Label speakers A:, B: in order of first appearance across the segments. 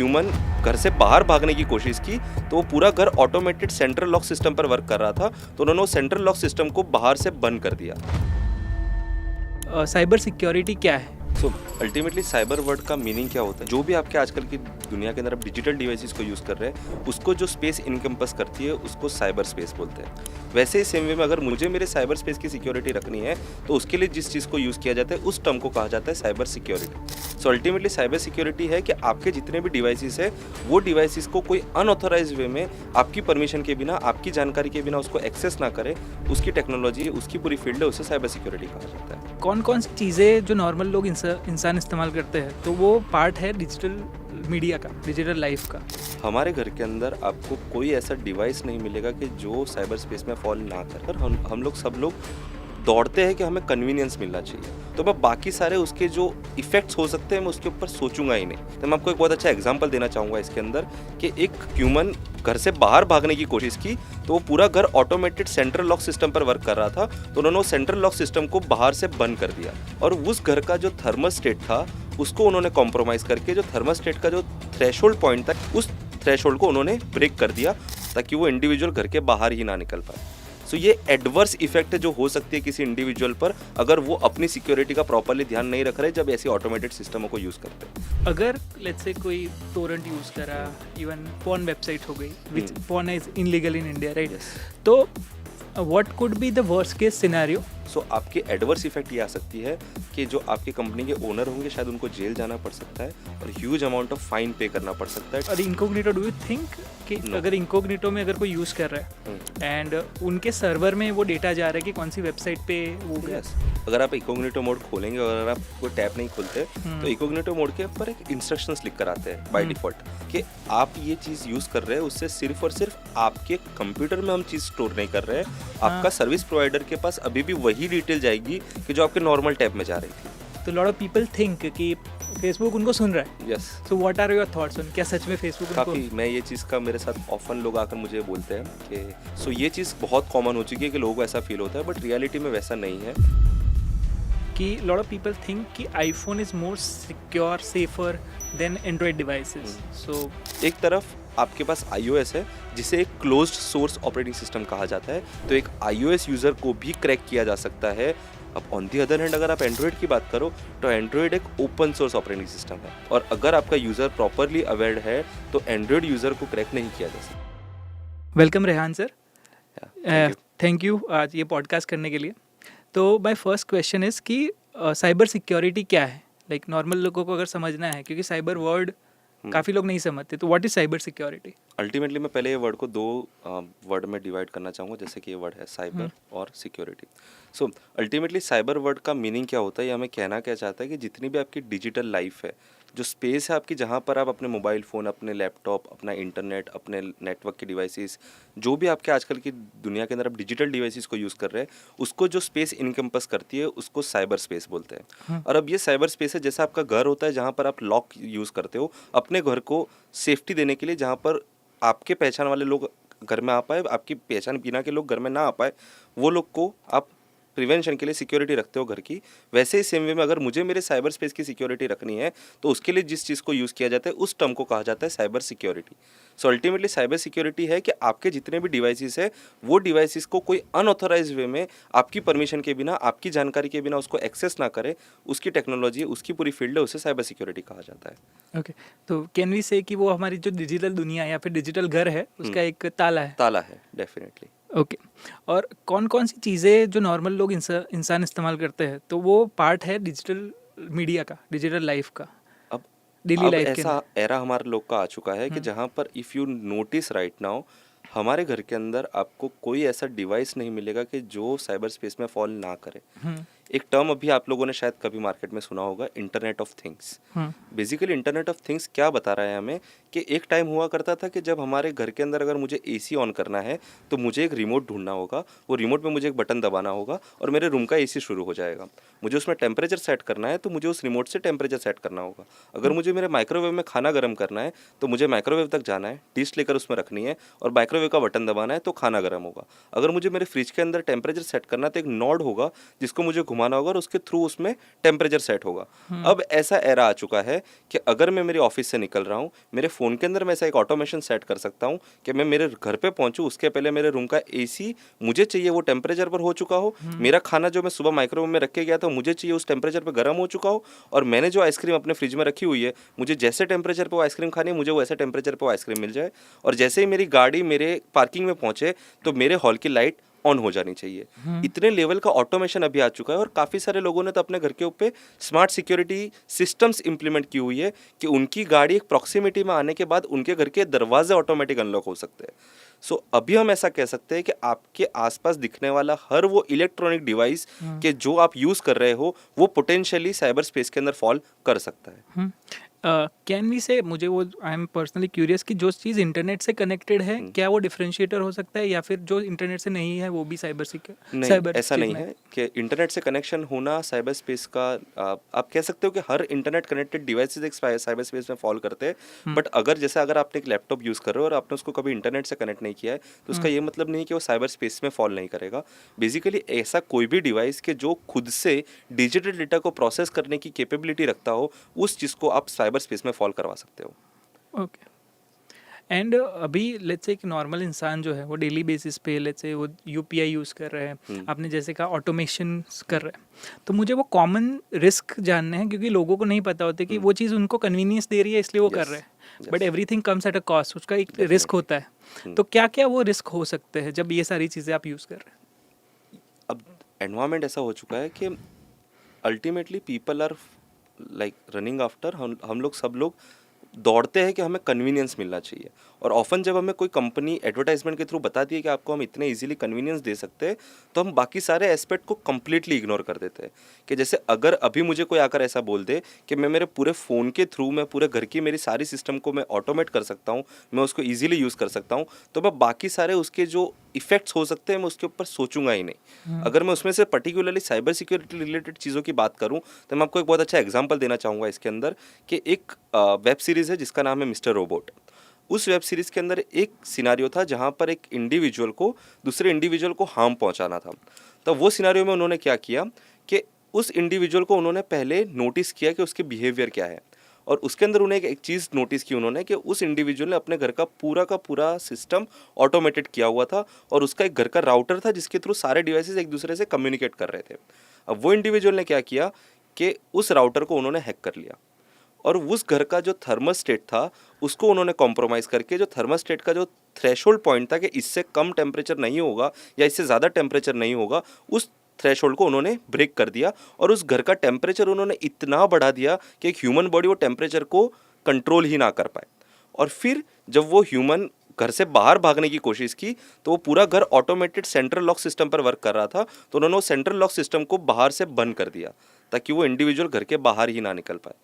A: Human घर से बाहर भागने की कोशिश की तो वो पूरा घर ऑटोमेटेड सेंट्रल लॉक सिस्टम पर वर्क कर रहा था, तो उन्होंने वो सेंट्रल लॉक सिस्टम को बाहर से बंद कर दिया।
B: साइबर सिक्योरिटी क्या है?
A: सो अल्टीमेटली साइबर वर्ड का मीनिंग क्या होता है? जो भी आपके आजकल की दुनिया के अंदर आप डिजिटल डिवाइसेस को यूज़ कर रहे हैं, उसको जो स्पेस इनकम्पस करती है उसको साइबर स्पेस बोलते हैं। वैसे ही सेम वे में अगर मुझे मेरे साइबर स्पेस की सिक्योरिटी रखनी है तो उसके लिए जिस चीज़ को यूज़ किया जाता है उस टर्म को कहा जाता है cyber security. So ultimately cyber security है कि आपके जितने भी डिवाइसेस है वो डिवाइसेस को कोई अनऑथोराइज वे में आपकी परमिशन के बिना, आपकी जानकारी के बिना उसको एक्सेस ना करे, उसकी टेक्नोलॉजी, उसकी पूरी फील्ड है, उसे साइबर सिक्योरिटी कहा जाता है।
B: कौन कौन सी चीज़ें जो नॉर्मल लोग इंसान इस्तेमाल करते हैं तो वो पार्ट है डिजिटल मीडिया का, डिजिटल लाइफ का?
A: हमारे घर के अंदर आपको कोई ऐसा डिवाइस नहीं मिलेगा कि जो साइबर स्पेस में फॉल ना कर। हम लोग सब लोग दौड़ते हैं कि हमें कन्वीनियंस मिलना चाहिए, तो मैं बाकी सारे उसके जो इफेक्ट्स हो सकते हैं मैं उसके ऊपर सोचूंगा ही नहीं। तो मैं आपको एक बहुत अच्छा एग्जांपल देना चाहूँगा इसके अंदर कि एक ह्यूमन घर से बाहर भागने की कोशिश की तो वो पूरा घर ऑटोमेटेड सेंट्रल लॉक सिस्टम पर वर्क कर रहा था, तो उन्होंने वो सेंट्रल लॉक सिस्टम को बाहर से बंद कर दिया और उस घर का जो थर्मोस्टेट था उसको उन्होंने कॉम्प्रोमाइज़ करके जो थर्मोस्टेट का जो थ्रेशोल्ड पॉइंट था उस थ्रेशोल्ड को उन्होंने ब्रेक कर दिया ताकि वो इंडिविजुअल घर के बाहर ही ना निकल पाए। सो ये एडवर्स इफेक्ट जो हो सकती है किसी इंडिविजुअल पर अगर वो अपनी सिक्योरिटी का प्रॉपरली ध्यान नहीं रख रहे जब ऐसी ऑटोमेटेड सिस्टमों को यूज़ करते हैं।
B: अगर लेट्स से कोई टोरेंट यूज़ करा, इवन पॉर्न वेबसाइट हो गई, which porn is illegal in India, right? तो what could be the worst case scenario?
A: So आपकी एडवर्स इफेक्ट ये आ सकती है कि जो आपकी कंपनी के ओनर होंगे शायद उनको जेल जाना पड़ सकता है और ह्यूज अमाउंट ऑफ फाइन पे करना पड़ सकता है।
B: और इनकॉग्निटो, डू यू थिंक कि अगर इनकॉग्निटो में अगर कोई यूज़ कर रहा है एंड उनके सर्वर में वो डेटा जा रहा है कि कौन सी वेबसाइट पे वो गया?
A: अगर आप इनकॉग्निटो मोड खोलेंगे और अगर आप कोई टैब नहीं खोलते तो इनकॉग्निटो मोड के ऊपर एक इंस्ट्रक्शंस लिख कर आते हैं बाय डिफॉल्ट कि आप ये चीज़ यूज़ कर रहे हैं, उससे सिर्फ और सिर्फ आपके कंप्यूटर में हम चीज़ स्टोर नहीं कर रहे हैं, आपका सर्विस प्रोवाइडर के पास अभी भी वही डिटेल जाएगी कि जो आपके नॉर्मल टैब में जा रही थी।
B: तो लॉट ऑफ पीपल थिंक कि फेसबुक उनको सुन रहा है।
A: Yes.
B: So what are your thoughts on, क्या सच में फेसबुक उनको?
A: काफ़ी, मैं ये चीज़ का मेरे साथ ऑफन लोग आकर मुझे बोलते हैं कि सो ये चीज़ बहुत कॉमन हो चुकी है कि लोगों को ऐसा फील होता है, बट रियलिटी में वैसा नहीं है।
B: कि लॉट ऑफ पीपल थिंक कि iPhone is more secure, safer than Android devices. So
A: एक तरफ आपके पास iOS है जिसे एक क्लोज्ड सोर्स ऑपरेटिंग सिस्टम कहा जाता है, तो एक iOS यूज़र को भी क्रैक किया जा सकता है। अब ऑन दी अदर हैंड अगर आप एंड्रॉयड की बात करो तो एंड्रॉयड एक ओपन सोर्स ऑपरेटिंग सिस्टम है और अगर आपका यूज़र प्रॉपरली अवेयर है तो एंड्रॉयड यूज़र को क्रैक नहीं किया जा सकता।
B: Welcome Rehan sir,
A: Yeah,
B: thank you आज ये पॉडकास्ट करने के लिए। तो माय फर्स्ट क्वेश्चन इज़ कि साइबर सिक्योरिटी क्या है? लाइक नॉर्मल लोगों को अगर समझना है, क्योंकि साइबर वर्ड काफ़ी लोग नहीं समझते, तो what is cyber security?
A: Ultimately मैं पहले ये वर्ड को दो वर्ड में डिवाइड करना चाहूँगा, जैसे कि ये वर्ड है साइबर और security. So ultimately cyber word का मीनिंग क्या होता है, ये हमें कहना क्या चाहता है कि जितनी भी आपकी डिजिटल लाइफ है, जो स्पेस है आपकी, जहाँ पर आप अपने मोबाइल फ़ोन, अपने लैपटॉप, अपना इंटरनेट, अपने नेटवर्क के डिवाइसेस, जो भी आपके आजकल की दुनिया के अंदर आप डिजिटल डिवाइसेस को यूज़ कर रहे हैं, उसको जो स्पेस इनकम्पस करती है उसको साइबर स्पेस बोलते हैं। और अब ये साइबर स्पेस है जैसा आपका घर होता है जहाँ पर आप लॉक यूज़ करते हो अपने घर को सेफ्टी देने के लिए, जहाँ पर आपके पहचान वाले लोग घर में आ पाए, आपकी पहचान बिना के लोग घर में ना आ पाए, वो लोग को आप प्रिवेंशन के लिए सिक्योरिटी रखते हो घर की। वैसे ही सेम वे में अगर मुझे मेरे साइबर स्पेस की सिक्योरिटी रखनी है तो उसके लिए जिस चीज़ को यूज़ किया जाता है उस टर्म को कहा जाता है cyber security. So ultimately cyber security है कि आपके जितने भी डिवाइसेस है वो डिवाइसेस को कोई अनऑथोराइज वे में आपकी परमिशन के बिना, आपकी जानकारी के बिना उसको एक्सेस ना करे, उसकी टेक्नोलॉजी, उसकी पूरी फील्ड है, उसे साइबर सिक्योरिटी कहा जाता है।
B: ओके, तो कैन वी से कि वो हमारी जो डिजिटल दुनिया या फिर डिजिटल घर है उसका एक ताला है?
A: ताला है, डेफिनेटली।
B: ओके, और कौन कौन सी चीज़ें जो नॉर्मल लोग इंसान इस्तेमाल करते हैं तो वो पार्ट है डिजिटल मीडिया का, डिजिटल लाइफ का,
A: अब
B: डेली लाइफ के?
A: ऐसा एरा हमारे लोग का आ चुका है कि जहाँ पर if you notice right now, हमारे घर के अंदर आपको कोई ऐसा डिवाइस नहीं मिलेगा कि जो साइबर स्पेस में फॉल ना करे। एक टर्म अभी आप लोगों ने शायद कभी मार्केट में सुना होगा, internet of things. Basically internet of things क्या बता रहा है हमें कि एक टाइम हुआ करता था कि जब हमारे घर के अंदर अगर मुझे एसी ऑन करना है तो मुझे एक रिमोट ढूंढना होगा, वो रिमोट में मुझे एक बटन दबाना होगा और मेरे रूम का एसी शुरू हो जाएगा। मुझे उसमें टेम्परेचर सेट करना है तो मुझे उस रिमोट से टेम्परेचर सेट करना होगा। अगर मुझे मेरे माइक्रोवेव में खाना गर्म करना है तो मुझे माइक्रोवेव तक जाना है, डिश लेकर उसमें रखनी है और माइक्रोवेव का बटन दबाना है तो खाना गर्म होगा। अगर मुझे मेरे फ्रिज के अंदर टेम्परेचर सेट करना है तो एक नॉड होगा जिसको मुझे घुमाना होगा और उसके थ्रू उसमें टेम्परेचर सेट होगा। अब ऐसा एरा आ चुका है कि अगर मैं मेरे ऑफिस से निकल रहा हूँ, मेरे फ़ोन के अंदर मैं ऐसा एक ऑटोमेशन सेट कर सकता हूँ कि मैं मेरे घर पे पहुँचूँ उसके पहले मेरे रूम का एसी मुझे चाहिए वो टेम्परेचर पर हो चुका हो, मेरा खाना जो मैं सुबह माइक्रोवेव में रख के गया था मुझे चाहिए उस टेम्परेचर पर गर्म हो चुका हो, और मैंने जो आइसक्रीम अपने फ्रिज में रखी हुई है मुझे जैसे टेम्परेचर पर वो आइसक्रीम खानी है मुझे वैसे टेम्परेचर पर वो आइसक्रीम मिल जाए, और जैसे ही मेरी गाड़ी मेरे पार्किंग में पहुँचे तो मेरे हॉल की लाइट ऑन हो जानी चाहिए। इतने लेवल का ऑटोमेशन अभी आ चुका है और काफ़ी सारे लोगों ने तो अपने घर के ऊपर स्मार्ट सिक्योरिटी सिस्टम्स इंप्लीमेंट की हुई है कि उनकी गाड़ी एक प्रॉक्सिमिटी में आने के बाद उनके घर के दरवाजे ऑटोमेटिक अनलॉक हो सकते हैं। सो अभी हम ऐसा कह सकते हैं कि आपके आसपास दिखने वाला हर वो इलेक्ट्रॉनिक डिवाइस के जो आप यूज़ कर रहे हो वो पोटेंशियली साइबर स्पेस के अंदर फॉल कर सकता है।
B: कैन वी से, मुझे वो आई एम पर्सनली क्यूरियस कि जो चीज़ इंटरनेट से कनेक्टेड है क्या वो डिफरेंशिएटर हो सकता है, या फिर जो इंटरनेट से नहीं है वो भी साइबर सिक्योर
A: नहीं,
B: साइबर
A: ऐसा
B: चीज़
A: नहीं
B: में?
A: है कि इंटरनेट से कनेक्शन होना साइबर स्पेस का आप कह सकते हो कि हर इंटरनेट कनेक्टेड डिवाइसेस एक साइबर स्पेस में फॉल करते हैं। बट अगर आपने एक लैपटॉप यूज़ कर रहे हो और आपने उसको कभी इंटरनेट से कनेक्ट नहीं किया है तो उसका ये मतलब नहीं कि वो साइबर स्पेस में फॉल नहीं करेगा। बेसिकली ऐसा कोई भी डिवाइस के जो खुद से डिजिटल डेटा को प्रोसेस करने की कैपेबिलिटी रखता हो उस चीज़ को आप साइबर स्पेस में फॉल करवा सकते हो।
B: ओके। एंड अभी लेट्स से एक नॉर्मल इंसान जो है वो डेली बेसिस पे लेट्स से वो यूपीआई यूज़ कर रहे हैं, आपने जैसे कहा ऑटोमेशन कर रहे हैं, तो मुझे वो कॉमन रिस्क जानने हैं क्योंकि लोगों को नहीं पता होता कि वो चीज़ उनको कन्वीनियंस दे रही है इसलिए वो कर रहे हैं, but everything comes at a cost, उसका एक रिस्क होता है। तो क्या क्या वो रिस्क हो सकते हैं जब ये सारी चीज़ें आप यूज़ कर रहे हैं?
A: अब एनवायरनमेंट ऐसा हो चुका है कि ultimately people are like running after, हम लोग सब लोग दौड़ते हैं कि हमें कन्वीनियंस मिलना चाहिए, और ऑफन जब हमें कोई कंपनी एडवर्टाइजमेंट के थ्रू बताती है कि आपको हम इतने इजीली कन्वीनियंस दे सकते हैं तो हम बाकी सारे एस्पेक्ट को कम्प्लीटली इग्नोर कर देते हैं। कि जैसे अगर अभी मुझे कोई आकर ऐसा बोल दे कि मैं मेरे पूरे फ़ोन के थ्रू मैं पूरे घर की मेरी सारी सिस्टम को मैं ऑटोमेट कर सकता हूँ, मैं उसको ईजिली यूज़ कर सकता हूँ, तो मैं बाकी सारे उसके जो इफेक्ट्स हो सकते हैं मैं उसके ऊपर सोचूंगा ही नहीं। अगर मैं उसमें से पर्टिकुलरली साइबर सिक्योरिटी रिलेटेड चीज़ों की बात करूं तो मैं आपको एक बहुत अच्छा एग्जांपल देना चाहूँगा इसके अंदर कि एक वेब सीरीज़ है जिसका नाम है मिस्टर रोबोट। उस वेब सीरीज़ के अंदर एक सिनारियो था जहाँ पर एक इंडिविजुअल को दूसरे इंडिविजुअल को हार्म पहुँचाना था। तो वो सिनारियो में उन्होंने क्या किया कि उस इंडिविजुअल को उन्होंने पहले नोटिस किया कि उसके बिहेवियर क्या है, और उसके अंदर उन्हें एक चीज़ नोटिस की उन्होंने कि उस इंडिविजुअल ने अपने घर का पूरा सिस्टम ऑटोमेटेड किया हुआ था और उसका एक घर का राउटर था जिसके थ्रू सारे डिवाइसेस एक दूसरे से कम्युनिकेट कर रहे थे। अब वो इंडिविजुअल ने क्या किया कि उस राउटर को उन्होंने हैक कर लिया और उस घर का जो थर्मोस्टेट था उसको उन्होंने कॉम्प्रोमाइज़ करके जो थर्मोस्टेट का जो थ्रेशोल्ड पॉइंट था कि इससे कम टेम्परेचर नहीं होगा या इससे ज़्यादा टेम्परेचर नहीं होगा, उस थ्रेशोल्ड को उन्होंने ब्रेक कर दिया और उस घर का टेम्परेचर उन्होंने इतना बढ़ा दिया कि एक ह्यूमन बॉडी वो टेम्परेचर को कंट्रोल ही ना कर पाए। और फिर जब वो ह्यूमन घर से बाहर भागने की कोशिश की तो वो पूरा घर ऑटोमेटेड सेंट्रल लॉक सिस्टम पर वर्क कर रहा था, तो उन्होंने वो सेंट्रल लॉक सिस्टम को बाहर से बंद कर दिया ताकि वो इंडिविजुअल घर के बाहर ही ना निकल पाए।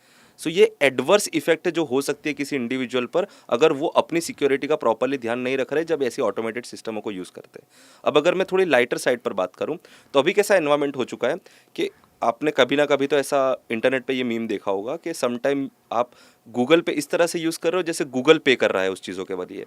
A: सो ये एडवर्स इफेक्ट जो हो सकती है किसी इंडिविजुअल पर अगर वो अपनी सिक्योरिटी का प्रॉपरली ध्यान नहीं रख रहे जब ऐसी ऑटोमेटेड सिस्टमों को यूज़ करते हैं। अब अगर मैं थोड़ी लाइटर साइड पर बात करूं तो अभी कैसा एनवायरनमेंट हो चुका है कि आपने कभी ना कभी तो ऐसा इंटरनेट पे ये मीम देखा होगा कि समटाइम आप गूगल पे इस तरह से यूज़ कर रहे हो जैसे गूगल पे कर रहा है उस चीज़ों के बदले,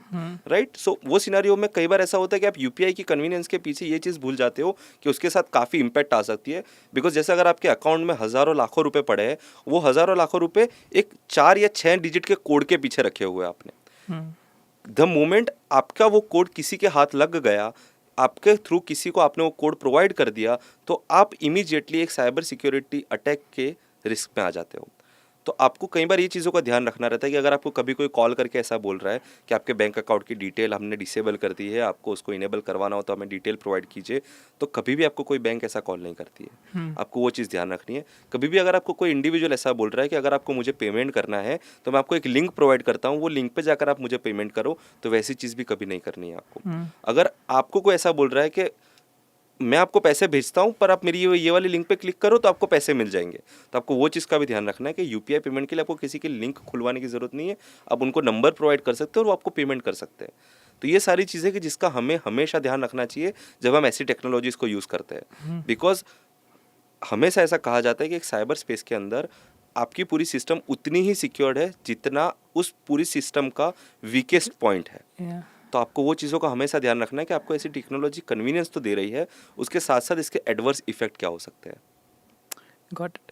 A: राइट। सो वो सिनारियो में कई बार ऐसा होता है कि आप यूपीआई की कन्वीनियंस के पीछे ये चीज़ भूल जाते हो कि उसके साथ काफ़ी इंपैक्ट आ सकती है। बिकॉज जैसे अगर आपके अकाउंट में हज़ारों लाखों रुपए पड़े हैं, वो हज़ारों लाखों रुपए एक 4 या 6 डिजिट के कोड के पीछे रखे हुए हैं आपने। द मोमेंट आपका वो कोड किसी के हाथ लग गया, आपके थ्रू किसी को आपने वो कोड प्रोवाइड कर दिया, तो आप इमीडिएटली एक साइबर सिक्योरिटी अटैक के रिस्क में आ जाते हो। तो आपको कई बार ये चीज़ों का ध्यान रखना रहता है कि अगर आपको कभी कोई कॉल करके ऐसा बोल रहा है कि आपके बैंक अकाउंट की डिटेल हमने डिसेबल कर दी है, आपको उसको इनेबल करवाना हो तो हमें डिटेल प्रोवाइड कीजिए, तो कभी भी आपको कोई बैंक ऐसा कॉल नहीं करती है। आपको वो चीज़ ध्यान रखनी है। कभी भी अगर आपको कोई इंडिविजुअल ऐसा बोल रहा है कि अगर आपको मुझे पेमेंट करना है तो मैं आपको एक लिंक प्रोवाइड करता हूँ, वो लिंक पर जाकर आप मुझे पेमेंट करो, तो वैसी चीज़ भी कभी नहीं करनी है आपको। अगर आपको कोई ऐसा बोल रहा है कि मैं आपको पैसे भेजता हूँ पर आप मेरी ये वाली लिंक पे क्लिक करो तो आपको पैसे मिल जाएंगे। तो आपको वो चीज़ का भी ध्यान रखना है कि यूपीआई पेमेंट के लिए आपको किसी की लिंक खुलवाने की ज़रूरत नहीं है, आप उनको नंबर प्रोवाइड कर सकते हो और वो आपको पेमेंट कर सकते हैं। तो ये सारी चीज़ें कि जिसका हमें हमेशा ध्यान रखना चाहिए जब हम ऐसी टेक्नोलॉजीज़ को यूज़ करते हैं, बिकॉज हमेशा ऐसा कहा जाता है कि एक साइबर स्पेस के अंदर आपकी पूरी सिस्टम उतनी ही सिक्योर्ड है जितना उस पूरी सिस्टम का वीकेस्ट पॉइंट है।
B: Yeah.
A: तो आपको वो चीज़ों का हमेशा ध्यान रखना है कि आपको ऐसी टेक्नोलॉजी कन्वीनियंस तो दे रही है, उसके साथ साथ इसके एडवर्स इफेक्ट क्या हो सकते हैं।
B: Got it.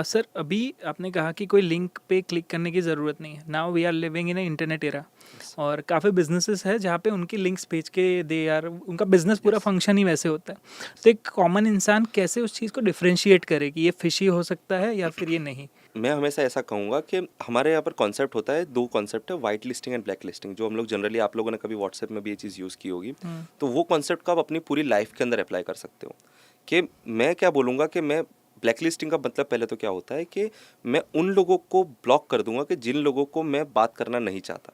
B: सर अभी आपने कहा कि कोई लिंक पे क्लिक करने की ज़रूरत नहीं है। Now we are living in internet era, और काफ़ी बिजनेसेस है जहाँ पे उनकी लिंक्स भेज के दे यार उनका बिजनेस पूरा फंक्शन ही वैसे होता है। तो एक कॉमन इंसान कैसे उस चीज़ को डिफ्रेंशिएट करे कि ये फिशी हो सकता है या फिर ये नहीं?
A: मैं हमेशा ऐसा कहूँगा कि हमारे यहाँ पर कॉन्सेप्ट होता है, दो कॉन्सेप्ट है, white listing and black listing, जो हम लोग जनरली, आप लोगों ने कभी व्हाट्सएप में भी ये चीज़ यूज़ की होगी। तो वो कॉन्सेप्ट को आप अपनी पूरी लाइफ के अंदर अप्लाई कर सकते हो। कि मैं क्या बोलूँगा कि मैं ब्लैक लिस्टिंग का मतलब पहले तो क्या होता है कि मैं उन लोगों को ब्लॉक कर दूंगा कि जिन लोगों को मैं बात करना नहीं चाहता।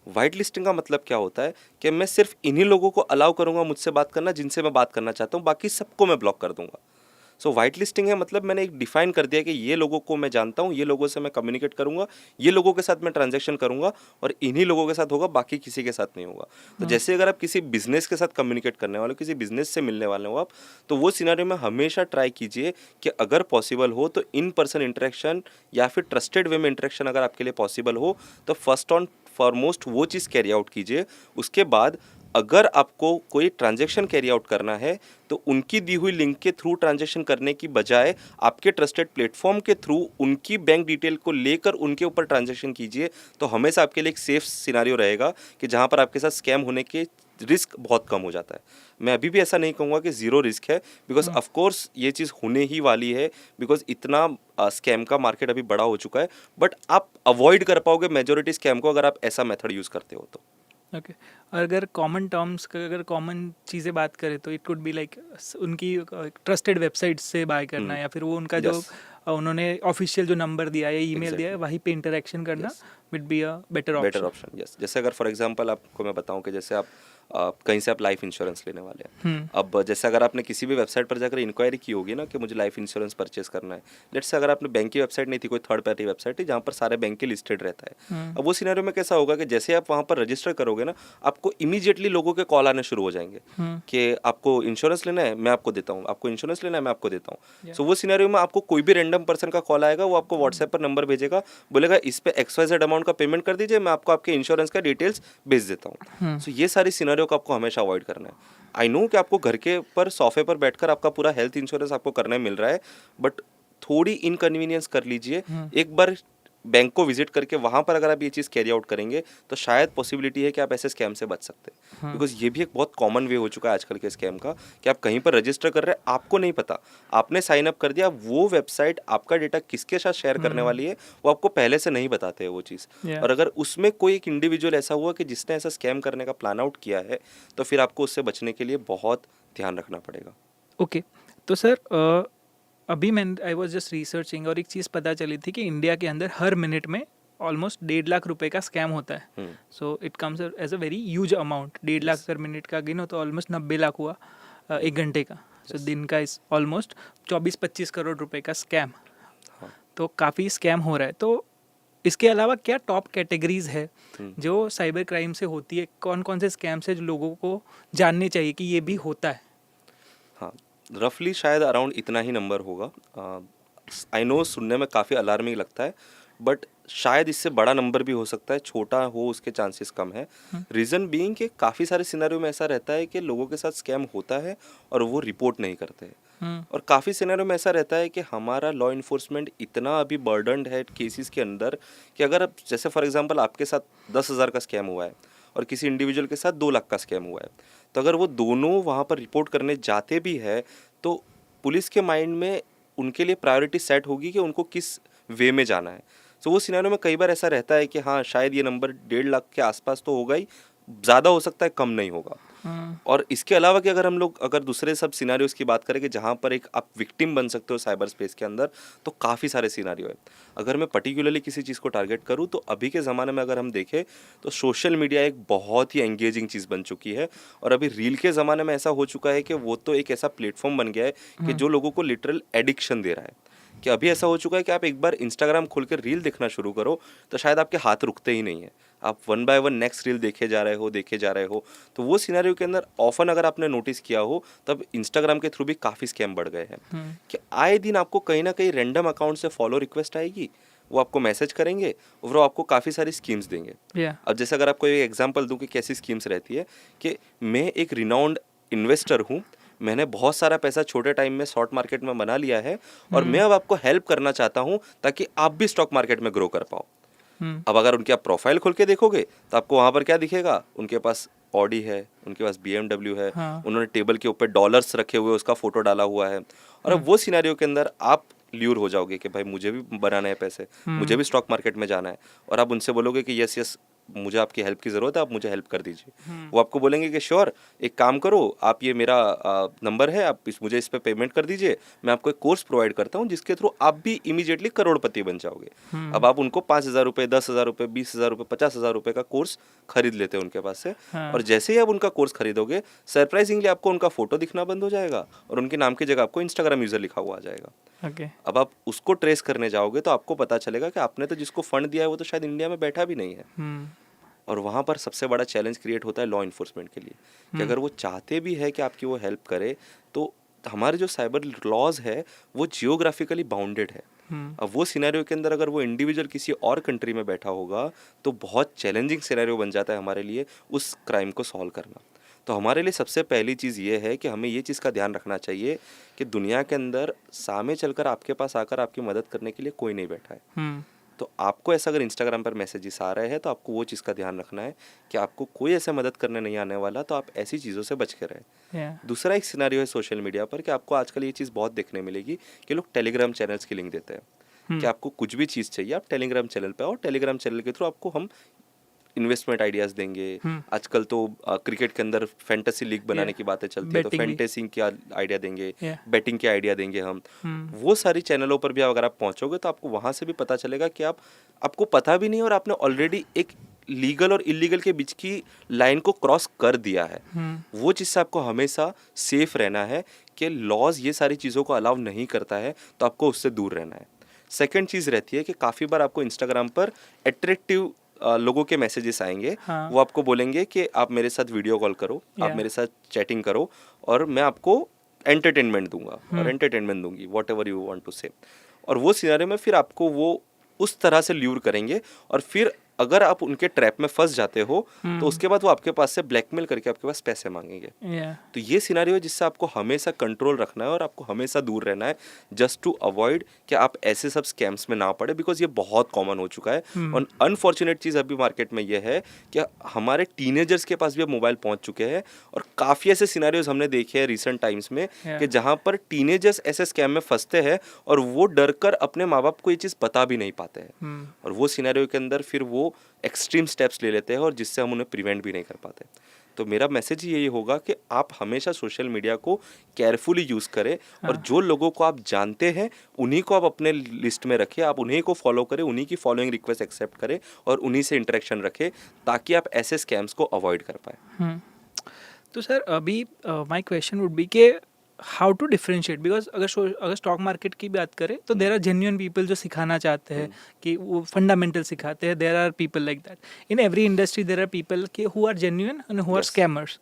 A: वाइट लिस्टिंग का मतलब क्या होता है कि मैं सिर्फ इन्हीं लोगों को अलाउ करूंगा मुझसे बात करना जिनसे मैं बात करना चाहता हूँ, बाकी सबको मैं ब्लॉक कर दूंगा। सो वाइट लिस्टिंग है मतलब मैंने एक डिफाइन कर दिया कि ये लोगों को मैं जानता हूँ, ये लोगों से मैं कम्युनिकेट करूंगा, ये लोगों के साथ मैं ट्रांजैक्शन करूंगा और इन्हीं लोगों के साथ होगा, बाकी किसी के साथ नहीं होगा। तो जैसे अगर आप किसी बिजनेस के साथ कम्युनिकेट करने वाले हो, किसी बिजनेस से मिलने वाले हो आप, तो वो सिनेरियो में हमेशा ट्राई कीजिए कि अगर पॉसिबल हो तो इन पर्सन इंटरेक्शन या फिर ट्रस्टेड वे में इंटरेक्शन अगर आपके लिए पॉसिबल हो तो फर्स्ट ऑन फॉरमोस्ट वो चीज़ कैरी आउट कीजिए। उसके बाद अगर आपको कोई ट्रांजैक्शन कैरी आउट करना है तो उनकी दी हुई लिंक के थ्रू ट्रांजैक्शन करने की बजाय आपके ट्रस्टेड प्लेटफॉर्म के थ्रू उनकी बैंक डिटेल को लेकर उनके ऊपर ट्रांजैक्शन कीजिए। तो हमेशा आपके लिए एक सेफ सिनारियो रहेगा कि जहां पर आपके साथ स्कैम होने के रिस्क बहुत कम हो जाता है। मैं अभी भी ऐसा नहीं कहूँगा कि ज़ीरो रिस्क है, बिकॉज ऑफ कोर्स ये चीज़ होने ही वाली है, बिकॉज इतना स्कैम का मार्केट अभी बड़ा हो चुका है। बट आप अवॉइड कर पाओगे मेजोरिटी स्कैम को अगर आप ऐसा मेथड यूज़ करते हो तो।
B: ओके। और अगर कॉमन टर्म्स का, अगर कॉमन चीज़ें बात करें तो इट कुड बी लाइक उनकी ट्रस्टेड वेबसाइट से बाय करना, या फिर वो उनका जो
A: Yes.
B: उन्होंने ऑफिशियल जो नंबर दिया है, ईमेल दिया है,
A: Exactly.
B: वहीं पे इंटरेक्शन करना
A: Yes.
B: Would be a better
A: better
B: option.
A: Option, yes. जैसे अगर फॉर एग्जांपल आपको मैं बताऊं कि जैसे आप कहीं से आप लाइफ इंश्योरेंस लेने वाले हैं। अब जैसे अगर आपने किसी भी वेबसाइट पर जाकर इंक्वायरी की होगी ना कि मुझे लाइफ इंश्योरेंस परचेस करना है, लेट्स से अगर आपने बैंक की वेबसाइट नहीं थी, कोई थर्ड पार्टी वेबसाइट है जहाँ पर सारे बैंक के लिस्टेड रहता है। अब वो सिनेरियो में कैसा होगा कि जैसे आप वहाँ पर रजिस्टर करोगे ना, आपको इमीडिएटली लोगों के कॉल आने शुरू हो जाएंगे कि आपको इंश्योरेंस लेना है, मैं आपको देता हूँ, आपको इंश्योरेंस लेना है, मैं आपको देता हूँ। सो वो सिनेरियो में आपको कोई भी रैंडम पर्सन का कॉल आएगा, वो आपको व्हाट्सएप पर नंबर भेजेगा, बोलेगा इस पे XYZ अमाउंट का पेमेंट कर दीजिए, मैं आपको आपके इंश्योरेंस का डिटेल्स भेज देता हूँ। सो ये सारी सिनेरियो को आपको हमेशा अवॉइड करना है। आई नो कि आपको घर के पर सोफे पर बैठकर आपका पूरा हेल्थ इंश्योरेंस आपको करने मिल रहा है, बट थोड़ी इनकन्वीनियंस कर लीजिए। एक बार बैंक को विजिट करके वहाँ पर अगर आप ये चीज़ कैरी आउट करेंगे तो शायद पॉसिबिलिटी है कि आप ऐसे स्कैम से बच सकते हैं। बिकॉज ये भी एक बहुत कॉमन वे हो चुका है आजकल के स्कैम का कि आप कहीं पर रजिस्टर कर रहे हैं, आपको नहीं पता, आपने साइन अप कर दिया, वो वेबसाइट आपका डेटा किसके साथ शेयर करने वाली है वो आपको पहले से नहीं बताते हैं वो चीज़। और अगर उसमें कोई एक इंडिविजुअल ऐसा हुआ कि जिसने ऐसा स्कैम करने का प्लान आउट किया है तो फिर आपको उससे बचने के लिए बहुत ध्यान रखना पड़ेगा।
B: ओके। तो सर अभी मैं आई वॉज जस्ट रिसर्चिंग और एक चीज़ पता चली थी कि इंडिया के अंदर हर मिनट में ऑलमोस्ट 1.5 लाख रुपए का स्कैम होता है। So it comes as a very huge amount. 1.5 lakh अगर मिनट का गिनो तो ऑलमोस्ट 90 लाख हुआ एक घंटे का। सो दिन का इस ऑलमोस्ट 24-25 करोड़ रुपए का स्कैम। तो काफ़ी स्कैम हो रहा है। तो इसके अलावा क्या टॉप कैटेगरीज है जो साइबर क्राइम से होती है? कौन कौन से स्कैम्स है जो लोगों को जानने चाहिए कि ये भी होता है?
A: हाँ, रफली शायद अराउंड इतना ही नंबर होगा। आई नो सुनने में काफ़ी अलार्मिंग लगता है, बट शायद इससे बड़ा नंबर भी हो सकता है, छोटा हो उसके चांसेस कम है। रीज़न बीइंग कि काफ़ी सारे सिनेरियो में ऐसा रहता है कि लोगों के साथ स्कैम होता है और वो रिपोर्ट नहीं करते हैं। और काफ़ी सिनेरियो में ऐसा रहता है कि हमारा लॉ इन्फोर्समेंट इतना अभी बर्डनड है केसेस के अंदर कि अगर आप जैसे फॉर एग्जांपल आपके साथ 10,000 का स्कैम हुआ है और किसी इंडिविजुअल के साथ 2 लाख का स्कैम हुआ है, तो अगर वो दोनों वहाँ पर रिपोर्ट करने जाते भी है तो पुलिस के माइंड में उनके लिए प्रायोरिटी सेट होगी कि उनको किस वे में जाना है। सो वो सिनेरियो में कई बार ऐसा रहता है कि हाँ शायद ये नंबर 1.5 लाख के आसपास तो होगा ही, ज़्यादा हो सकता है, कम नहीं होगा। और इसके अलावा कि अगर हम लोग अगर दूसरे सब सिनारियोज की बात करें कि जहाँ पर एक आप विक्टिम बन सकते हो साइबर स्पेस के अंदर, तो काफ़ी सारे सिनारियो है। अगर मैं पर्टिकुलरली किसी चीज़ को टारगेट करूँ तो अभी के ज़माने में अगर हम देखें तो सोशल मीडिया एक बहुत ही एंगेजिंग चीज़ बन चुकी है। और अभी रील के ज़माने में ऐसा हो चुका है कि वो तो एक ऐसा प्लेटफॉर्म बन गया है कि जो लोगों को लिटरल एडिक्शन दे रहा है। कि अभी ऐसा हो चुका है कि आप एक बार इंस्टाग्राम खोल कर रील देखना शुरू करो तो शायद आपके हाथ रुकते ही नहीं है, आप one by one next reel देखे जा रहे हो। तो वो सिनेरियो के अंदर ऑफन अगर आपने नोटिस किया हो तब इंस्टाग्राम के थ्रू भी काफ़ी स्कैम बढ़ गए हैं कि आए दिन आपको कहीं ना कहीं रैंडम अकाउंट से फॉलो रिक्वेस्ट आएगी, वो आपको मैसेज करेंगे और वो आपको काफ़ी सारी स्कीम्स देंगे।
B: Yeah.
A: अब जैसे अगर आपको एक एग्जांपल दूं कि कैसी स्कीम्स रहती है कि मैं एक रिनाउंड इन्वेस्टर हूं, मैंने बहुत सारा पैसा छोटे टाइम में शॉर्ट मार्केट में बना लिया है और मैं अब आपको हेल्प करना चाहता हूं ताकि आप भी स्टॉक मार्केट में ग्रो कर पाओ। अब अगर उनकी आप प्रोफाइल खोल के देखोगे तो आपको वहां पर क्या दिखेगा, उनके पास ऑडी है, उनके पास BMW है,
B: हाँ.
A: उन्होंने टेबल के ऊपर डॉलर्स रखे हुए उसका फोटो डाला हुआ है। और अब वो सिनेरियो के अंदर आप ल्यूर हो जाओगे कि भाई मुझे भी बनाने हैं पैसे, मुझे भी स्टॉक मार्केट में जाना है, और आप उनसे बोलोगे कि यस यस मुझे आपकी हेल्प की ज़रूरत है, आप मुझे हेल्प कर दीजिए। वो आपको बोलेंगे कि श्योर, एक काम करो, आप ये मेरा नंबर है, आप मुझे इस पर पेमेंट कर दीजिए, मैं आपको एक कोर्स प्रोवाइड करता हूँ जिसके थ्रू आप भी इमीडिएटली करोड़पति बन जाओगे। अब आप उनको 5,000 रुपये, 10,000 रुपये, 20,000 रुपये, 50,000 रुपये का कोर्स खरीद लेते हैं उनके पास से। और जैसे ही आप उनका कोर्स खरीदोगे, सरप्राइजिंगली आपको उनका फोटो दिखना बंद हो जाएगा और उनके नाम की जगह आपको इंस्टाग्राम यूज़र लिखा हुआ आ जाएगा।
B: Okay.
A: अब आप उसको ट्रेस करने जाओगे तो आपको पता चलेगा कि आपने तो जिसको फंड दिया है वो तो शायद इंडिया में बैठा भी नहीं है। और वहाँ पर सबसे बड़ा चैलेंज क्रिएट होता है लॉ इन्फोर्समेंट के लिए कि अगर वो चाहते भी है कि आपकी वो हेल्प करे तो हमारे जो साइबर लॉज है वो जियोग्राफिकली बाउंडेड है। अब वो सिनेरियो के अंदर अगर वो इंडिविजुअल किसी और कंट्री में बैठा होगा तो बहुत चैलेंजिंग सिनेरियो बन जाता है हमारे लिए उस क्राइम को सॉल्व करना। तो हमारे लिए सबसे पहली चीज़ ये है कि हमें ये चीज़ का ध्यान रखना चाहिए कि दुनिया के अंदर सामने चलकर आपके पास आकर आपकी मदद करने के लिए कोई नहीं बैठा है। तो आपको ऐसा अगर इंस्टाग्राम पर मैसेजेस आ रहे हैं तो आपको वो चीज़ का ध्यान रखना है कि आपको कोई ऐसे मदद करने नहीं आने वाला, तो आप ऐसी चीज़ों से बच के रहें। दूसरा एक सिनेरियो है सोशल मीडिया पर कि आपको आजकल ये चीज़ बहुत देखने मिलेगी कि लोग टेलीग्राम चैनल्स की लिंक देते हैं कि आपको कुछ भी चीज़ चाहिए आप टेलीग्राम चैनल पे आओ, टेलीग्राम चैनल के थ्रू आपको हम इन्वेस्टमेंट आइडियाज़ देंगे। आजकल तो क्रिकेट के अंदर फैंटेसी लीग बनाने की बातें चलती है, तो फैंटेसी की आइडिया देंगे, बैटिंग के आइडिया देंगे हम। वो सारी चैनलों पर भी अगर आप पहुंचोगे तो आपको वहां से भी पता चलेगा कि आपको पता भी नहीं और आपने ऑलरेडी एक लीगल और इलीगल के बीच की लाइन को क्रॉस कर दिया है। वो चीज़ से आपको हमेशा सेफ रहना है कि लॉज ये सारी चीज़ों को अलाउ नहीं करता है, तो आपको उससे दूर रहना है। सेकेंड चीज़ रहती है कि काफ़ी बार आपको इंस्टाग्राम पर अट्रैक्टिव लोगों के मैसेजेस आएंगे। वो आपको बोलेंगे कि आप मेरे साथ वीडियो कॉल करो, आप मेरे साथ चैटिंग करो और मैं आपको एंटरटेनमेंट दूंगा और एंटरटेनमेंट दूंगी, whatever you want to say. और वो सिनेरियो में फिर आपको वो उस तरह से ल्यूर करेंगे और फिर अगर आप उनके ट्रैप में फंस जाते हो तो उसके बाद वो आपके पास से ब्लैकमेल करके आपके पास पैसे मांगेंगे। तो ये सिनेरियो है जिससे आपको हमेशा कंट्रोल रखना है और आपको हमेशा दूर रहना है, जस्ट टू अवॉइड कि आप ऐसे सब स्कैम्स में ना पड़े, बिकॉज ये बहुत कॉमन हो चुका है। और अनफॉर्चुनेट चीज़ अभी मार्केट में ये है कि हमारे टीनेजर्स के पास भी अब मोबाइल पहुंच चुके हैं और काफ़ी ऐसे सिनेरियोज हमने देखे हैं रिसेंट टाइम्स में कि जहाँ पर टीनेजर्स ऐसे स्कैम में फंसते हैं और वो डर कर अपने माँ बाप को ये चीज़ बता भी नहीं पाते हैं। और वो सिनेरियो के अंदर फिर वो एक्सट्रीम स्टेप्स ले लेते हैं और जिससे हम उन्हें प्रिवेंट भी नहीं कर पाते। तो मेरा मैसेज यही होगा कि आप हमेशा सोशल मीडिया को केयरफुली यूज़ करें और जो लोगों को आप जानते हैं उन्हीं को आप अपने लिस्ट में रखें, आप उन्हीं को फॉलो करें, उन्हीं की फॉलोइंग रिक्वेस्ट एक्सेप्ट करें और उन्हीं से इंटरेक्शन रखें ताकि आप ऐसे स्कैम्स को अवॉइड कर पाए।
B: तो सर अभी माय क्वेश्चन वुड बी कि हाउ टू डिफरेंशिएट, बिकॉज अगर स्टॉक मार्केट की बात करें तो देर आर जेन्युइन पीपल जो सिखाना चाहते हैं कि वो फंडामेंटल सिखाते हैं, there are people like that in every industry, there are people के who are genuine and who are scammers.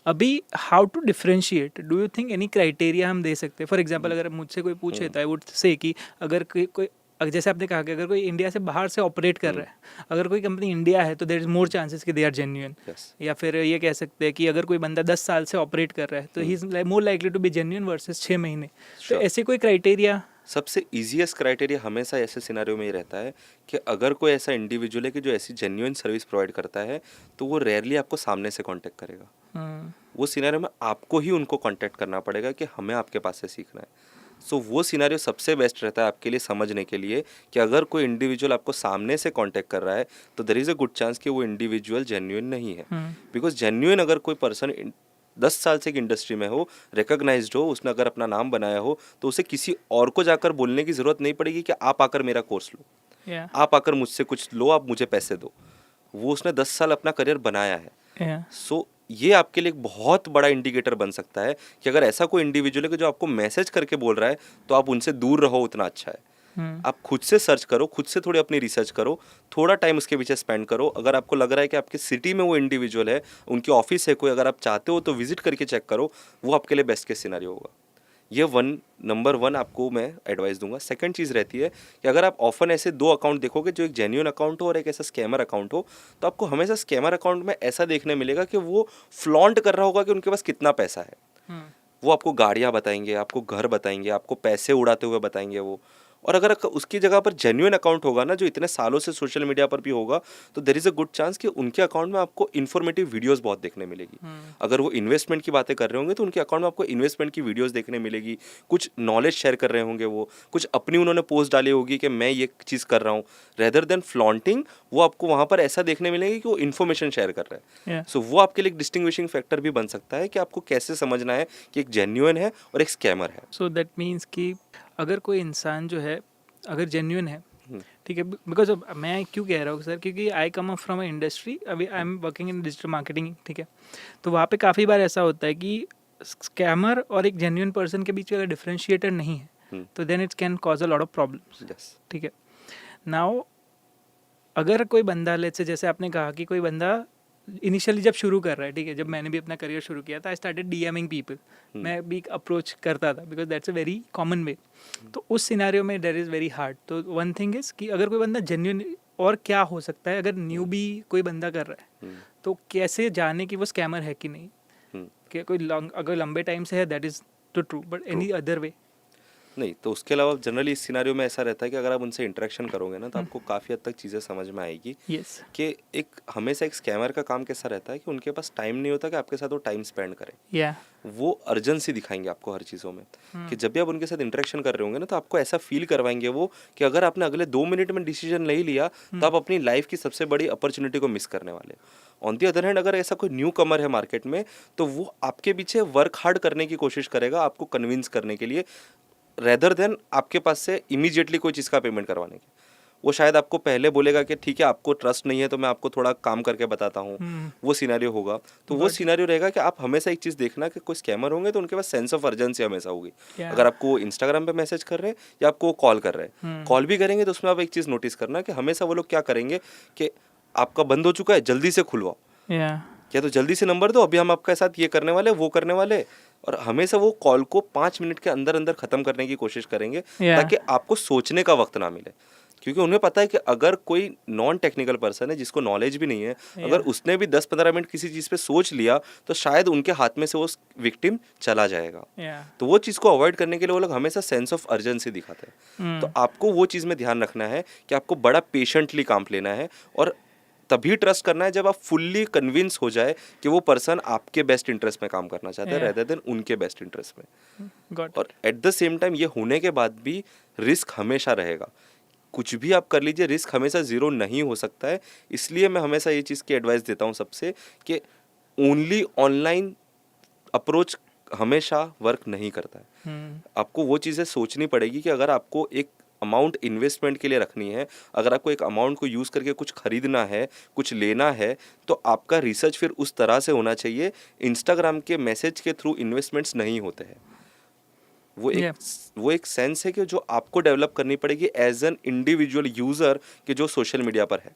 B: अभी how to differentiate, do you think any criteria हम दे सकते हैं? फॉर एग्जाम्पल अगर मुझसे कोई पूछे तो आई वुड से कि अगर कोई जैसे आपने कहा कि अगर कोई इंडिया से बाहर से ऑपरेट कर रहा है, अगर कोई कंपनी इंडिया है तो देयर इज मोर चांसेस कि दे आर जेन्युइन। या फिर ये कह सकते हैं कि अगर कोई बंदा 10 साल से ऑपरेट कर रहा है तो he is more likely to be genuine versus 6 महीने। तो ऐसे कोई क्राइटेरिया?
A: सबसे ईजीएस्ट क्राइटेरिया हमेशा ऐसे सिनेरियो में ही रहता है कि अगर कोई ऐसा इंडिविजुअल है कि जो ऐसी जेन्युइन सर्विस प्रोवाइड करता है तो वो रेयरली आपको सामने से कांटेक्ट करेगा। वो सिनेरियो में आपको ही उनको कांटेक्ट करना पड़ेगा कि हमें आपके पास से सीखना है। सो वो सिनेरियो सबसे बेस्ट रहता है आपके लिए समझने के लिए कि अगर कोई इंडिविजुअल आपको सामने से कांटेक्ट कर रहा है तो there is a good chance कि वो इंडिविजुअल जेन्युइन नहीं है। बिकॉज जेन्युइन अगर कोई पर्सन 10 साल से एक इंडस्ट्री में हो, रिकॉग्नाइज्ड हो, उसने अगर अपना नाम बनाया हो, तो उसे किसी और को जाकर बोलने की ज़रूरत नहीं पड़ेगी कि आप आकर मेरा कोर्स लो,
B: या
A: आप आकर मुझसे कुछ लो, आप मुझे पैसे दो। वो उसने 10 साल अपना करियर बनाया है।
B: या
A: सो ये आपके लिए एक बहुत बड़ा इंडिकेटर बन सकता है कि अगर ऐसा कोई इंडिविजुअल है कि जो आपको मैसेज करके बोल रहा है तो आप उनसे दूर रहो, उतना अच्छा है। आप खुद से सर्च करो, खुद से थोड़ी अपनी रिसर्च करो, थोड़ा टाइम उसके पीछे स्पेंड करो। अगर आपको लग रहा है कि आपके सिटी में वो इंडिविजुअल है, उनकी ऑफिस है कोई, अगर आप चाहते हो तो विजिट करके चेक करो, वो आपके लिए बेस्ट केस सिनेरियो होगा। ये नंबर वन आपको मैं एडवाइस दूंगा। सेकंड चीज़ रहती है कि अगर आप ऑफन ऐसे दो अकाउंट देखोगे, जो एक जेन्युइन अकाउंट हो और एक ऐसा स्कैमर अकाउंट हो, तो आपको हमेशा स्कैमर अकाउंट में ऐसा देखने मिलेगा कि वो फ्लॉन्ट कर रहा होगा कि उनके पास कितना पैसा है। वो आपको गाड़ियाँ बताएंगे, आपको घर बताएंगे, आपको पैसे उड़ाते हुए बताएंगे वो। और अगर उसकी जगह पर जेन्युइन अकाउंट होगा ना, जो इतने सालों से सोशल मीडिया पर भी होगा, तो there is a good chance कि उनके अकाउंट में आपको इन्फॉर्मेटिव वीडियोस बहुत देखने मिलेगी। अगर वो इन्वेस्टमेंट की बातें कर रहे होंगे तो उनके अकाउंट में आपको इन्वेस्टमेंट की वीडियोस देखने मिलेगी, कुछ नॉलेज शेयर कर रहे होंगे, वो कुछ अपनी उन्होंने पोस्ट डाली होगी कि मैं ये चीज़ कर रहा हूँ, रेदर देन फ्लॉन्टिंग। वो आपको वहाँ पर ऐसा देखने मिलेगी कि वो इन्फॉर्मेशन शेयर कर रहे हैं। सो वो आपके लिए एक डिस्टिंग्विशिंग फैक्टर भी बन सकता है कि आपको कैसे समझना है कि एक जेन्युइन है और एक स्कैमर है।
B: सो दैट मीन्स कि अगर कोई इंसान जो है अगर जेन्युइन है,
A: हम्म,
B: ठीक है, बिकॉज मैं क्यों कह रहा हूँ सर, क्योंकि I come up from a industry, अभी I am working in digital marketing, ठीक है। तो वहाँ पे काफ़ी बार ऐसा होता है कि स्कैमर और एक जेन्युइन पर्सन के बीच अगर डिफरेंशिएटर नहीं है तो then it's can cause a lot of problems,
A: yes,
B: ठीक है। नाउ अगर कोई बंदा, लेट्स से जैसे आपने कहा कि कोई बंदा इनिशियली जब शुरू कर रहा है, ठीक है, जब मैंने भी अपना करियर शुरू किया था, आई स्टार्टेड डीएमिंग पीपल, मैं भी अप्रोच करता था because that's a very common वे। तो उस सिनारियो में डेट इज़ वेरी हार्ड। तो वन थिंग इज़ कि अगर कोई बंदा जेन्युइन, और क्या हो सकता है अगर न्यू भी कोई बंदा कर रहा है, तो कैसे जाने कि वो स्कैमर है कि नहीं, कि कोई अगर लंबे टाइम से है दैट इज़ तो true, but any other way.
A: नहीं तो उसके अलावा जनरली इस सिनारियो में ऐसा रहता है कि अगर आप उनसे इंटरेक्शन करोगे ना, तो आपको काफ़ी हद तक चीज़ें समझ में आएगी
B: यस,
A: कि एक हमेशा एक स्कैमर का काम कैसा रहता है कि उनके पास टाइम नहीं होता कि आपके साथ वो टाइम स्पेंड करें।
B: या
A: वो अर्जेंसी दिखाएंगे आपको हर चीज़ों में, कि जब भी आप उनके साथ इंटरेक्शन कर रहे होंगे ना, तो आपको ऐसा फील करवाएंगे वो कि अगर आपने अगले 2 मिनट में डिसीजन नहीं लिया तो आप अपनी लाइफ की सबसे बड़ी अपॉर्चुनिटी को मिस करने वाले। ऑन दी अदर हैंड, अगर ऐसा कोई न्यू कमर है मार्केट में, तो वो आपके पीछे वर्क हार्ड करने की कोशिश करेगा आपको कन्विंस करने के लिए, रेदर देन आपके पास से इमीडिएटली कोई चीज़ का पेमेंट करवाने की। वो शायद आपको पहले बोलेगा कि ठीक है, आपको ट्रस्ट नहीं है तो मैं आपको थोड़ा काम करके बताता हूँ, वो सिनेरियो होगा। तो वो सिनेरियो रहेगा कि आप हमेशा एक चीज़ देखना कि कोई स्कैमर होंगे तो उनके पास सेंस ऑफ अर्जेंसी हमेशा होगी।
B: या
A: अगर आपको इंस्टाग्राम पे मैसेज कर रहे हैं या आपको कॉल कर रहे हैं, कॉल भी करेंगे तो उसमें आप एक चीज़ नोटिस करना कि हमेशा वो लोग क्या करेंगे कि आपका बंद हो चुका है, जल्दी से खुलवाओ,
B: या
A: या तो जल्दी से नंबर दो, अभी हम आपके साथ ये करने वाले, वो करने वाले। और हमेशा वो कॉल को 5 मिनट के अंदर अंदर ख़त्म करने की कोशिश करेंगे
B: या
A: ताकि आपको सोचने का वक्त ना मिले। क्योंकि उन्हें पता है कि अगर कोई नॉन टेक्निकल पर्सन है जिसको नॉलेज भी नहीं है, अगर उसने भी 10-15 मिनट किसी चीज़ पे सोच लिया तो शायद उनके हाथ में से वो विक्टिम चला जाएगा।
B: या
A: तो वो चीज़ को अवॉइड करने के लिए वो लोग हमेशा सेंस ऑफ अर्जेंसी दिखाते हैं। तो आपको वो चीज़ में ध्यान रखना है कि आपको बड़ा पेशेंटली काम लेना है, और तभी ट्रस्ट करना है जब आप फुल्ली कन्विंस हो जाए कि वो पर्सन आपके बेस्ट इंटरेस्ट में काम करना चाहता है,
B: Yeah.
A: रेदर देन उनके बेस्ट इंटरेस्ट में।
B: गॉट
A: और एट द सेम टाइम ये होने के बाद भी रिस्क हमेशा रहेगा। कुछ भी आप कर लीजिए, रिस्क हमेशा ज़ीरो नहीं हो सकता है। इसलिए मैं हमेशा ये चीज़ की एडवाइस देता हूँ सबसे कि ओनली ऑनलाइन अप्रोच हमेशा वर्क नहीं करता है। आपको वो चीज़ें सोचनी पड़ेगी कि अगर आपको एक अमाउंट इन्वेस्टमेंट के लिए रखनी है, अगर आपको एक अमाउंट को यूज़ करके कुछ खरीदना है, कुछ लेना है, तो आपका रिसर्च फिर उस तरह से होना चाहिए। इंस्टाग्राम के मैसेज के थ्रू इन्वेस्टमेंट्स नहीं होते हैं।
B: Yeah.
A: वो एक सेंस है कि जो आपको डेवलप करनी पड़ेगी एज एन इंडिविजुअल यूज़र कि जो सोशल मीडिया पर है।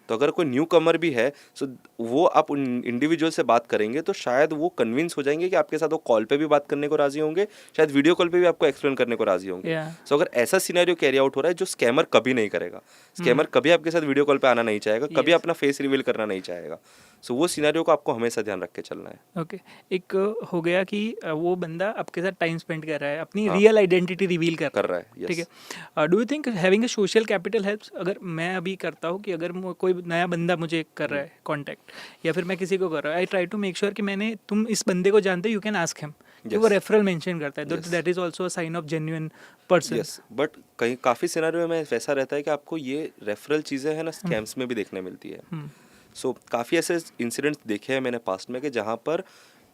A: तो अगर कोई न्यू कमर भी है, सो वो आप उन इंडिविजुअल से बात करेंगे तो शायद वो कन्विंस हो जाएंगे कि आपके साथ वो कॉल पे भी बात करने को राजी होंगे, शायद वीडियो कॉल पे भी आपको एक्सप्लेन करने को राजी होंगे।
B: Yeah.
A: सो अगर ऐसा सिनेरियो कैरी आउट हो रहा है, जो स्कैमर कभी नहीं करेगा। स्कैमर कभी आपके साथ वीडियो कॉल पे आना नहीं चाहेगा, कभी
B: Yes.
A: अपना फेस रिवील करना नहीं चाहेगा। सो वो सिनेरियो को आपको हमेशा ध्यान रख के चलना है।
B: ओके, एक हो गया कि वो बंदा आपके साथ टाइम स्पेंड कर रहा है, अपनी
A: हाँ।
B: रियल आइडेंटिटी रिवील कर
A: कर रहा है,
B: ठीक
A: यस।
B: है। Do you think having a social capital helps? अगर मैं अभी करता हूँ कि अगर कोई नया बंदा मुझे कर रहा है कांटेक्ट, या फिर मैं किसी को कर रहा हूँ, I try to make sure कि तुम इस बंदे को जानते हो, यू कैन आस्क हिम कि वो
A: Yes.
B: रेफरल मेंशन करता है,
A: Yes.
B: That is also a sign of genuine person.
A: Yes, but कहीं काफ़ी सिनेरियो में वैसा रहता है कि आपको ये रेफरल चीज़ें हैं ना स्कैम्स में भी देखने मिलती है. सो काफ़ी ऐसे इंसिडेंट्स देखे हैं मैंने पास्ट में कि जहाँ पर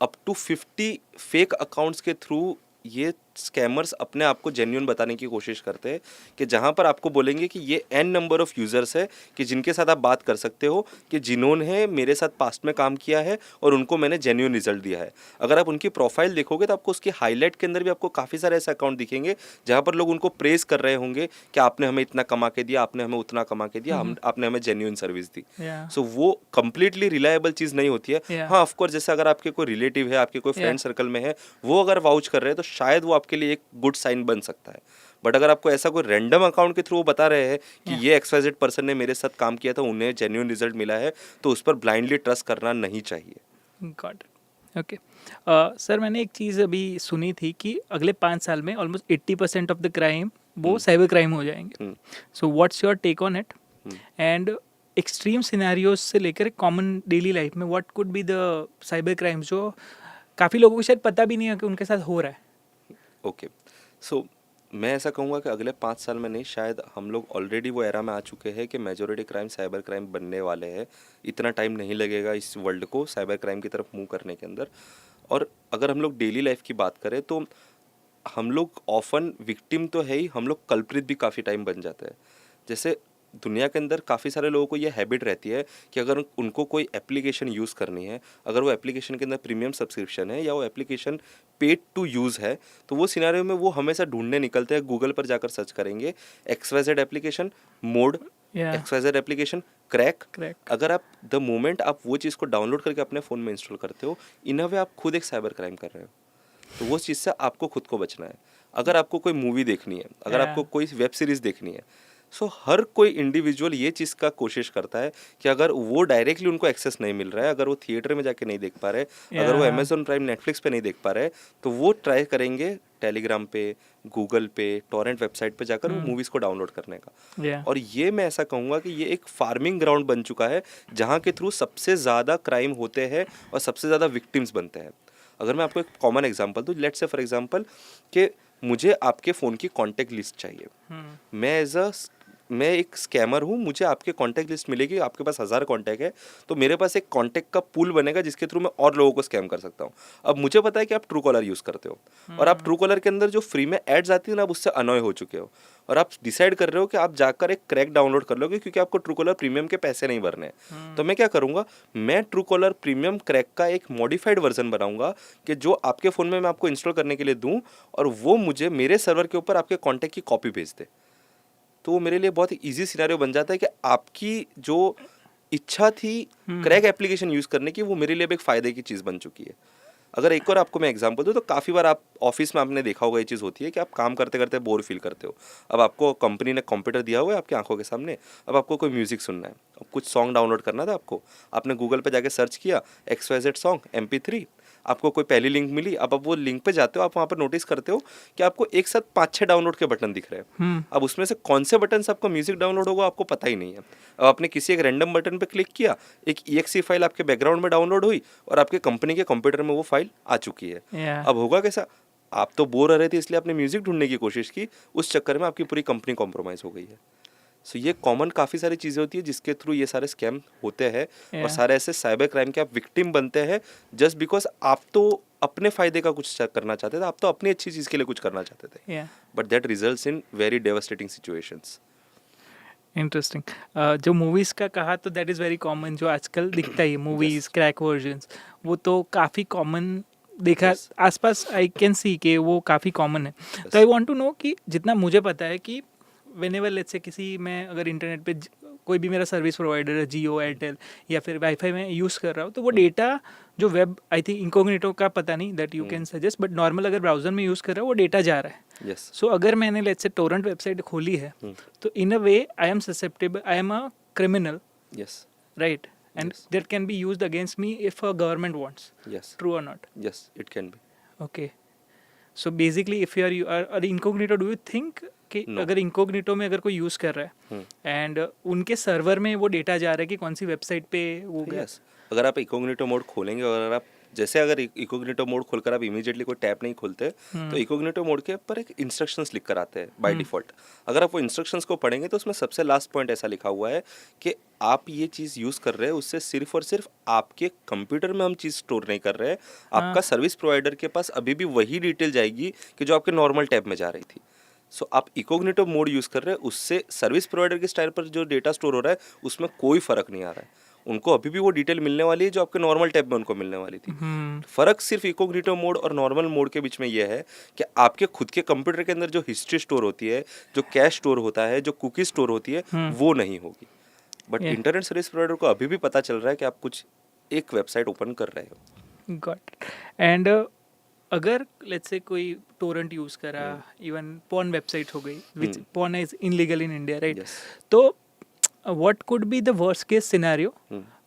A: अप टू 50 फेक अकाउंट्स के थ्रू ये स्कैमर्स अपने आप को जेन्युइन बताने की कोशिश करते हैं कि जहाँ पर आपको बोलेंगे कि ये एन नंबर ऑफ यूज़र्स है कि जिनके साथ आप बात कर सकते हो कि जिन्होंने मेरे साथ पास्ट में काम किया है और उनको मैंने जेन्युइन रिजल्ट दिया है. अगर आप उनकी प्रोफाइल देखोगे तो आपको उसकी हाईलाइट के अंदर भी आपको काफ़ी सारे ऐसे अकाउंट दिखेंगे जहाँ पर लोग उनको प्रेज कर रहे होंगे कि आपने हमें इतना कमा के दिया, आपने हमें उतना कमा के दिया, आपने हमें जेन्युइन सर्विस दी.
B: Yeah.
A: सो वो कंप्लीटली रिलायबल चीज़ नहीं होती है.
B: Yeah.
A: हाँ, ऑफकोर्स जैसे अगर आपके कोई रिलेटिव है, आपके कोई फ्रेंड सर्कल में है, वो अगर वाउच कर रहे हैं तो शायद वो आपके लिए एक गुड साइन बन सकता है. बट अगर आपको ऐसा कोई रैंडम अकाउंट के थ्रू बता रहे हैं कि ये XYZ पर्सन ने मेरे साथ काम किया था, उन्हें जेन्युइन रिजल्ट मिला है, तो उस पर ब्लाइंडली ट्रस्ट करना नहीं चाहिए.
B: Got it. ओके सर, मैंने एक चीज़ अभी सुनी थी कि अगले 5 साल में ऑलमोस्ट 80% ऑफ द क्राइम वो साइबर क्राइम हो जाएंगे. So what's your take on it? And extreme scenarios से लेकर कॉमन डेली लाइफ में what could be the cyber crime जो काफ़ी लोगों को शायद पता भी नहीं है कि उनके साथ हो रहा है.
A: ओके, सो मैं ऐसा कहूँगा कि अगले 5 साल में नहीं, शायद हम लोग ऑलरेडी वो एरा में आ चुके हैं कि मेजॉरिटी क्राइम साइबर क्राइम बनने वाले हैं. इतना टाइम नहीं लगेगा इस वर्ल्ड को साइबर क्राइम की तरफ मूव करने के अंदर. और अगर हम लोग डेली लाइफ की बात करें तो हम लोग ऑफन विक्टिम तो है ही, हम लोग कल्प्रिट भी काफ़ी टाइम बन जाता है. जैसे दुनिया के अंदर काफ़ी सारे लोगों को ये हैबिट रहती है कि अगर उनको कोई एप्लीकेशन यूज़ करनी है, अगर वो एप्लीकेशन के अंदर प्रीमियम सब्सक्रिप्शन है या वो एप्लीकेशन पेड टू यूज़ है, तो वो सिनेरियो में वो हमेशा ढूंढने निकलते हैं, गूगल पर जाकर सर्च करेंगे XYZ application mode, XYZ application crack. अगर आप द मोमेंट आप वो चीज़ को डाउनलोड करके अपने फ़ोन में इंस्टॉल करते हो, इन अ वे आप खुद एक साइबर क्राइम कर रहे हो. तो वो चीज़ से आपको खुद को बचना है. अगर आपको कोई मूवी देखनी है, अगर आपको कोई वेब सीरीज़ देखनी है, सो हर कोई इंडिविजुअल ये चीज़ का कोशिश करता है कि अगर वो डायरेक्टली उनको एक्सेस नहीं मिल रहा है, अगर वो थिएटर में जाके नहीं देख पा रहे, अगर वो अमेजोन प्राइम नेटफ्लिक्स पे नहीं देख पा रहे, तो वो ट्राई करेंगे टेलीग्राम पे, गूगल पे, टॉरेंट वेबसाइट पे जाकर वो मूवीज़ को डाउनलोड करने का. और ये मैं ऐसा कहूँगा कि ये एक फार्मिंग ग्राउंड बन चुका है जहाँ के थ्रू सबसे ज़्यादा क्राइम होते हैं और सबसे ज़्यादा विक्टिम्स बनते हैं. अगर मैं आपको एक कॉमन एग्जांपल दूं, लेट्स से फॉर एग्जांपल कि मुझे आपके फ़ोन की कॉन्टैक्ट लिस्ट चाहिए. मैं एक स्कैमर हूँ, मुझे आपके कॉन्टैक्ट लिस्ट मिलेगी, आपके पास 1000 कॉन्टैक्ट है, तो मेरे पास एक कॉन्टैक्ट का पूल बनेगा जिसके थ्रू मैं और लोगों को स्कैम कर सकता हूँ. अब मुझे पता है कि आप ट्रू कॉलर यूज़ करते हो और आप ट्रू कॉलर के अंदर जो फ्री में एड्स आती है ना, आप उससे अनॉय हो चुके हो और आप डिसाइड कर रहे हो कि आप जाकर एक क्रैक डाउनलोड कर लोगे क्योंकि आपको ट्रू कॉलर प्रीमियम के पैसे नहीं भरने. तो मैं क्या करूँगा, मैं ट्रू कॉलर प्रीमियम क्रैक का एक मॉडिफाइड वर्जन बनाऊंगा कि जो आपके फ़ोन में मैं आपको इंस्टॉल करने के लिए दूँ और वो मुझे मेरे सर्वर के ऊपर आपके कॉन्टैक्ट की कॉपी भेज दे. तो वो मेरे लिए बहुत ही ईजी सिनेरियो बन जाता है कि आपकी जो इच्छा थी क्रैक एप्लीकेशन यूज़ करने की, वो मेरे लिए भी एक फ़ायदे की चीज़ बन चुकी है. अगर एक और आपको मैं एग्जांपल दूं तो काफ़ी बार आप ऑफिस में आपने देखा होगा ये चीज़ होती है कि आप काम करते करते बोर फील करते हो. अब आपको कंपनी ने कंप्यूटर दिया हुआ है आपकी आंखों के सामने, अब आपको कोई म्यूज़िक सुनना है, अब कुछ सॉन्ग डाउनलोड करना था आपको, आपने गूगल पे जाके सर्च किया XYZ सॉन्ग MP3, आपको कोई पहली लिंक मिली. अब आप वो लिंक पे जाते हो, आप वहाँ पर नोटिस करते हो कि आपको एक साथ 5-6 डाउनलोड के बटन दिख रहे हैं. अब उसमें से कौन से बटन से आपको म्यूजिक डाउनलोड होगा आपको पता ही नहीं है. अब आपने किसी एक रैंडम बटन पे क्लिक किया, एक EXE फाइल आपके बैकग्राउंड में डाउनलोड हुई और आपके कंपनी के कंप्यूटर में वो फाइल आ चुकी है. अब होगा कैसा, आप तो बोर हो रहे थे इसलिए आपने म्यूजिक ढूंढने की कोशिश की, उस चक्कर में आपकी पूरी कंपनी कॉम्प्रोमाइज़ हो गई है. सो ये कॉमन काफ़ी सारी चीज़ें होती है जिसके थ्रू ये सारे स्कैम होते हैं और सारे ऐसे साइबर क्राइम के आप विक्टिम बनते हैं जस्ट बिकॉज आप तो अपने फ़ायदे का कुछ करना चाहते थे, आप तो अपनी अच्छी चीज़ के लिए कुछ करना चाहते थे, but that results in very devastating situations.
B: Interesting. जो मूवीज़ का कहा तो दैट इज़ वेरी कॉमन, जो आजकल दिखता ही मूवीज़ क्रैक वर्जन्स, वो तो काफ़ी कॉमन देखा आसपास. आई कैन सी कि वो काफ़ी कॉमन है. तो आई वांट टू नो कि जितना मुझे पता है कि व्हेनेवर लेट्स से किसी मैं अगर इंटरनेट पे कोई भी मेरा सर्विस प्रोवाइडर है, जियो, एयरटेल या फिर वाईफाई में यूज़ कर रहा हूँ, तो वो डेटा जो वेब, आई थिंक इनकॉग्निटो का पता नहीं that you can suggest, but normal अगर ब्राउज़र में यूज़ कर रहा हूँ वो डेटा जा रहा है. सो अगर मैंने लेट्स से टोरेंट वेबसाइट खोली है तो in a way I am susceptible, I am a criminal, right? And that can be used against me if a government wants.
A: Yes.
B: True or not?
A: Yes, it can be.
B: Okay. So basically, if you are incognito, do you think कि अगर incognito में अगर कोई use कर रहा है and उनके server में वो डेटा जा रहा है कि कौन सी वेबसाइट पे वो गया?
A: Yes. अगर आप incognito मोड खोलेंगे और अगर आप जैसे अगर इकोग्निटो मोड खोलकर आप इमीडिएटली कोई टैब नहीं खोलते, तो इकोग्निटो मोड के ऊपर एक इंस्ट्रक्शंस लिख कर आते हैं बाय डिफॉल्ट। अगर आप वो इंस्ट्रक्शंस को पढ़ेंगे तो उसमें सबसे लास्ट पॉइंट ऐसा लिखा हुआ है कि आप ये चीज़ यूज़ कर रहे हैं, उससे सिर्फ और सिर्फ आपके कंप्यूटर में हम चीज़ स्टोर नहीं कर रहे हैं, आपका सर्विस प्रोवाइडर के पास अभी भी वही डिटेल जाएगी कि जो आपके नॉर्मल टैब में जा रही थी। सो आप इकोग्निटो मोड यूज़ कर रहे हैं, उससे सर्विस प्रोवाइडर के स्टाइल पर जो डेटा स्टोर हो रहा है उसमें कोई फ़र्क नहीं आ रहा है। उनको अभी भी वो डिटेल मिलने वाली है जो आपके नॉर्मल टैब में उनको मिलने वाली थी। फ़र्क सिर्फ इकोग्निटो मोड और नॉर्मल मोड के बीच में ये है कि आपके खुद के कंप्यूटर के अंदर जो हिस्ट्री स्टोर होती है, जो कैश स्टोर होता है, जो कुकी स्टोर होती है, वो नहीं होगी। बट इंटरनेट सर्विस प्रोवाइडर को अभी भी पता चल रहा है कि आप कुछ एक वेबसाइट ओपन कर रहे हो।
B: गॉट। एंड अगर लेट्स से कोई टोरेंट यूज़ करा, इवन पॉर्न वेबसाइट हो गई, which porn is illegal in India, right?
A: Yes.
B: तो what could be the worst case scenario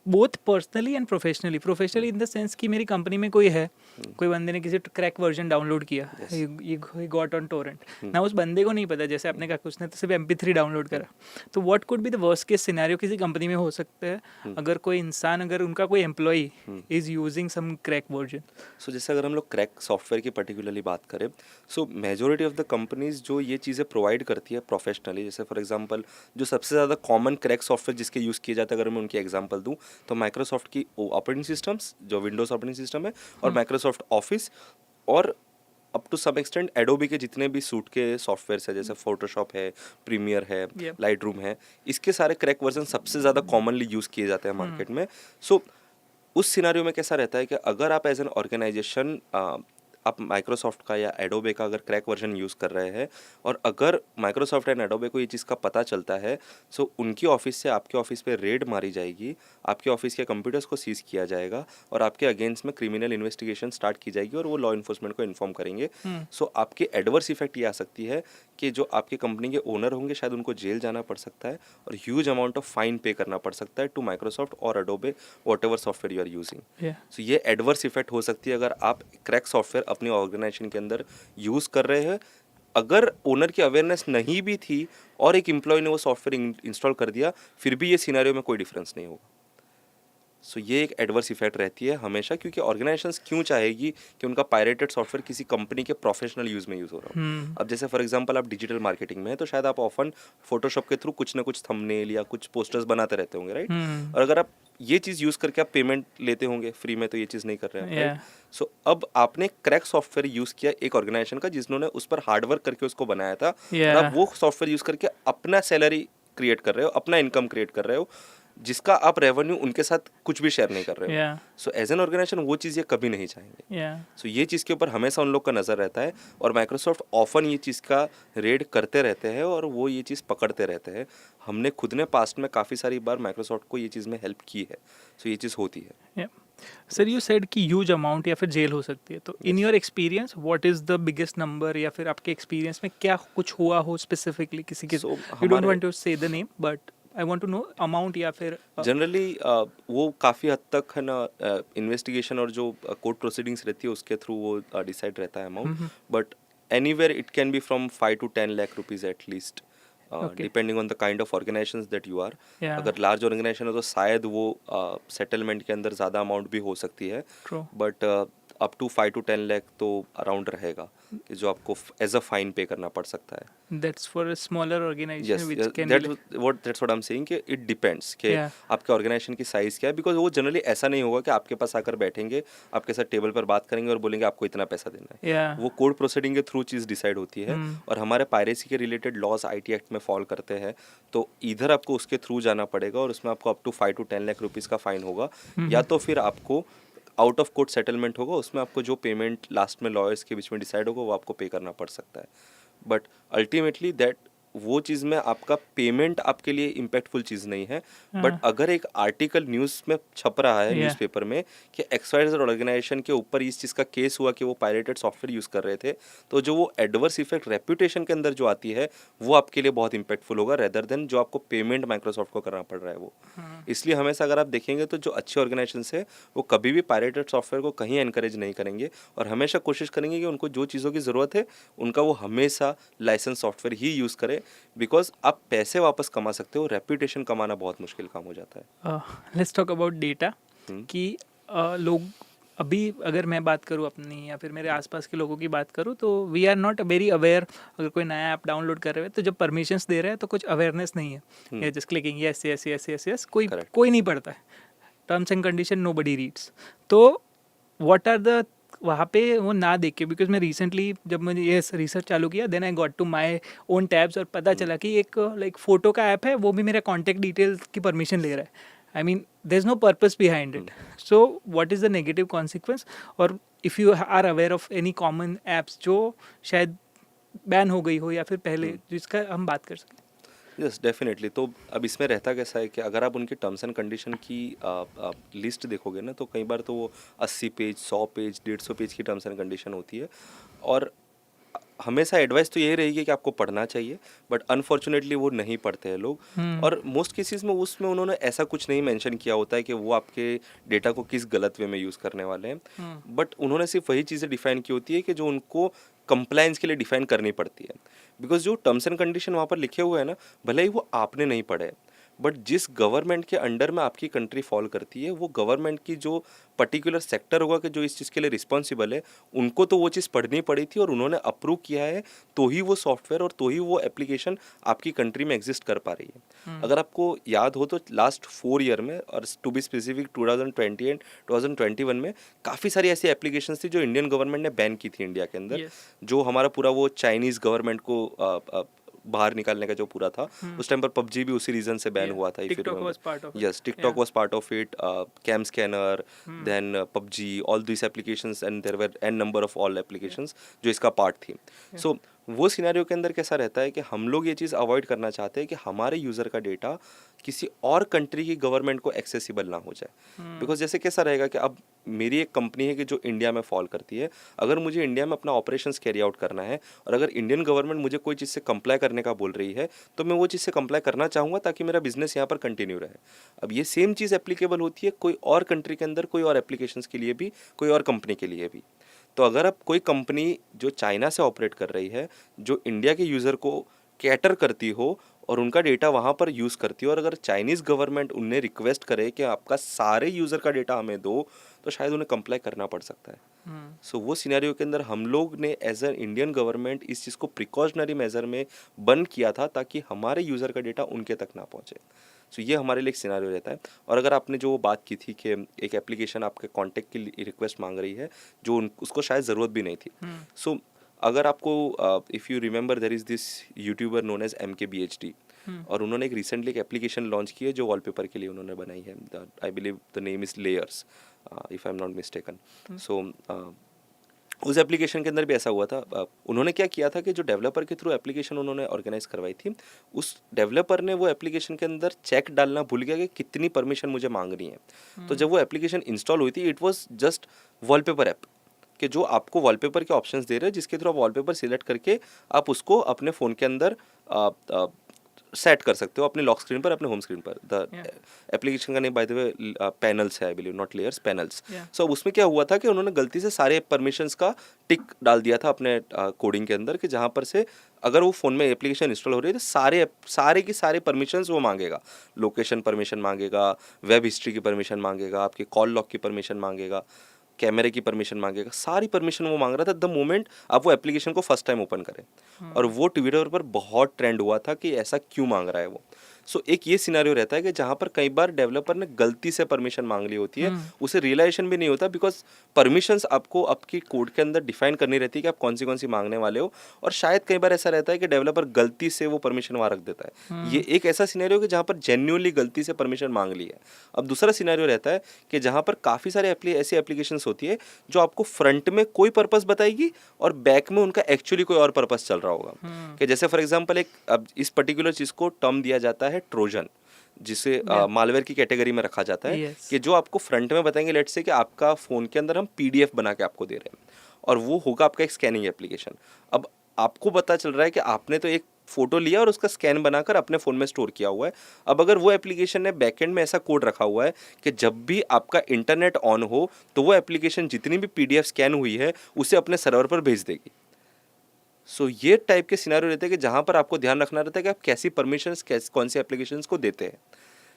B: both personally and professionally in the sense कि मेरी company में कोई है, कोई बंदे ने किसी क्रैक वर्जन डाउनलोड किया, he got on torrent, ना उस बंदे को नहीं पता, जैसे आपने कहा उसने तो सिर्फ MP3 डाउनलोड करा, तो what could be the worst case scenario किसी कंपनी में हो सकता है अगर कोई इंसान, अगर उनका कोई employee is using some crack version?
A: So जैसे अगर हम लोग क्रैक सॉफ्टवेयर की पर्टिकुलरली बात करें, सो मेजोरिटी ऑफ द कंपनीज जो ये चीज़ें प्रोवाइड करती है प्रोफेशनली, जैसे फॉर एग्जांपल जो सबसे ज़्यादा कॉमन क्रैक सॉफ्टवेयर जिसके यूज़ किए जाते हैं, अगर मैं उनकी एग्जांपल दूं तो माइक्रोसॉफ्ट की ऑपरेटिंग सिस्टम्स जो विंडोज़ ऑपरेटिंग सिस्टम है, और माइक्रोसॉफ्ट ऑफिस, और up to some extent Adobe के जितने भी सूट के सॉफ्टवेयर है, जैसे फोटोशॉप है, प्रीमियर है, लाइट रूम है, इसके सारे क्रैक वर्जन सबसे ज़्यादा कॉमनली यूज़ किए जाते हैं मार्केट में। सो उस सिनारियो में कैसा रहता है कि अगर आप एज एन ऑर्गेनाइजेशन आप माइक्रोसॉफ्ट का या एडोबे का अगर क्रैक वर्जन यूज़ कर रहे हैं, और अगर माइक्रोसॉफ्ट एंड एडोबे को ये चीज़ का पता चलता है, सो उनकी ऑफिस से आपके ऑफिस पे रेड मारी जाएगी, आपके ऑफिस के कंप्यूटर्स को सीज किया जाएगा, और आपके अगेंस्ट में क्रिमिनल इन्वेस्टिगेशन स्टार्ट की जाएगी, और वो लॉ इन्फोर्समेंट को इन्फॉर्म करेंगे। सो आपके एडवर्स इफेक्ट ये आ सकती है कि जो आपके कंपनी के ओनर होंगे शायद उनको जेल जाना पड़ सकता है, और ह्यूज अमाउंट ऑफ फाइन पे करना पड़ सकता है टू माइक्रोसॉफ्ट और Adobe, whatever software you are using. So ये एडवर्स इफेक्ट हो सकती है अगर आप क्रैक सॉफ्टवेयर अपनी ऑर्गेनाइजेशन के अंदर यूज़ कर रहे हैं। अगर ओनर की अवेयरनेस नहीं भी थी और एक एम्प्लॉय ने वो सॉफ्टवेयर इंस्टॉल कर दिया, फिर भी ये सिनेरियो में कोई डिफरेंस नहीं होगा। सो ये एक एडवर्स इफेक्ट रहती है हमेशा, क्योंकि ऑर्गेनाइजेशंस क्यों चाहेगी कि उनका पायरेटेड सॉफ्टवेयर किसी कंपनी के प्रोफेशनल यूज़ में यूज़ हो रहा हो। अब जैसे फॉर एग्जांपल आप डिजिटल मार्केटिंग में है, तो शायद आप ऑफन फोटोशॉप के थ्रू कुछ ना कुछ थंबनेल या कुछ पोस्टर्स बनाते रहते होंगे, राइट? और अगर आप ये चीज़ यूज़ करके आप पेमेंट लेते होंगे फ्री में, तो ये चीज़ नहीं कर रहे हैं, राइट? सो अब आपने क्रैक सॉफ्टवेयर यूज़ किया एक ऑर्गेनाइजेशन का, जिन्होंने उस पर हार्डवर्क करके उसको बनाया था, और आप वो सॉफ्टवेयर यूज़ करके अपना सैलरी क्रिएट कर रहे हो, अपना इनकम क्रिएट कर रहे हो, जिसका आप रेवेन्यू उनके साथ कुछ भी शेयर नहीं कर रहे हो। सो एज एन ऑर्गेनाइजेशन वो चीज़ ये कभी नहीं चाहेंगे। सो ये चीज़ के ऊपर हमेशा उन लोग का नज़र रहता है, और माइक्रोसॉफ्ट ऑफन ये चीज़ का रेड करते रहते हैं, और वो ये चीज़ पकड़ते रहते हैं। हमने खुद ने पास्ट में काफ़ी सारी बार माइक्रोसॉफ्ट को ये चीज़ में हेल्प की है। सो ये चीज़ होती है।
B: सर यू सेड कि ह्यूज अमाउंट या फिर जेल हो सकती है, तो in your experience what is the biggest number, या फिर आपके एक्सपीरियंस में क्या कुछ हुआ हो स्पेसिफिकली किसी के? You don't want to say the name, but I want to know amount, या फिर
A: जनरली वो काफ़ी हद तक है ना, इन्वेस्टिगेशन और जो कोर्ट प्रोसीडिंग्स रहती है उसके थ्रू वो डिसाइड रहता है amount, but anywhere it can be from 5 to 10 lakh rupees at least, depending on the kind of organisations that you are. अगर लार्ज ऑर्गेनाइजेशन है तो शायद वो सेटलमेंट के अंदर ज़्यादा अमाउंट भी हो सकती है, but up to 5 to 10 lakh तो अराउंड रहेगा कि जो आपको एज अ फाइन पे करना पड़ सकता है।
B: That's for a smaller organization,
A: Yes,
B: which
A: yes,
B: can
A: that's
B: be
A: what I'm saying कि it depends कि आपके ऑर्गेनाइजेशन की साइज क्या है, बिकॉज वो जनरली ऐसा नहीं होगा कि आपके पास आकर बैठेंगे, आपके साथ टेबल पर बात करेंगे और बोलेंगे आपको इतना पैसा देना है। वो कोर्ट प्रोसीडिंग के थ्रू चीज़ डिसाइड होती है, और हमारे पायरेसी के रिलेटेड लॉज IT एक्ट में फॉल करते हैं, तो इधर आपको उसके थ्रू जाना पड़ेगा, और उसमें आपको up to 5 to 10 lakh rupees का फाइन होगा, या तो फिर आपको आउट ऑफ कोर्ट सेटलमेंट होगा, उसमें आपको जो पेमेंट लास्ट में लॉयर्स के बीच में डिसाइड होगा वो आपको पे करना पड़ सकता है। बट अल्टीमेटली दैट वो चीज़ में आपका पेमेंट आपके लिए इम्पैक्टफुल चीज़ नहीं है, बट अगर एक आर्टिकल न्यूज़ में छप रहा है न्यूज़पेपर में कि XYZ ऑर्गेनाइजेशन के ऊपर इस चीज़ का केस हुआ कि वो पायरेटेड सॉफ्टवेयर यूज़ कर रहे थे, तो जो वो एडवर्स इफेक्ट रेप्यूटेशन के अंदर जो आती है वो आपके लिए बहुत इंपैक्टफुल होगा, रेदर देन जो आपको पेमेंट माइक्रोसॉफ्ट को करना पड़ रहा है वो। इसलिए हमेशा अगर आप देखेंगे तो जो अच्छे ऑर्गेनाइजेशन है वो कभी भी पायरेटेड सॉफ्टवेयर को कहीं एनकरेज नहीं करेंगे, और हमेशा कोशिश करेंगे कि उनको जो चीज़ों की ज़रूरत है उनका वो हमेशा लाइसेंस सॉफ्टवेयर ही यूज़ करें, बिकॉज आप पैसे वापस कमा सकते हो, रेप्यूटेशन कमाना बहुत मुश्किल काम हो जाता है।
B: लेट्स टॉक अबाउट डेटा, कि लोग अभी अगर मैं बात करूँ अपनी या फिर मेरे आसपास के लोगों की बात करूँ तो we are not very aware. अगर कोई नया ऐप डाउनलोड कर रहे हैं तो जब परमिशंस दे रहे हैं तो कुछ अवेयरनेस नहीं है, या just clicking yes yes yes yes yes, कोई
A: करेक्ट।
B: कोई नहीं पढ़ता है, terms and condition nobody reads. तो व्हाट आर द, वहाँ पे वो ना देख के, बिकॉज मैं रिसेंटली जब मैंने ये रिसर्च चालू किया then I got to my own tabs और पता चला कि एक लाइक फ़ोटो का ऐप है, वो भी मेरा कॉन्टैक्ट डिटेल्स की परमिशन ले रहा है। I mean there is no purpose behind it. So what is the negative consequence? और if you are aware of any common apps जो शायद बैन हो गई हो या फिर पहले, जिसका हम बात कर सकें।
A: Yes definitely. तो अब इसमें रहता कैसा है कि अगर आप उनकी टर्म्स एंड कंडीशन की लिस्ट देखोगे ना, तो कई बार तो वो 80 पेज, 100 पेज, 150 पेज की टर्म्स एंड कंडीशन होती है। और हमेशा एडवाइस तो यही रहेगी कि आपको पढ़ना चाहिए, बट अनफॉर्चुनेटली वो नहीं पढ़ते हैं लोग। और मोस्ट केसेस में उसमें उन्होंने ऐसा कुछ नहीं मेंशन किया होता है कि वो आपके डेटा को किस गलत वे में यूज़ करने वाले हैं, बट उन्होंने सिर्फ वही चीज़ें डिफाइन की होती है कि जो उनको कंप्लायंस के लिए डिफाइन करनी पड़ती है। बिकॉज जो टर्म्स एंड कंडीशन वहाँ पर लिखे हुए हैं ना, भले ही वो आपने नहीं पढ़े, बट जिस गवर्नमेंट के अंडर में आपकी कंट्री फॉल करती है, वो गवर्नमेंट की जो पर्टिकुलर सेक्टर होगा कि जो इस चीज़ के लिए रिस्पॉन्सिबल है, उनको तो वो चीज़ पढ़नी पड़ी थी और उन्होंने अप्रूव किया है, तो ही वो सॉफ्टवेयर और तो ही वो एप्लीकेशन आपकी कंट्री में एग्जिस्ट कर पा रही है। अगर आपको याद हो तो लास्ट 4 ईयर में, और टू बी स्पेसिफिक 2020 एंड 2021 में, काफ़ी सारी ऐसी एप्लीकेशंस थी जो इंडियन गवर्नमेंट ने बैन की थी इंडिया के अंदर।
B: Yes.
A: जो हमारा पूरा वो चाइनीज़ गवर्नमेंट को बाहर निकालने का जो पूरा था, उस टाइम पर पबजी भी उसी रीजन से बैन
B: Yeah.
A: हुआ था।
B: TikTok was part of it.
A: यस, TikTok
B: Yeah.
A: Was part of it, cam scanner, then PUBG, all this applications, and there were an number of all applications जो इसका part थी। सो वो सिनेरियो के अंदर कैसा रहता है कि हम लोग ये चीज़ अवॉइड करना चाहते हैं कि हमारे यूज़र का डेटा किसी और कंट्री की गवर्नमेंट को एक्सेसिबल ना हो जाए। बिकॉज जैसे कैसा रहेगा कि अब मेरी एक कंपनी है कि जो इंडिया में फॉल करती है, अगर मुझे इंडिया में अपना ऑपरेशंस कैरी आउट करना है और अगर इंडियन गवर्नमेंट मुझे कोई चीज़ से कंप्लाई करने का बोल रही है, तो मैं वो चीज़ से कंप्लाई करना चाहूँगा ताकि मेरा बिजनेस यहाँ पर कंटिन्यू रहे। अब ये सेम चीज़ एप्लीकेबल होती है कोई और कंट्री के अंदर, कोई और एप्लीकेशंस के लिए भी, कोई और कंपनी के लिए भी। तो अगर अब कोई कंपनी जो चाइना से ऑपरेट कर रही है, जो इंडिया के यूज़र को कैटर करती हो और उनका डेटा वहाँ पर यूज़ करती हो, और अगर चाइनीज़ गवर्नमेंट उन्हें रिक्वेस्ट करे कि आपका सारे यूज़र का डेटा हमें दो, तो शायद उन्हें कंप्लाई करना पड़ सकता है। सो वो सिनेरियो के अंदर हम लोग ने एज एन इंडियन गवर्नमेंट इस चीज़ को प्रिकॉशनरी मेजर में बंद किया था ताकि हमारे यूज़र का डेटा उनके तक ना पहुँचे। सो ये हमारे लिए एक सिनेरियो रहता है। और अगर आपने जो बात की थी कि एक एप्लीकेशन आपके कॉन्टैक्ट की रिक्वेस्ट मांग रही है जो उसको शायद ज़रूरत भी नहीं थी। सो अगर आपको if you remember there is this YouTuber known as MKBHD, और उन्होंने एक रिसेंटली एक एप्लीकेशन लॉन्च की है जो वॉलपेपर के लिए उन्होंने बनाई है। I believe the name is Layers, if I am not mistaken. So उस एप्लीकेशन के अंदर भी ऐसा हुआ था। उन्होंने क्या किया था कि जो डेवलपर के थ्रू एप्लीकेशन उन्होंने ऑर्गेनाइज करवाई थी, उस डेवलपर ने वो एप्लीकेशन के अंदर चेक डालना भूल गया कि कितनी परमिशन मुझे मांग रही है। तो जब वो एप्लीकेशन इंस्टॉल हुई थी, it was just wallpaper app, कि जो आपको वॉलपेपर के ऑप्शंस दे रहे हैं, जिसके थ्रू आप वॉलपेपर सिलेक्ट करके आप उसको अपने फ़ोन के अंदर सेट कर सकते हो, अपने लॉक स्क्रीन पर, अपने होम स्क्रीन पर। द एप्लीकेशन का name by the way Panels है, I believe, not Layers, Panels. So उसमें क्या हुआ था कि उन्होंने गलती से सारे परमिशंस का टिक डाल दिया था अपने कोडिंग के अंदर, कि जहाँ पर से अगर वो फ़ोन में एप्लीकेशन इंस्टॉल हो रही है तो सारे की सारे परमिशंस वो मांगेगा। लोकेशन परमिशन मांगेगा, वेब हिस्ट्री की परमिशन मांगेगा, आपके कॉल लॉग की परमिशन मांगेगा, कैमरे की परमिशन मांगेगा, सारी परमिशन वो मांग रहा था द मोमेंट आप वो एप्लीकेशन को फर्स्ट टाइम ओपन करें। और वो ट्विटर पर बहुत ट्रेंड हुआ था कि ऐसा क्यों मांग रहा है वो। सो एक ये सिनेरियो रहता है कि जहाँ पर कई बार डेवलपर ने गलती से परमिशन मांग ली होती है, उसे रियलाइजेशन भी नहीं होता, बिकॉज परमिशंस आपको आपकी कोड के अंदर डिफाइन करनी रहती है कि आप कौन सी मांगने वाले हो। और शायद कई बार ऐसा रहता है कि डेवलपर गलती से वो परमिशन वहाँ रख देता है। ये एक ऐसा सिनेरियो कि जहाँ पर जेन्युइनली गलती से परमिशन मांग ली है। अब दूसरा सिनेरियो रहता है कि जहाँ पर काफ़ी सारे ऐसी एप्लीकेशंस होती है जो आपको फ्रंट में कोई पर्पस बताएगी और बैक में उनका एक्चुअली कोई और पर्पस चल रहा होगा। कि जैसे फॉर एग्जांपल एक अब इस पर्टिकुलर चीज़ को टर्म दिया जाता है ट्रोजन, जिसे मालवेयर की कैटेगरी में रखा जाता है। कि जो आपको फ्रंट में बताएंगे, लेट्स से कि आपका फ़ोन के अंदर हम PDF बना के आपको दे रहे हैं और वो होगा आपका एक स्कैनिंग एप्लीकेशन। अब आपको पता चल रहा है कि आपने तो एक फ़ोटो लिया और उसका स्कैन बनाकर अपने फ़ोन में स्टोर किया हुआ है। अब अगर वो एप्लीकेशन ने बैकएंड में ऐसा कोड रखा हुआ है कि जब भी आपका इंटरनेट ऑन हो तो वो एप्लीकेशन जितनी भी PDF स्कैन हुई है उसे अपने सर्वर पर भेज देगी। सो ये टाइप के सिनेरियो रहते हैं कि जहाँ पर आपको ध्यान रखना रहता है कि आप कैसी परमिशंस कौन सी एप्लीकेशंस को देते हैं।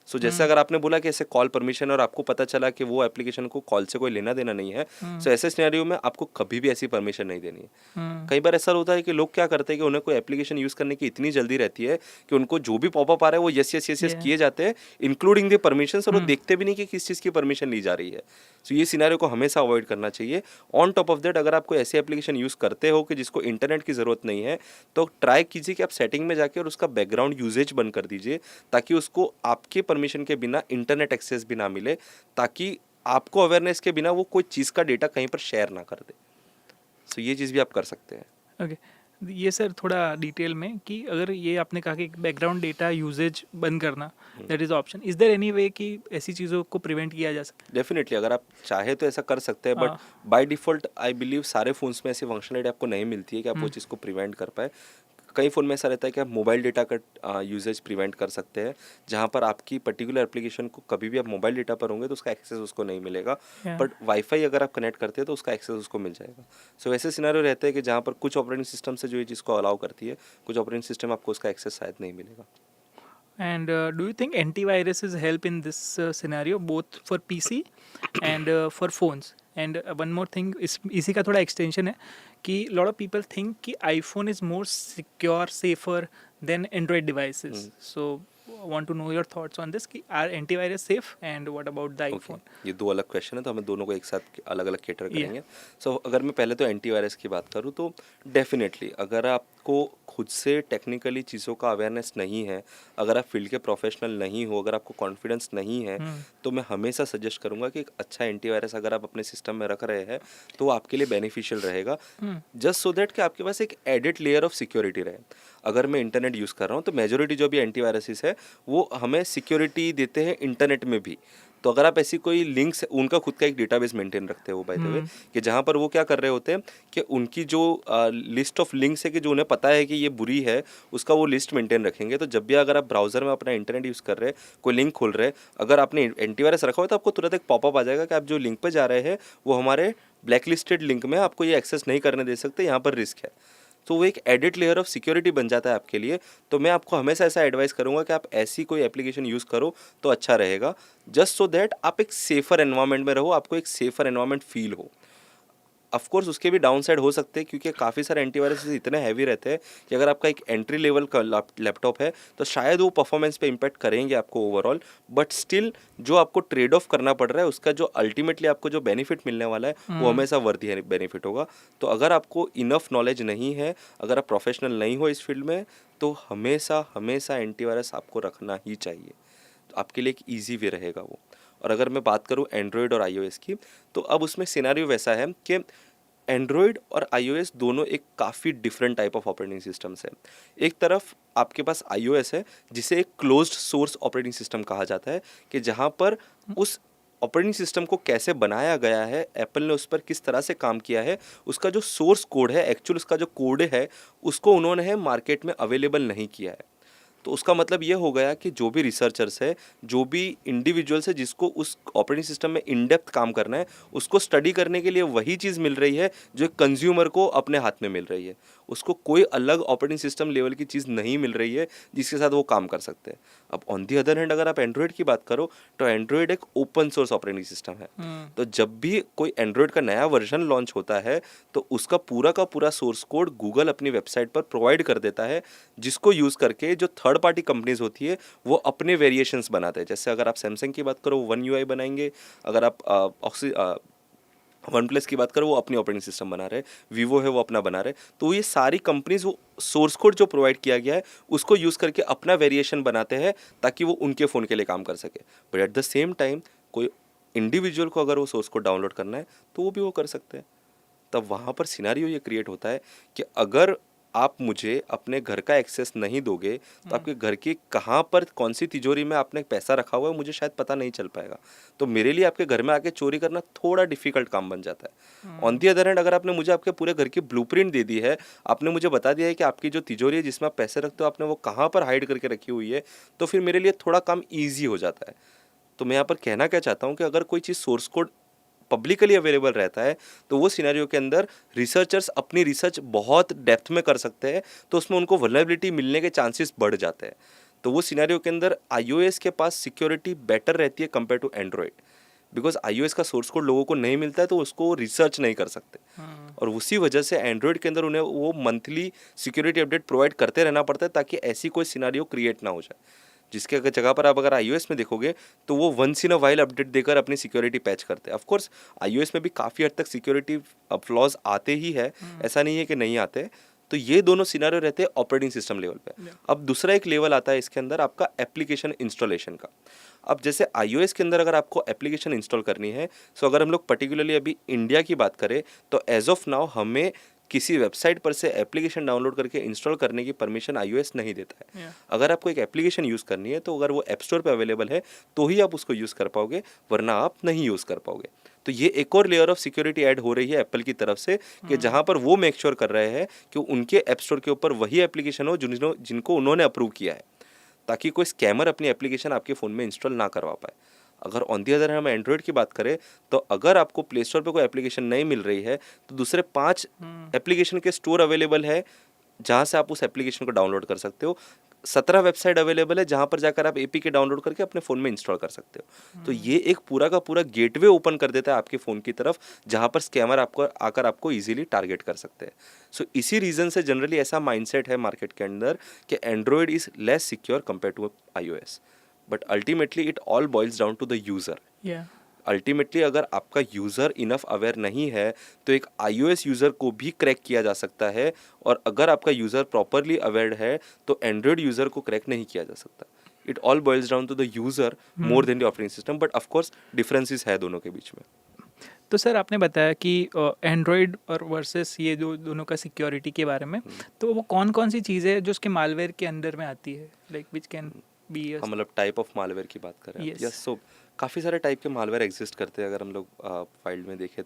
A: सो जैसे अगर आपने बोला कि ऐसे कॉल परमिशन और आपको पता चला कि वो एप्लीकेशन को कॉल से कोई लेना देना नहीं है, सो ऐसे सिनेरियो में आपको कभी भी ऐसी परमिशन नहीं देनी है। कई बार ऐसा होता है कि लोग क्या करते हैं कि उन्हें कोई एप्लीकेशन यूज़ करने की इतनी जल्दी रहती है कि उनको जो भी पॉपअप आ रहा है वो yes yes yes yes
B: Yeah.
A: किए जाते हैं, इंक्लूडिंग द परमिशंस, और वो देखते भी नहीं कि किस चीज़ की परमिशन ली जा रही है। सो ये सिनेरियो को हमेशा अवॉइड करना चाहिए। ऑन टॉप ऑफ दैट, अगर आप कोई ऐसी एप्लीकेशन यूज़ करते हो कि जिसको इंटरनेट की ज़रूरत नहीं है, तो ट्राई कीजिए कि आप सेटिंग में जाके और उसका बैकग्राउंड यूजेज बंद कर दीजिए, ताकि उसको आपके परमिशन के बिना इंटरनेट एक्सेस भी ना मिले, ताकि आपको अवेयरनेस के बिना वो कोई चीज़ का डेटा कहीं पर शेयर ना कर दे। सो ये चीज़ भी आप कर सकते हैं।
B: ओके, ये सर थोड़ा डिटेल में कि अगर ये आपने कहा कि बैकग्राउंड डेटा यूजेज बंद करना, that is option, is there any way कि ऐसी चीज़ों को प्रिवेंट किया जा सके?
A: डेफिनेटली अगर आप चाहे तो ऐसा कर सकते हैं, बट
B: हाँ।
A: बाय डिफ़ॉल्ट आई बिलीव सारे फ़ोन्स में ऐसी फंक्शनलिटी आपको नहीं मिलती है कि आप वो चीज़ को प्रिवेंट कर पाए। कई फ़ोन में ऐसा रहता है कि आप मोबाइल डेटा का यूसेज प्रिवेंट कर सकते हैं, जहाँ पर आपकी पर्टिकुलर एप्लीकेशन को कभी भी आप मोबाइल डेटा पर होंगे तो उसका एक्सेस उसको नहीं मिलेगा,
B: Yeah.
A: बट वाईफाई अगर आप कनेक्ट करते हैं तो उसका एक्सेस उसको मिल जाएगा। सो ऐसे सिनेरियो रहते हैं कि जहाँ पर कुछ ऑपरेटिंग सिस्टम से जो ये चीज़ को अलाउ करती है, कुछ ऑपरेटिंग सिस्टम आपको उसका एक्सेस शायद नहीं मिलेगा।
B: And do you think antiviruses help in this scenario, both for PC and for phones? And one more thing, इसी का थोड़ा extension है कि lot of people think कि iPhone is more secure, safer than Android devices. So I want to know your thoughts on this कि are antivirus safe and what about the iPhone?
A: ये दो अलग क्वेश्चन है, तो हमें दोनों को एक साथ अलग अलग केटर करेंगे। सो अगर मैं पहले तो एंटीवायरस की बात करूँ तो डेफिनेटली अगर आपको खुद से टेक्निकली चीज़ों का अवेयरनेस नहीं है, अगर आप फील्ड के प्रोफेशनल नहीं हो, अगर आपको कॉन्फिडेंस नहीं है, तो मैं हमेशा सजेस्ट करूंगा कि एक अच्छा एंटीवायरस अगर आप अपने सिस्टम में रख रहे हैं तो वो आपके लिए बेनिफिशियल रहेगा, जस्ट सो दैट कि आपके पास एक एडिड लेयर ऑफ सिक्योरिटी रहे। अगर मैं इंटरनेट यूज़ कर रहा हूँ तो मेजोरिटी जो भी एंटीवायरसेस है वो हमें सिक्योरिटी देते हैं इंटरनेट में भी। तो अगर आप ऐसी कोई लिंक्स, उनका खुद का एक डेटाबेस मेंटेन रखते हो बाय द वे, कि जहाँ पर वो क्या कर रहे होते हैं कि उनकी जो लिस्ट ऑफ लिंक्स है कि जो उन्हें पता है कि ये बुरी है, उसका वो लिस्ट मेंटेन रखेंगे। तो जब भी अगर आप ब्राउजर में अपना इंटरनेट यूज़ कर रहे हैं, कोई लिंक खोल रहे हैं, अगर आपने एंटीवायरस रखा हो तो आपको तुरंत एक पॉपअप आ जाएगा कि आप जो लिंक पे जा रहे हैं वो हमारे ब्लैकलिस्टेड लिंक में, आपको ये एक्सेस नहीं करने दे सकते, यहाँ पर रिस्क है। तो वो एक एडिट लेयर ऑफ सिक्योरिटी बन जाता है आपके लिए। तो मैं आपको हमेशा ऐसा एडवाइस करूंगा कि आप ऐसी कोई एप्लीकेशन यूज़ करो तो अच्छा रहेगा, जस्ट सो दैट आप एक सेफर एनवायरनमेंट में रहो, आपको एक सेफर एनवायरनमेंट फील हो। ऑफ कोर्स उसके भी डाउन साइड हो सकते हैं, क्योंकि काफ़ी सारे एंटीवायरस इतने हैवी रहते हैं कि अगर आपका एक एंट्री लेवल का लैपटॉप है तो शायद वो परफॉर्मेंस पे इम्पैक्ट करेंगे आपको ओवरऑल, बट स्टिल जो आपको ट्रेड ऑफ करना पड़ रहा है उसका जो अल्टीमेटली आपको जो बेनिफिट मिलने वाला है वो हमेशा वर्दी है बेनिफिट होगा। तो अगर आपको इनफ नॉलेज नहीं है, अगर आप प्रोफेशनल नहीं हो इस फील्ड में, तो हमेशा हमेशा एंटीवायरस आपको रखना ही चाहिए। तो आपके लिए एक ईजी वे रहेगा वो। और अगर मैं बात करूँ एंड्रॉयड और iOS की, तो अब उसमें सिनेरियो वैसा है कि एंड्रॉयड और iOS दोनों एक काफ़ी different type of operating systems है। एक तरफ आपके पास iOS है जिसे एक क्लोज्ड सोर्स ऑपरेटिंग सिस्टम कहा जाता है, कि जहाँ पर उस ऑपरेटिंग सिस्टम को कैसे बनाया गया है, एप्पल ने उस पर किस तरह से काम किया है, उसका जो सोर्स कोड है, एक्चुअल उसका जो कोड है, उसको उन्होंने मार्केट में अवेलेबल नहीं किया है। तो उसका मतलब ये हो गया कि जो भी रिसर्चर्स है, जो भी इंडिविजुअल्स है जिसको उस ऑपरेटिंग सिस्टम में इन डेप्थ काम करना है, उसको स्टडी करने के लिए वही चीज़ मिल रही है जो एक कंज्यूमर को अपने हाथ में मिल रही है। उसको कोई अलग ऑपरेटिंग सिस्टम लेवल की चीज़ नहीं मिल रही है जिसके साथ वो काम कर सकते हैं। अब ऑन दी अदर हैंड अगर आप एंड्रॉयड की बात करो तो एंड्रॉयड एक ओपन सोर्स ऑपरेटिंग सिस्टम है। तो जब भी कोई एंड्रॉयड का नया वर्जन लॉन्च होता है तो उसका पूरा का पूरा सोर्स कोड गूगल अपनी वेबसाइट पर प्रोवाइड कर देता है, जिसको यूज़ करके जो थर्ड पार्टी कंपनीज होती है वो अपने वेरिएशंस बनाते हैं। जैसे अगर आप सैमसंग की बात करो वन UI बनाएंगे, अगर आप वन प्लस की बात करो वो अपनी ऑपरेटिंग सिस्टम बना रहे, वीवो है वो अपना बना रहे। तो ये सारी कंपनीज वो सोर्स कोड जो प्रोवाइड किया गया है उसको यूज़ करके अपना वेरिएशन बनाते हैं ताकि वो उनके फ़ोन के लिए काम कर सके। But at the same time कोई इंडिविजुअल को अगर वो सोर्स कोड डाउनलोड करना है तो वो भी वो कर सकते हैं। तब वहाँ पर सिनारियो ये क्रिएट होता है कि अगर आप मुझे अपने घर का एक्सेस नहीं दोगे तो आपके घर की कहाँ पर कौन सी तिजोरी में आपने पैसा रखा हुआ है मुझे शायद पता नहीं चल पाएगा। तो मेरे लिए आपके घर में आके चोरी करना थोड़ा डिफिकल्ट काम बन जाता है। ऑन दी अदर हैंड अगर आपने मुझे आपके पूरे घर की ब्लूप्रिंट दे दी है, आपने मुझे बता दिया है कि आपकी जो तिजोरी है जिसमें आप पैसे रखते हो आपने वो कहाँ पर हाइड करके रखी हुई है, तो फिर मेरे लिए थोड़ा काम ईजी हो जाता है। तो मैं यहाँ पर कहना क्या चाहता हूँ कि अगर कोई चीज़ सोर्स कोड पब्लिकली अवेलेबल रहता है तो वो सिनेरियो के अंदर रिसर्चर्स अपनी रिसर्च बहुत डेप्थ में कर सकते हैं, तो उसमें उनको वल्नरेबिलिटी मिलने के चांसेस बढ़ जाते हैं। तो वो सिनेरियो के अंदर iOS के पास सिक्योरिटी बेटर रहती है compare to Android, because iOS का सोर्स कोड लोगों को नहीं मिलता है तो उसको रिसर्च नहीं कर सकते, और उसी वजह से एंड्रॉयड के अंदर उन्हें वो मंथली सिक्योरिटी अपडेट प्रोवाइड करते रहना पड़ता है ताकि ऐसी कोई सिनारियो क्रिएट ना हो जाए, जिसके जगह पर आप अगर iOS में देखोगे तो वो once in a while update देकर अपनी सिक्योरिटी पैच करते हैं। ऑफ कोर्स iOS में भी काफ़ी हद तक सिक्योरिटी फ्लॉज आते ही है, ऐसा नहीं है कि नहीं आते। तो ये दोनों सिनारियो रहते हैं ऑपरेटिंग सिस्टम लेवल पे। अब दूसरा एक लेवल आता है इसके अंदर आपका एप्लीकेशन इंस्टॉलेशन का। अब जैसे iOS के अंदर अगर आपको एप्लीकेशन इंस्टॉल करनी है, सो अगर हम लोग पर्टिकुलरली अभी इंडिया की बात करें तो एज ऑफ नाउ हमें किसी वेबसाइट पर से एप्लीकेशन डाउनलोड करके इंस्टॉल करने की परमिशन iOS नहीं देता है। अगर आपको एक एप्लीकेशन यूज़ करनी है तो अगर वो ऐप स्टोर पे अवेलेबल है तो ही आप उसको यूज़ कर पाओगे, वरना आप नहीं यूज़ कर पाओगे। तो ये एक और लेयर ऑफ सिक्योरिटी ऐड हो रही है एप्पल की तरफ से कि जहाँ पर वो मेक श्योर कर रहे हैं कि उनके ऐप स्टोर के ऊपर वही एप्लीकेशन हो जिनको उन्होंने अप्रूव किया है, ताकि कोई स्कैमर अपनी एप्लीकेशन आपके फ़ोन में इंस्टॉल ना करवा पाए। अगर ऑन दी अदर हम एंड्रॉयड की बात करें तो अगर आपको प्ले स्टोर पे कोई एप्लीकेशन नहीं मिल रही है तो दूसरे 5 एप्लीकेशन के स्टोर अवेलेबल है जहाँ से आप उस एप्लीकेशन को डाउनलोड कर सकते हो। 17 वेबसाइट अवेलेबल है जहाँ पर जाकर आप एपीके डाउनलोड करके अपने फ़ोन में इंस्टॉल कर सकते हो। तो ये एक पूरा का पूरा गेटवे ओपन कर देता है आपके फ़ोन की तरफ, जहाँ पर स्कैमर आपको आकर आपको इजीली टारगेट कर सकते हैं। सो इसी रीज़न से जनरली ऐसा माइंडसेट है मार्केट के अंदर कि Android is less secure compare to iOS, but ultimately it all boils down to the user. Ultimately अगर आपका यूज़र इनफ अवेयर नहीं है तो एक iOS यूज़र को भी क्रैक किया जा सकता है, और अगर आपका यूज़र प्रॉपरली अवेयर है तो एंड्रॉयड यूज़र को क्रैक नहीं किया जा सकता। It all boils down to the user more than the operating system, but of course differences है दोनों के बीच में।
B: तो सर आपने बताया कि एंड्रॉयड और वर्सेस ये जो दोनों का सिक्योरिटी के बारे में, तो वो कौन कौन सी चीज़ें हैं जो उसके मालवेयर के अंदर में आती है, लाइक विच कैन बी
A: हम मतलब टाइप ऑफ मालवेयर की बात करें,
B: Yes.
A: यस, सो काफ़ी सारे टाइप के मालवेयर एग्जिस्ट करते हैं अगर हम लोग फाइल्ड में देखें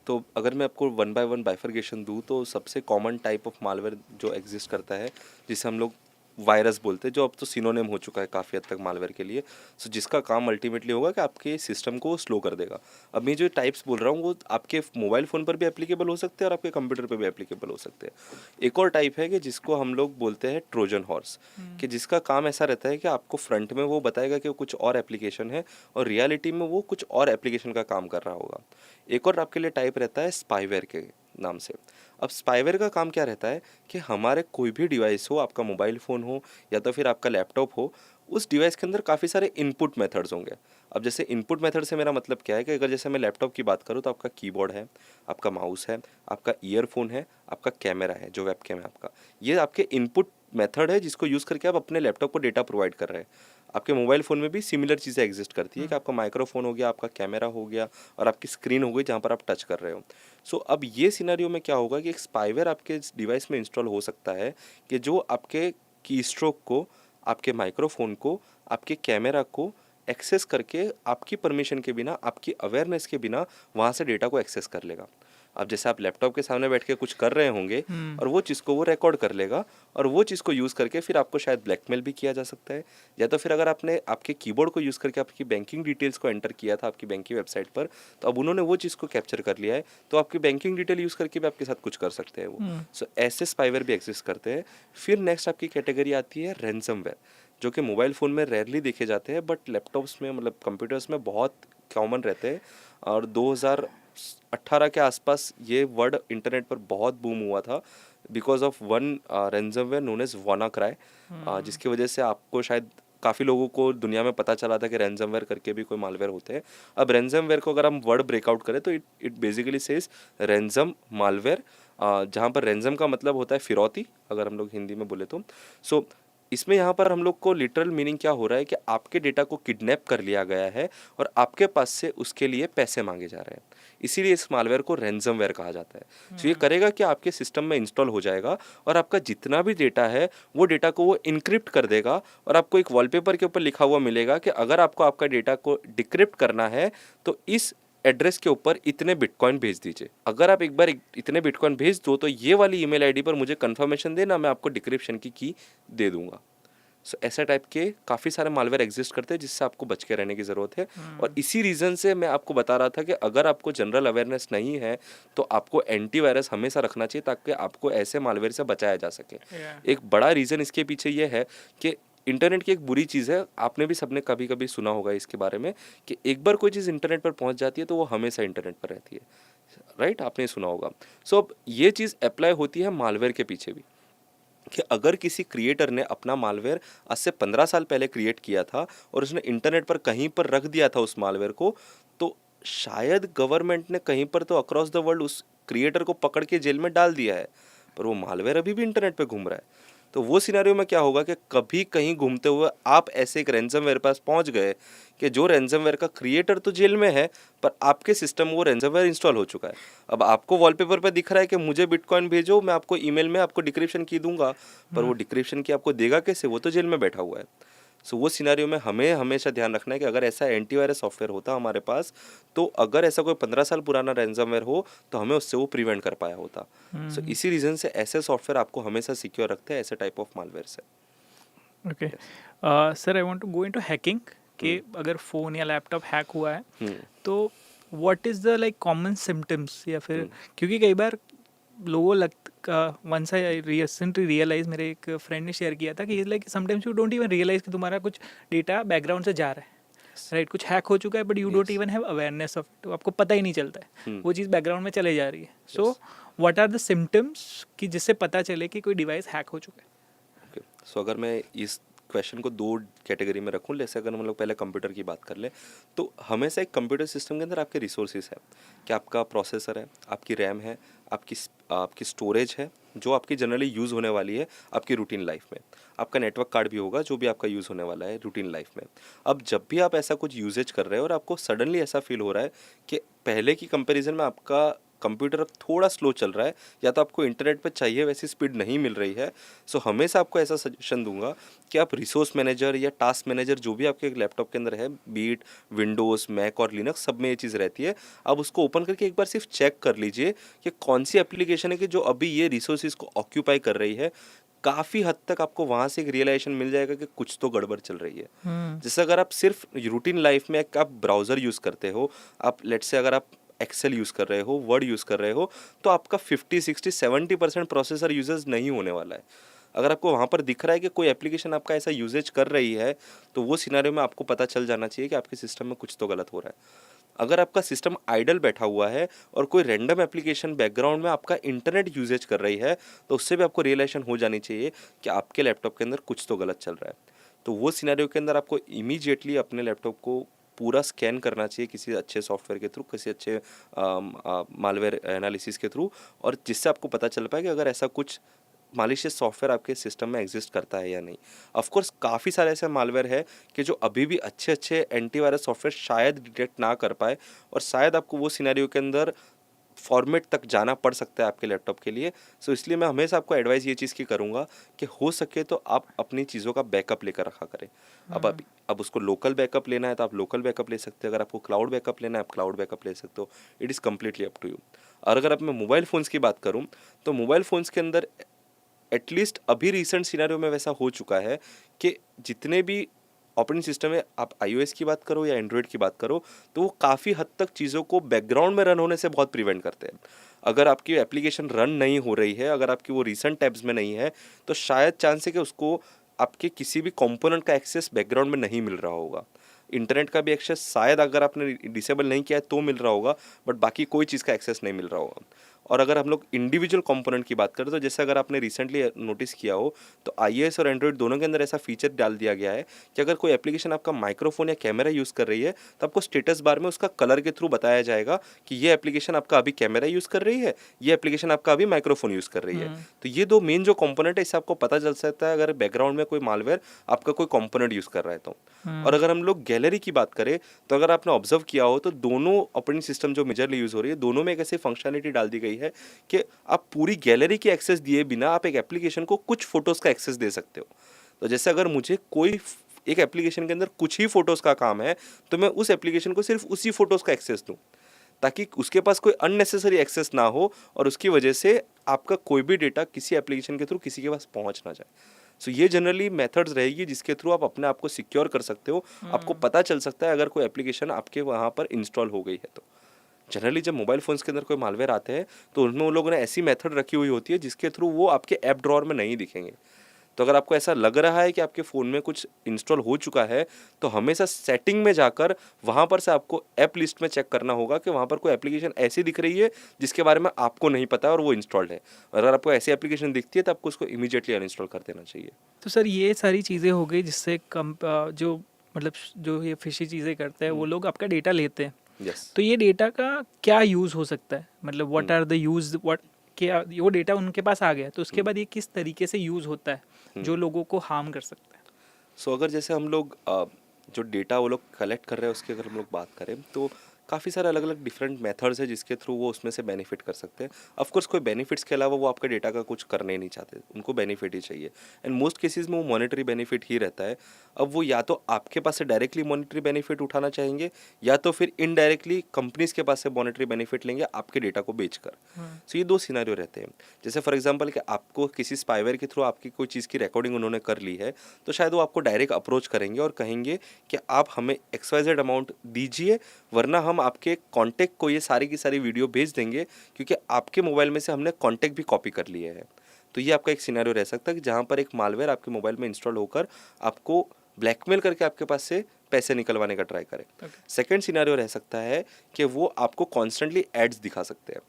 A: तो अगर मैं आपको वन बाय वन बाइफर्केशन दूँ तो सबसे कॉमन टाइप ऑफ मालवेयर जो एग्जिस्ट करता है जिसे हम लोग वायरस बोलते हैं, जो अब तो सिनोनिम हो चुका है काफ़ी हद तक मालवेयर के लिए। सो जिसका काम अल्टीमेटली होगा कि आपके सिस्टम को स्लो कर देगा। अब मैं जो टाइप्स बोल रहा हूँ वो आपके मोबाइल फ़ोन पर भी एप्लीकेबल हो सकते हैं और आपके कंप्यूटर पर भी एप्लीकेबल हो सकते हैं। एक और टाइप है कि जिसको हम लोग बोलते हैं ट्रोजन हॉर्स, कि जिसका काम ऐसा रहता है कि आपको फ्रंट में वो बताएगा कि वो कुछ और एप्लीकेशन है और रियलिटी में वो कुछ और एप्लीकेशन का काम कर रहा होगा। एक और आपके लिए टाइप रहता है स्पाईवेयर के नाम से। अब स्पाईवेयर का काम क्या रहता है कि हमारे कोई भी डिवाइस हो, आपका मोबाइल फ़ोन हो या तो फिर आपका लैपटॉप हो, उस डिवाइस के अंदर काफ़ी सारे इनपुट मेथड्स होंगे। अब जैसे इनपुट मेथड से मेरा मतलब क्या है कि अगर जैसे मैं लैपटॉप की बात करूँ तो आपका कीबोर्ड है, आपका माउस है, आपका ईयरफोन है, आपका कैमरा है जो वेबकैम है आपका, ये आपके इनपुट मेथड है जिसको यूज़ करके आप अपने लैपटॉप को डेटा प्रोवाइड कर रहे हैं। आपके मोबाइल फ़ोन में भी सिमिलर चीज़ें एग्जिस्ट करती है कि आपका माइक्रोफोन हो गया, आपका कैमरा हो गया और आपकी स्क्रीन हो गई जहाँ पर आप टच कर रहे हो। सो अब ये सिनेरियो में क्या होगा कि एक स्पाईवेयर आपके डिवाइस में इंस्टॉल हो सकता है कि जो आपके कीस्ट्रोक को, आपके माइक्रोफोन को, आपके कैमरा को एक्सेस करके आपकी परमिशन के बिना, आपकी अवेयरनेस के बिना वहाँ से डेटा को एक्सेस कर लेगा। अब जैसे आप लैपटॉप के सामने बैठ के कुछ कर रहे होंगे और वो चीज़ को वो रिकॉर्ड कर लेगा और वो चीज़ को यूज़ करके फिर आपको शायद ब्लैकमेल भी किया जा सकता है, या तो फिर अगर आपने आपके कीबोर्ड को यूज़ करके आपकी बैंकिंग डिटेल्स को एंटर किया था आपकी बैंक की वेबसाइट पर, तो अब उन्होंने वो चीज़ को कैप्चर कर लिया है तो आपकी बैंकिंग डिटेल यूज़ करके भी आपके साथ कुछ कर सकते हैं वो। सो ऐसे स्पाईवेयर भी एग्जिस्ट करते हैं। फिर नेक्स्ट आपकी कैटेगरी आती है रैंसमवेयर, जो कि मोबाइल फ़ोन में रेयरली देखे जाते हैं बट लैपटॉप्स में मतलब कंप्यूटर्स में बहुत कॉमन रहते हैं। और 2018 के आसपास ये वर्ड इंटरनेट पर बहुत बूम हुआ था because of one ransomware known as WannaCry, जिसकी वजह से आपको शायद काफ़ी लोगों को दुनिया में पता चला था कि रैंसमवेयर करके भी कोई मालवेयर होते हैं। अब रैंसमवेयर को अगर हम वर्ड ब्रेकआउट करें तो it basically says ransom malware, जहाँ पर रैंसम का मतलब होता है फिरौती अगर हम लोग हिंदी में बोले तो। सो इसमें यहाँ पर हम लोग को लिटरल मीनिंग क्या हो रहा है कि आपके डेटा को किडनैप कर लिया गया है और आपके पास से उसके लिए पैसे मांगे जा रहे हैं, इसीलिए इस मालवेयर को रैंसमवेयर कहा जाता है। तो ये करेगा कि आपके सिस्टम में इंस्टॉल हो जाएगा और आपका जितना भी डेटा है वो डेटा को वो इनक्रिप्ट कर देगा और आपको एक वॉलपेपर के ऊपर लिखा हुआ मिलेगा कि अगर आपको आपका डेटा को डिक्रिप्ट करना है तो इस एड्रेस के ऊपर इतने बिटकॉइन भेज दीजिए। अगर आप एक बार इतने बिटकॉइन भेज दो तो ये वाली ईमेल आईडी पर मुझे कंफर्मेशन देना, मैं आपको डिक्रिप्शन की की दे दूंगा। सो ऐसा टाइप के काफ़ी सारे मालवेयर एग्जिस्ट करते हैं जिससे आपको बच के रहने की ज़रूरत है। और इसी रीज़न से मैं आपको बता रहा था कि अगर आपको जनरल अवेयरनेस नहीं है तो आपको एंटीवायरस हमेशा रखना चाहिए ताकि आपको ऐसे मालवेयर से बचाया जा सके। एक बड़ा रीज़न इसके पीछे ये है कि इंटरनेट की एक बुरी चीज़ है, आपने भी सबने कभी कभी सुना होगा इसके बारे में, कि एक बार कोई चीज़ इंटरनेट पर पहुंच जाती है तो वो हमेशा इंटरनेट पर रहती है, राइट? आपने सुना होगा। सो अब ये चीज़ अप्लाई होती है मालवेयर के पीछे भी, कि अगर किसी क्रिएटर ने अपना मालवेयर आज से 15 साल पहले क्रिएट किया था और उसने इंटरनेट पर कहीं पर रख दिया था उस मालवेयर को, तो शायद गवर्नमेंट ने कहीं पर तो अक्रॉस द वर्ल्ड उस क्रिएटर को पकड़ के जेल में डाल दिया है, पर वो मालवेयर अभी भी इंटरनेट पे घूम रहा है। तो वो सिनेरियो में क्या होगा कि कभी कहीं घूमते हुए आप ऐसे एक रैंसमवेयर पास पहुंच गए कि जो रैंसमवेयर का क्रिएटर तो जेल में है, पर आपके सिस्टम में वो रैंसमवेयर इंस्टॉल हो चुका है। अब आपको वॉलपेपर पे दिख रहा है कि मुझे बिटकॉइन भेजो, मैं आपको ईमेल में आपको डिक्रिप्शन की दूंगा, पर वो डिक्रिप्शन की आपको देगा कैसे? वो तो जेल में बैठा हुआ है। सो वो सिनेरियो में हमें हमेशा ध्यान रखना है कि अगर ऐसा एंटीवायरस सॉफ्टवेयर होता हमारे पास, तो अगर ऐसा कोई 15 साल पुराना रैंसमवेयर हो तो हमें उससे वो प्रिवेंट कर पाया होता। सो इसी रीज़न से ऐसे सॉफ्टवेयर आपको हमेशा सिक्योर रखते हैं ऐसे टाइप ऑफ मालवेयर से।
B: Okay sir, I want to go into hacking, कि अगर फ़ोन या लैपटॉप हैक हुआ है तो what is the like common symptoms, या फिर क्योंकि कई बार लोगों वंस आई रिसेंटली रियलाइज, मेरे एक फ्रेंड ने शेयर किया था कि like sometimes you don't even realise कि तुम्हारा कुछ डेटा बैकग्राउंड से जा रहा है, राइट? कुछ हैक हो चुका है but you don't even have awareness of it, तो आपको पता ही नहीं चलता है, वो चीज़ बैकग्राउंड में चले जा रही है। So what are the symptoms कि जिससे पता चले कि कोई डिवाइस हैक हो चुका है?
A: ओके, सो अगर मैं इस क्वेश्चन को दो कैटेगरी में रखूं, जैसे अगर हम लोग पहले कंप्यूटर की बात कर लें, तो हमेशा एक कंप्यूटर सिस्टम के अंदर आपके रिसोर्सेज है, कि आपका प्रोसेसर है, आपकी रैम है, आपकी स्टोरेज है, जो आपकी जनरली यूज़ होने वाली है आपकी रूटीन लाइफ में। आपका नेटवर्क कार्ड भी होगा जो भी आपका यूज़ होने वाला है रूटीन लाइफ में। अब जब भी आप ऐसा कुछ यूजेज कर रहे हो और आपको सडनली ऐसा फील हो रहा है कि पहले की कंपैरिजन में आपका कंप्यूटर अब थोड़ा स्लो चल रहा है, या तो आपको इंटरनेट पर चाहिए वैसी स्पीड नहीं मिल रही है, सो हमेशा आपको ऐसा सजेशन दूंगा कि आप रिसोर्स मैनेजर या टास्क मैनेजर जो भी आपके लैपटॉप के अंदर है, बीट विंडोज़, मैक और लिनक्स, सब में ये चीज़ रहती है, आप उसको ओपन करके एक बार सिर्फ चेक कर लीजिए कि कौन सी एप्लीकेशन है कि जो अभी ये रिसोर्सेज को ऑक्यूपाई कर रही है। काफ़ी हद तक आपको वहाँ से एक रियलाइजेशन मिल जाएगा कि कुछ तो गड़बड़ चल रही है। जैसे अगर आप सिर्फ रूटीन लाइफ में आप ब्राउज़र यूज़ करते हो, आप लेट्स से अगर आप एक्सेल यूज़ कर रहे हो, वर्ड यूज़ कर रहे हो, तो आपका 50 60 70% प्रोसेसर यूजेज नहीं होने वाला है। अगर आपको वहाँ पर दिख रहा है कि कोई एप्लीकेशन आपका ऐसा यूजेज कर रही है, तो वो सिनेरियो में आपको पता चल जाना चाहिए कि आपके सिस्टम में कुछ तो गलत हो रहा है। अगर आपका सिस्टम आइडल बैठा हुआ है और कोई रैंडम एप्लीकेशन बैकग्राउंड में आपका इंटरनेट यूजेज कर रही है, तो उससे भी आपको रियलाइजेशन हो जानी चाहिए कि आपके लैपटॉप के अंदर कुछ तो गलत चल रहा है। तो वो सिनेरियो के अंदर आपको इमीडिएटली अपने लैपटॉप को पूरा स्कैन करना चाहिए किसी अच्छे सॉफ्टवेयर के थ्रू, किसी अच्छे मालवेयर एनालिसिस के थ्रू, और जिससे आपको पता चल पाए कि अगर ऐसा कुछ मालिशियस सॉफ्टवेयर आपके सिस्टम में एग्जिस्ट करता है या नहीं। ऑफ कोर्स काफ़ी सारे ऐसे मालवेयर है कि जो अभी भी अच्छे अच्छे एंटीवायरस सॉफ्टवेयर शायद डिटेक्ट ना कर पाए, और शायद आपको वो सिनेरियो के अंदर फॉर्मेट तक जाना पड़ सकता है आपके लैपटॉप के लिए। सो इसलिए मैं हमेशा आपको एडवाइस ये चीज़ की करूँगा कि हो सके तो आप अपनी चीज़ों का बैकअप लेकर रखा करें। अब उसको लोकल बैकअप लेना है तो आप लोकल बैकअप ले सकते हो, अगर आपको क्लाउड बैकअप लेना है आप क्लाउड बैकअप ले सकते हो। It is completely up to you. और अगर अब मैं मोबाइल फ़ोन्स की बात करूँ, तो मोबाइल फ़ोन्स के अंदर एटलीस्ट अभी रिसेंट सिनेरियो में वैसा हो चुका है कि जितने भी ऑपरेटिंग सिस्टम है, आप iOS की बात करो या एंड्रॉयड की बात करो, तो वो काफ़ी हद तक चीज़ों को बैकग्राउंड में रन होने से बहुत प्रिवेंट करते हैं। अगर आपकी एप्लीकेशन रन नहीं हो रही है, अगर आपकी वो रिसेंट टैब्स में नहीं है, तो शायद चांस है कि उसको आपके किसी भी कंपोनेंट का एक्सेस बैकग्राउंड में नहीं मिल रहा होगा। इंटरनेट का भी एक्सेस शायद अगर आपने डिसेबल नहीं किया है तो मिल रहा होगा, बट बाकी कोई चीज़ का एक्सेस नहीं मिल रहा होगा। और अगर हम लोग इंडिविजुअल कंपोनेंट की बात करें, तो जैसे अगर आपने रिसेंटली नोटिस किया हो, तो iOS और एंड्रॉयड दोनों के अंदर ऐसा फीचर डाल दिया गया है कि अगर कोई एप्लीकेशन आपका माइक्रोफोन या कैमरा यूज़ कर रही है, तो आपको स्टेटस बार में उसका कलर के थ्रू बताया जाएगा कि ये एप्लीकेशन आपका अभी कैमरा यूज़ कर रही है, ये एप्लीकेशन आपका अभी माइक्रोफोन यूज़ कर रही है। तो ये दो मेन जो कंपोनेंट है, इससे आपको पता चल सकता है अगर बैकग्राउंड में कोई मालवेयर आपका कोई कंपोनेंट यूज़ कर रहा है तो। और अगर हम लोग गैलरी की बात करें, तो अगर आपने ऑब्जर्व किया हो तो दोनों ऑपरेटिंग सिस्टम जो मेजरली यूज़ हो रही है, दोनों में एक ऐसी फंक्शनलिटी डाल दी गई है कि आप पूरी गैलरी की एक्सेस दिए बिना आप एक एप्लीकेशन को कुछ फोटोज़ का एक्सेस दे सकते हो। तो जैसे अगर मुझे कोई एक एप्लीकेशन के अंदर कुछ ही फोटोज़ का काम है, तो मैं उस एप्लीकेशन को सिर्फ उसी फोटोज़ का एक्सेस दूँ, ताकि उसके पास कोई अननेसेसरी एक्सेस ना हो और उसकी वजह से आपका कोई भी डेटा किसी एप्लीकेशन के थ्रू किसी के पास पहुंच ना जाए। सो ये जनरली मेथड्स रहेगी जिसके थ्रू आप अपने आप को सिक्योर कर सकते हो। आपको पता चल सकता है अगर कोई एप्लीकेशन आपके वहाँ पर इंस्टॉल हो गई है तो। जनरली जब मोबाइल फ़ोन्स के अंदर कोई मालवेयर आते हैं, तो उनमें उन लोगों ने ऐसी मेथड रखी हुई होती है जिसके थ्रू वो आपके ऐप ड्रॉअर में नहीं दिखेंगे। तो अगर आपको ऐसा लग रहा है कि आपके फ़ोन में कुछ इंस्टॉल हो चुका है, तो हमेशा सेटिंग में जाकर वहाँ पर से आपको ऐप लिस्ट में चेक करना होगा कि वहाँ पर कोई एप्लीकेशन ऐसी दिख रही है जिसके बारे में आपको नहीं पता है और वो इंस्टॉल्ड है। अगर आपको ऐसी एप्लीकेशन दिखती है तो आपको उसको इमीडिएटली अनइंस्टॉल कर देना चाहिए।
B: तो सर ये सारी चीज़ें हो गई जिससे जो मतलब जो ये फिशी चीज़ें करते हैं वो लोग आपका डेटा लेते हैं।
A: यस।
B: तो ये डेटा का क्या यूज़ हो सकता है, मतलब what are the use, what क्या वो डेटा उनके पास आ गया तो उसके बाद ये किस तरीके से यूज़ होता है जो लोगों को हार्म कर सकता है?
A: सो अगर जैसे हम लोग जो डेटा वो लोग कलेक्ट कर रहे हैं उसकी अगर हम लोग बात करें तो काफ़ी सारे अलग अलग डिफरेंट मेथड्स है जिसके थ्रू वो उसमें से बेनिफिट कर सकते हैं। ऑफ कोर्स कोई बेनिफिट्स के अलावा वो आपके डेटा का कुछ करना ही नहीं चाहते, उनको बेनिफिट ही चाहिए। एंड मोस्ट केसेस में वो मॉनेटरी बेनिफिट ही रहता है। अब वो या तो आपके पास से डायरेक्टली मॉनेटरी बेनिफिट उठाना चाहेंगे या तो फिर इनडायरेक्टली कंपनीज के पास से मॉनेटरी बेनिफिट लेंगे आपके डेटा को बेचकर। सो ये दो सिनेरियो रहते हैं। जैसे फॉर एग्जांपल कि आपको किसी स्पाईवेयर के थ्रू आपकी कोई चीज़ की रिकॉर्डिंग उन्होंने कर ली है, तो शायद वो आपको डायरेक्ट अप्रोच करेंगे और कहेंगे कि आप हमें XYZ अमाउंट दीजिए, वरना हम आपके कॉन्टैक्ट को ये सारी की सारी वीडियो भेज देंगे, क्योंकि आपके मोबाइल में से हमने कॉन्टैक्ट भी कॉपी कर लिए है। तो ये आपका एक सिनेरियो रह सकता है कि जहाँ पर एक मालवेयर आपके मोबाइल में इंस्टॉल होकर आपको ब्लैकमेल करके आपके पास से पैसे निकलवाने का ट्राई करे। सेकंड सिनेरियो रह सकता है कि वो आपको कॉन्स्टेंटली एड्स दिखा सकते हैं।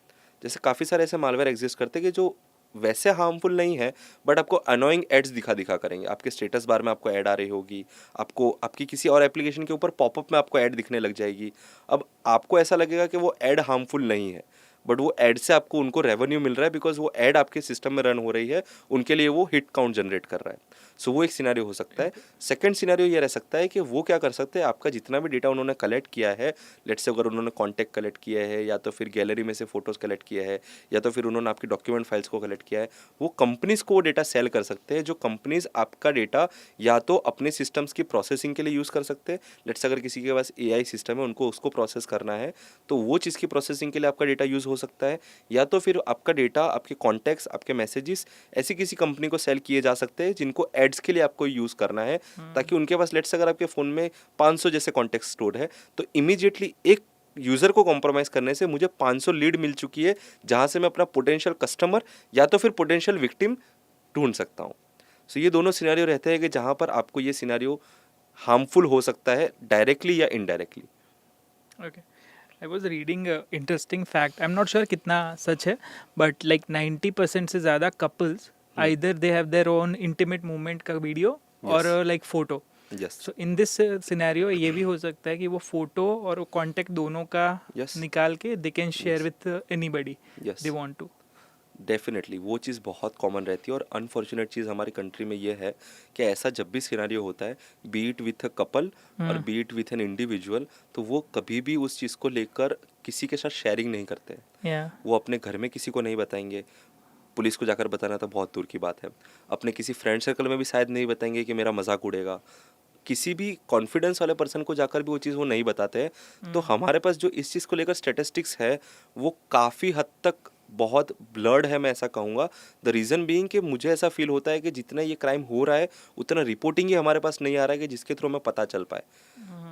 A: जैसे काफ़ी सारे ऐसे मालवेयर एग्जिस्ट करते हैं कि जो वैसे हार्मफुल नहीं है बट आपको अनोइंग एड्स दिखा करेंगे। आपके स्टेटस बार में आपको ऐड आ रही होगी, आपको आपकी किसी और एप्लीकेशन के ऊपर पॉपअप में आपको ऐड दिखने लग जाएगी। अब आपको ऐसा लगेगा कि वो ऐड हार्मफुल नहीं है, बट वो ऐड से आपको उनको रेवेन्यू मिल रहा है बिकॉज वो ऐड आपके सिस्टम में रन हो रही है, उनके लिए वो हिट काउंट जनरेट कर रहा है। सो वो एक सिनेरियो हो सकता है। सेकंड सिनेरियो ये रह सकता है कि वो क्या कर सकते हैं, आपका जितना भी डेटा उन्होंने कलेक्ट किया है, लेट्स से अगर उन्होंने कॉन्टैक्ट कलेक्ट किया है या तो फिर गैलरी में से फोटोज़ कलेक्ट किया है या तो फिर उन्होंने आपकी डॉक्यूमेंट फाइल्स को कलेक्ट किया है, वो कंपनीज़ को वो डेटा सेल कर सकते हैं। जो कंपनीज़ आपका डेटा या तो अपने सिस्टम्स की प्रोसेसिंग के लिए यूज़ कर सकते हैं, लेट्स अगर किसी के पास AI सिस्टम है उनको उसको प्रोसेस करना है तो वो चीज़ की प्रोसेसिंग के लिए आपका डेटा यूज़ हो सकता है, या तो फिर आपका डेटा, आपके कॉन्टैक्ट्स, आपके मैसेजेस ऐसी किसी कंपनी को सेल किए जा सकते हैं जिनको एड्स के लिए आपको यूज़ करना है, ताकि उनके पास लेट्स अगर आपके फ़ोन में 500 जैसे कॉन्टैक्ट स्टोर है तो इमीडिएटली एक यूज़र को कॉम्प्रोमाइज़ करने से मुझे 500 लीड मिल चुकी है जहाँ से मैं अपना पोटेंशियल कस्टमर या तो फिर पोटेंशियल विक्टिम ढूंढ सकता हूँ। सो ये दोनों सिनेरियो रहते हैं कि जहाँ पर आपको ये सिनेरियो हार्मफुल हो सकता है डायरेक्टली या indirectly.
B: Okay, I was reading interesting fact, I am not sure कितना सच है, बट लाइक 90% से ज़्यादा couples either they have their own intimate movement का वीडियो और like photo.
A: Yes.
B: So in this scenario ये भी हो सकता है कि वो फोटो और कॉन्टेक्ट दोनों का
A: Yes.
B: निकाल के they can share with anybody
A: Yes.
B: They want to.
A: Definitely वो चीज़ बहुत कॉमन रहती है और अनफॉर्चुनेट चीज़ हमारी कंट्री में ये है कि ऐसा जब भी सिनेरियो होता है, be it with a couple और be it with an individual, तो वो कभी भी उस चीज़ को लेकर किसी के साथ शेयरिंग नहीं करते हैं।
B: या
A: वो अपने घर में किसी को नहीं बताएंगे, पुलिस को जाकर बताना तो बहुत दूर की बात है, अपने किसी फ्रेंड सर्कल में भी शायद नहीं बताएंगे कि मेरा मजाक उड़ेगा, किसी भी कॉन्फिडेंस वाले पर्सन को जाकर भी वो चीज़ वो नहीं बताते हैं। तो हमारे पास जो इस चीज़ को लेकर स्टेटिस्टिक्स है वो काफ़ी हद तक बहुत ब्लर्ड है, मैं ऐसा कहूँगा। द रीज़न बीइंग कि मुझे ऐसा फील होता है कि जितना ये क्राइम हो रहा है उतना रिपोर्टिंग ही हमारे पास नहीं आ रहा है कि जिसके थ्रू हमें पता चल पाए।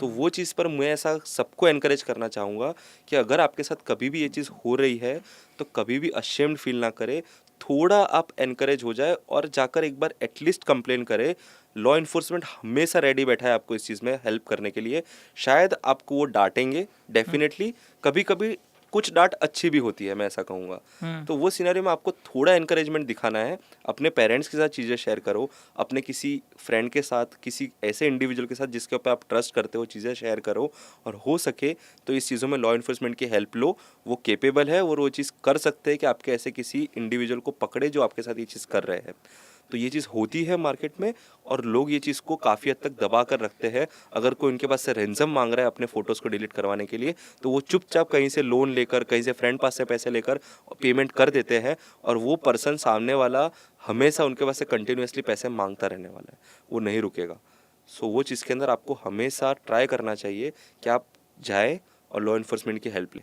A: तो वो चीज़ पर मैं ऐसा सबको एनकरेज करना चाहूँगा कि अगर आपके साथ कभी भी ये चीज़ हो रही है तो कभी भी अशेम्ड फील ना करे, थोड़ा आप एनकरेज हो जाए और जाकर एक बार एटलीस्ट कंप्लेन करे। लॉ इन्फोर्समेंट हमेशा रेडी बैठा है आपको इस चीज़ में हेल्प करने के लिए। शायद आपको वो डांटेंगे डेफिनेटली, कभी कभी कुछ डांट अच्छी भी होती है, मैं ऐसा कहूँगा। तो वो सिनेरियो में आपको थोड़ा एनकरेजमेंट दिखाना है, अपने पेरेंट्स के साथ चीज़ें शेयर करो, अपने किसी फ्रेंड के साथ, किसी ऐसे इंडिविजुअल के साथ जिसके ऊपर आप ट्रस्ट करते हो चीज़ें शेयर करो, और हो सके तो इस चीज़ों में लॉ इन्फोर्समेंट की हेल्प लो। वो केपेबल है और वो चीज़ कर सकते हैं कि आपके ऐसे किसी इंडिविजुअल को पकड़े जो आपके साथ ये चीज़ कर रहे हैं। तो ये चीज़ होती है मार्केट में और लोग ये चीज़ को काफ़ी हद तक दबा कर रखते हैं। अगर कोई उनके पास से रेंजम मांग रहा है अपने फ़ोटोज़ को डिलीट करवाने के लिए, तो वो चुपचाप कहीं से लोन लेकर, कहीं से फ्रेंड पास से पैसे लेकर पेमेंट कर देते हैं, और वो पर्सन सामने वाला हमेशा उनके पास से कंटिन्यूसली पैसे मांगता रहने वाला है, वो नहीं रुकेगा। सो वो चीज़ के अंदर आपको हमेशा ट्राई करना चाहिए कि आप जाए और लॉ इन्फोर्समेंट की हेल्प लें।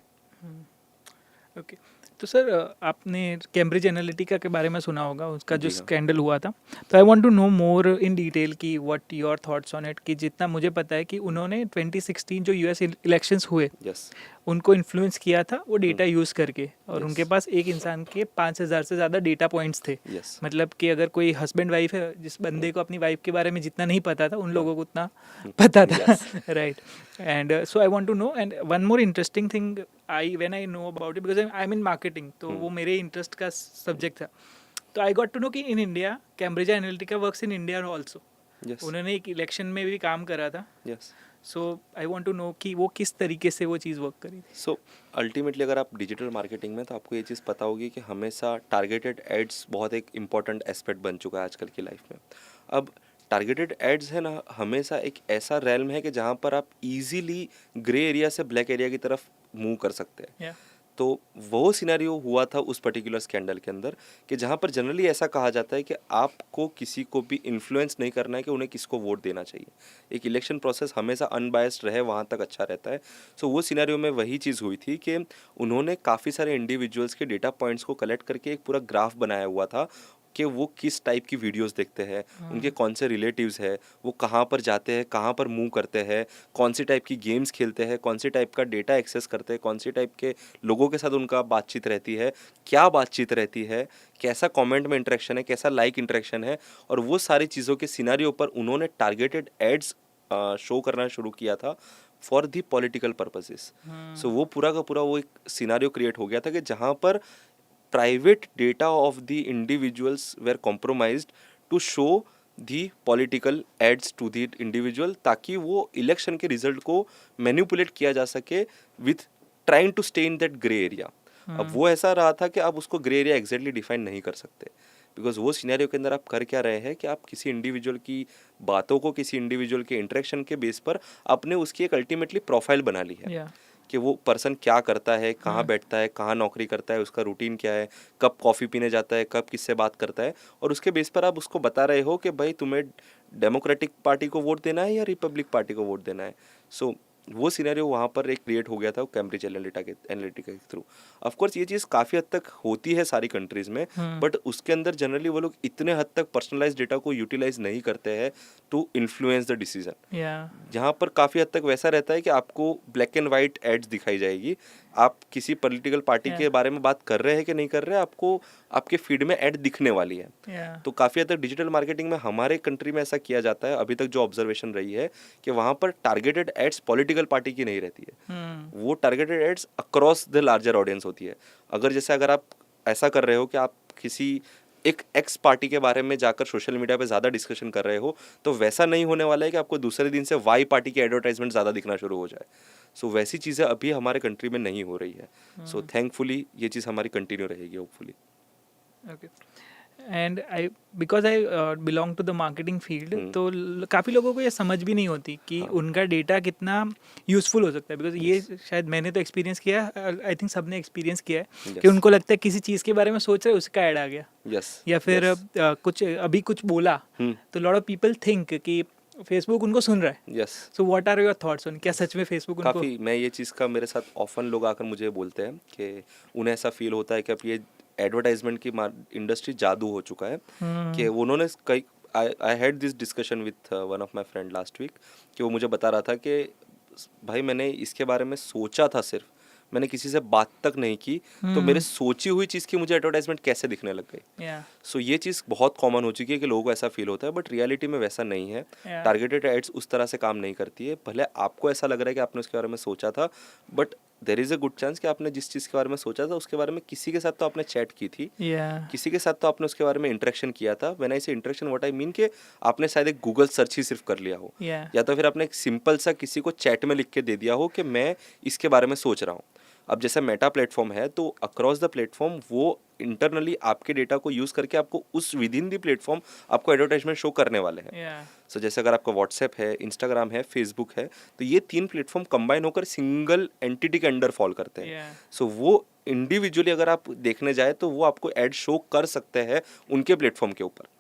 B: ओके, तो सर आपने कैम्ब्रिज एनालिटिका के बारे में सुना होगा, उसका जो
A: जी हाँ।
B: स्कैंडल हुआ था। तो I want to know more in detail कि what your thoughts on it, कि जितना मुझे पता है कि उन्होंने 2016 जो यूएस इलेक्शंस हुए
A: यस।
B: उनको इन्फ्लुएंस किया था वो डेटा यूज़ करके, और उनके पास एक इंसान के 5,000 से ज़्यादा डेटा पॉइंट्स थे।
A: यस
B: मतलब कि अगर कोई हस्बैंड वाइफ है, जिस बंदे को अपनी वाइफ के बारे में जितना नहीं पता था, उन लोगों को उतना पता था।
A: Yes
B: right. And so I want to know, and one more interesting thing I when I know about it, because I am in marketing, तो वो मेरे इंटरेस्ट का सब्जेक्ट था। तो आई गॉट टू नो कि in India Cambridge Analytica works in India also.
A: Yes
B: उन्होंने एक election में भी काम करा था।
A: Yes
B: so I want to know कि वो किस तरीके से वो चीज़ वर्क करी थी।
A: सो अल्टीमेटली अगर आप डिजिटल मार्केटिंग में, तो आपको ये चीज़ पता होगी कि हमेशा टारगेटेड एड्स बहुत एक इम्पॉर्टेंट एस्पेक्ट बन चुका है आजकल की लाइफ में। अब टारगेटेड एड्स है ना, हमेशा एक ऐसा रेल्म है कि जहाँ पर आप इजीली ग्रे एरिया से ब्लैक एरिया की तरफ मूव कर सकते हैं।
B: या
A: तो वो सिनेरियो हुआ था उस पर्टिकुलर स्कैंडल के अंदर, कि जहाँ पर जनरली ऐसा कहा जाता है कि आपको किसी को भी इन्फ्लुएंस नहीं करना है कि उन्हें किसको वोट देना चाहिए। एक इलेक्शन प्रोसेस हमेशा अनबायस्ड रहे, वहाँ तक अच्छा रहता है। सो वो सिनेरियो में वही चीज़ हुई थी कि उन्होंने काफ़ी सारे इंडिविजुअल्स के डेटा पॉइंट्स को कलेक्ट करके एक पूरा ग्राफ बनाया हुआ था कि वो किस टाइप की वीडियोस देखते हैं, उनके कौन से रिलेटिव्स है, वो कहाँ पर जाते हैं, कहाँ पर मूव करते हैं, कौन सी टाइप की गेम्स खेलते हैं, कौन सी टाइप का डेटा एक्सेस करते हैं, कौन सी टाइप के लोगों के साथ उनका बातचीत रहती है, क्या बातचीत रहती है, कैसा कमेंट में इंटरेक्शन है, कैसा लाइक इंटरेक्शन है। और वो सारी चीज़ों के सिनारियो पर उन्होंने टारगेटेड एड्स शो करना शुरू किया था फॉर दी पॉलिटिकल पर्पसेस। सो वो पूरा का पूरा वो एक सिनारियो क्रिएट हो गया था कि जहाँ पर private data of the individuals were compromised to show the political ads to the individual, ताकि वो इलेक्शन के रिजल्ट को मैनिपुलेट किया जा सके with trying to stay in that grey area. अब वो ऐसा रहा था कि आप उसको ग्रे एरिया एग्जैक्टली डिफाइन नहीं कर सकते, बिकॉज वो सिनेरियो के अंदर आप कर क्या रहे हैं कि आप किसी इंडिविजुअल की बातों को, किसी इंडिविजुअल के इंटरेक्शन के बेस पर आपने उसकी एक अल्टीमेटली प्रोफाइल बना ली है
B: या
A: कि वो पर्सन क्या करता है, कहाँ बैठता है, कहाँ नौकरी करता है, उसका रूटीन क्या है, कब कॉफ़ी पीने जाता है, कब किससे बात करता है, और उसके बेस पर आप उसको बता रहे हो कि भाई तुम्हें डेमोक्रेटिक पार्टी को वोट देना है या रिपब्लिक पार्टी को वोट देना है। सो वो सिनेरियो वहाँ पर एक क्रिएट हो गया था कैम्ब्रिज एनालिटिका के थ्रू। ऑफ कोर्स ये चीज़ काफ़ी हद तक होती है सारी कंट्रीज़ में, बट उसके अंदर जनरली वो लोग इतने हद तक पर्सनलाइज डेटा को यूटिलाइज नहीं करते हैं टू इन्फ्लुएंस द डिसीजन।
B: या
A: जहाँ पर काफ़ी हद तक वैसा रहता है कि आपको ब्लैक एंड वाइट एड्स दिखाई जाएगी, आप किसी पॉलिटिकल पार्टी के बारे में बात कर रहे हैं कि नहीं कर रहे हैं, आपको आपके फीड में ऐड दिखने वाली है।
B: या
A: तो काफ़ी हद तक डिजिटल मार्केटिंग में हमारे कंट्री में ऐसा किया जाता है, अभी तक जो ऑब्जर्वेशन रही है कि वहाँ पर टारगेटेड एड्स पॉलिटिकल पार्टी की नहीं रहती है, वो targeted ads across the larger audience होती है। अगर आप ऐसा कर रहे हो कि आप किसी एक एक्स पार्टी के बारे में जाकर सोशल मीडिया पे ज़्यादा डिस्कशन कर रहे हो, तो वैसा नहीं होने वाला है कि आपको दूसरे दिन से वाई पार्टी की एडवर्टाइजमेंट ज़्यादा दिखना शुरू हो जाए। सो वैसी चीज़ें अभी हमारे कंट्री में नहीं हो रही है। सो थैंकफुली ये चीज़ हमारी कंटिन्यू रहेगी hopefully.
B: Okay. And I because I belong to the marketing field, तो काफ़ी लोगों को ये समझ भी नहीं होती कि उनका डेटा कितना यूज़फुल हो सकता है। बिकॉज ये शायद मैंने तो एक्सपीरियंस किया है, आई थिंक सबने एक्सपीरियंस किया है कि उनको लगता है किसी चीज़ के बारे में सोच रहे हैं, उसका ऐड आ गया,
A: यस
B: या फिर कुछ अभी कुछ बोला, तो लॉट ऑफ पीपल थिंक कि फेसबुक उनको सुन रहा है।
A: Yes
B: so what are your thoughts on, क्या सच में फेसबुक उनको?
A: काफ़ी, मैं ये चीज़ का मेरे साथ ऑफन लोग आकर मुझे बोलते हैं कि उन्हें ऐसा फील होता है कि अब ये एडवर्टाइजमेंट की इंडस्ट्री जादू हो चुका है, कि उन्होंने कई I had this discussion with one of my friend last week, कि वो मुझे बता रहा था कि भाई मैंने इसके बारे में सोचा था, सिर्फ मैंने किसी से बात तक नहीं की, तो मेरे सोची हुई चीज़ की मुझे एडवर्टाइजमेंट कैसे दिखने लग गई।
B: या
A: सो ये चीज़ बहुत कॉमन हो चुकी है कि लोगों को ऐसा फील होता है, बट रियलिटी में वैसा नहीं है।
B: Yeah.
A: टारगेटेड एड्स उस तरह से काम नहीं करती है। भले आपको ऐसा लग रहा है कि आपने उसके बारे में सोचा था, but there is a good chance कि आपने जिस चीज़ के बारे में सोचा था उसके बारे में किसी के साथ तो आपने चैट की थी,
B: या
A: किसी के साथ तो आपने उसके बारे में इंटरेक्शन किया था। व्हेन आई से इंटरेक्शन, व्हाट आई मीन कि आपने शायद एक गूगल सर्च ही सिर्फ कर लिया हो,
B: या
A: या तो फिर आपने एक सिंपल सा किसी को चैट में लिख के दे दिया हो कि मैं इसके बारे में सोच रहा हूँ। अब जैसे मेटा प्लेटफॉर्म है, तो अक्रॉस द प्लेटफॉर्म वो इंटरनली आपके डेटा को यूज़ करके आपको उस विद इन द प्लेटफॉर्म आपको एडवर्टाइजमेंट शो करने वाले हैं।
B: या
A: सो जैसे अगर आपका व्हाट्सएप है, इंस्टाग्राम है, फेसबुक है, तो ये 3 प्लेटफॉर्म कंबाइन होकर सिंगल एंटिटी के अंडर फॉल करते हैं।
B: या
A: सो वो इंडिविजुअली अगर आप देखने जाए तो वो आपको एड शो कर सकते हैं उनके प्लेटफॉर्म के ऊपर।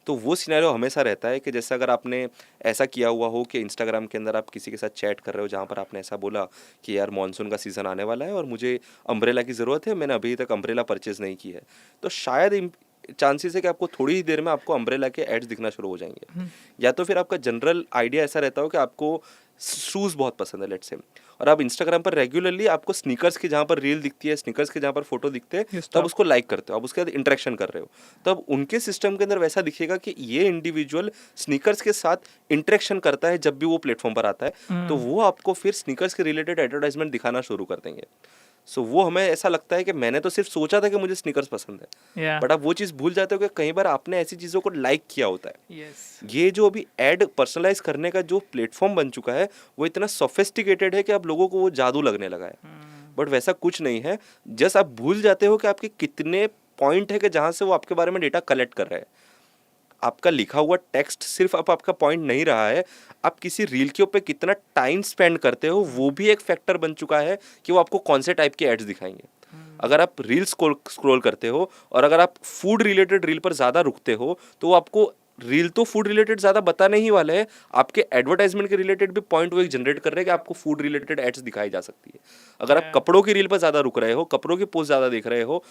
A: तो वो सिनेरियो हमेशा रहता है कि जैसे अगर आपने ऐसा किया हुआ हो कि इंस्टाग्राम के अंदर आप किसी के साथ चैट कर रहे हो, जहाँ पर आपने ऐसा बोला कि यार मॉनसून का सीज़न आने वाला है और मुझे अम्ब्रेला की ज़रूरत है, मैंने अभी तक अम्ब्रेला परचेज़ नहीं की है, तो शायद चांसेस है कि आपको थोड़ी ही देर में आपको अम्ब्रेला के एड्स दिखना शुरू हो जाएंगे। या तो फिर आपका जनरल आइडिया ऐसा रहता हो कि आपको शूज़ बहुत पसंद है लेट्स से, और आप इंस्टाग्राम पर रेगुलरली आपको स्नीकर्स की जहाँ पर रील दिखती है, स्नीकर्स के जहाँ पर फोटो दिखते हैं,
B: Yes,
A: तब
B: stop.
A: उसको लाइक करते हो, आप उसके साथ इंटरेक्शन कर रहे हो, तब उनके सिस्टम के अंदर वैसा दिखेगा कि ये इंडिविजुअल स्नीकर्स के साथ इंटरेक्शन करता है जब भी वो प्लेटफॉर्म पर आता है, तो वो आपको फिर स्नीकर्स के रिलेटेड एडवर्टाइजमेंट दिखाना शुरू कर देंगे। सो वो हमें ऐसा लगता है कि मैंने तो सिर्फ सोचा था कि मुझे स्नीकर्स पसंद है,
B: Yeah.
A: बट आप वो चीज़ भूल जाते हो कि कई बार आपने ऐसी चीज़ों को लाइक किया होता है।
B: Yes.
A: ये जो अभी एड पर्सनलाइज करने का जो प्लेटफॉर्म बन चुका है वो इतना सोफिस्टिकेटेड है कि आप लोगों को वो जादू लगने लगा है, बट वैसा कुछ नहीं है। जस्ट आप भूल जाते हो कि आपके कितने पॉइंट है कि जहाँ से वो आपके बारे में डेटा कलेक्ट कर रहे हैं। आपका लिखा हुआ टेक्स्ट सिर्फ अब आपका पॉइंट नहीं रहा है, आप किसी रील के ऊपर कितना टाइम स्पेंड करते हो वो भी एक फैक्टर बन चुका है कि वो आपको कौन से टाइप के एड्स दिखाएंगे। अगर आप रील स्क्रॉल करते हो और अगर आप फूड रिलेटेड रील पर ज़्यादा रुकते हो तो वो आपको रील तो फूड रिलेटेड ज़्यादा बताने ही वाले हैं, आपके एडवर्टाइजमेंट के रिलेटेड भी पॉइंट वो एक जनरेट कर रहे हैं कि आपको फूड रिलेटेड एड्स दिखाई जा सकती है। अगर आप कपड़ों की रील पर ज़्यादा रुक रहे हो, कपड़ों की पोस्ट ज़्यादा देख रहे हो,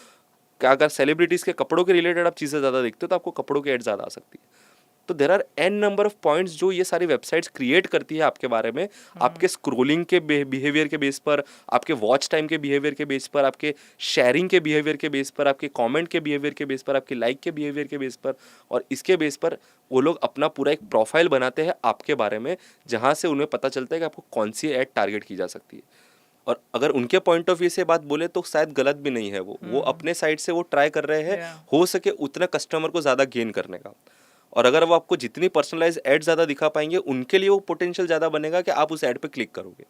A: क्या अगर सेलिब्रिटीज़ के कपड़ों के रिलेटेड आप चीज़ें ज़्यादा देखते हो तो आपको कपड़ों की एड ज़्यादा आ सकती है। तो there are an number of points जो ये सारी वेबसाइट्स क्रिएट करती है आपके बारे में, आपके स्क्रोलिंग के बिहेवियर के बेस पर, आपके वॉच टाइम के बिहेवियर के बेस पर, आपके शेयरिंग के बिहेवियर के बेस पर, आपके कमेंट के बिहेवियर के बेस पर, आपके लाइक के बिहेवियर के बेस पर, और इसके बेस पर वो लोग अपना पूरा एक प्रोफाइल बनाते हैं आपके बारे में, जहाँ से उन्हें पता चलता है कि आपको कौन सी ऐड टारगेट की जा सकती है। और अगर उनके पॉइंट ऑफ व्यू से बात बोले तो शायद गलत भी नहीं है, वो अपने साइड से वो ट्राई कर रहे हैं हो सके उतना कस्टमर को ज़्यादा गेन करने का। और अगर वो आपको जितनी पर्सनलाइज ऐड ज़्यादा दिखा पाएंगे उनके लिए वो पोटेंशियल ज़्यादा बनेगा कि आप उस ऐड पे क्लिक करोगे।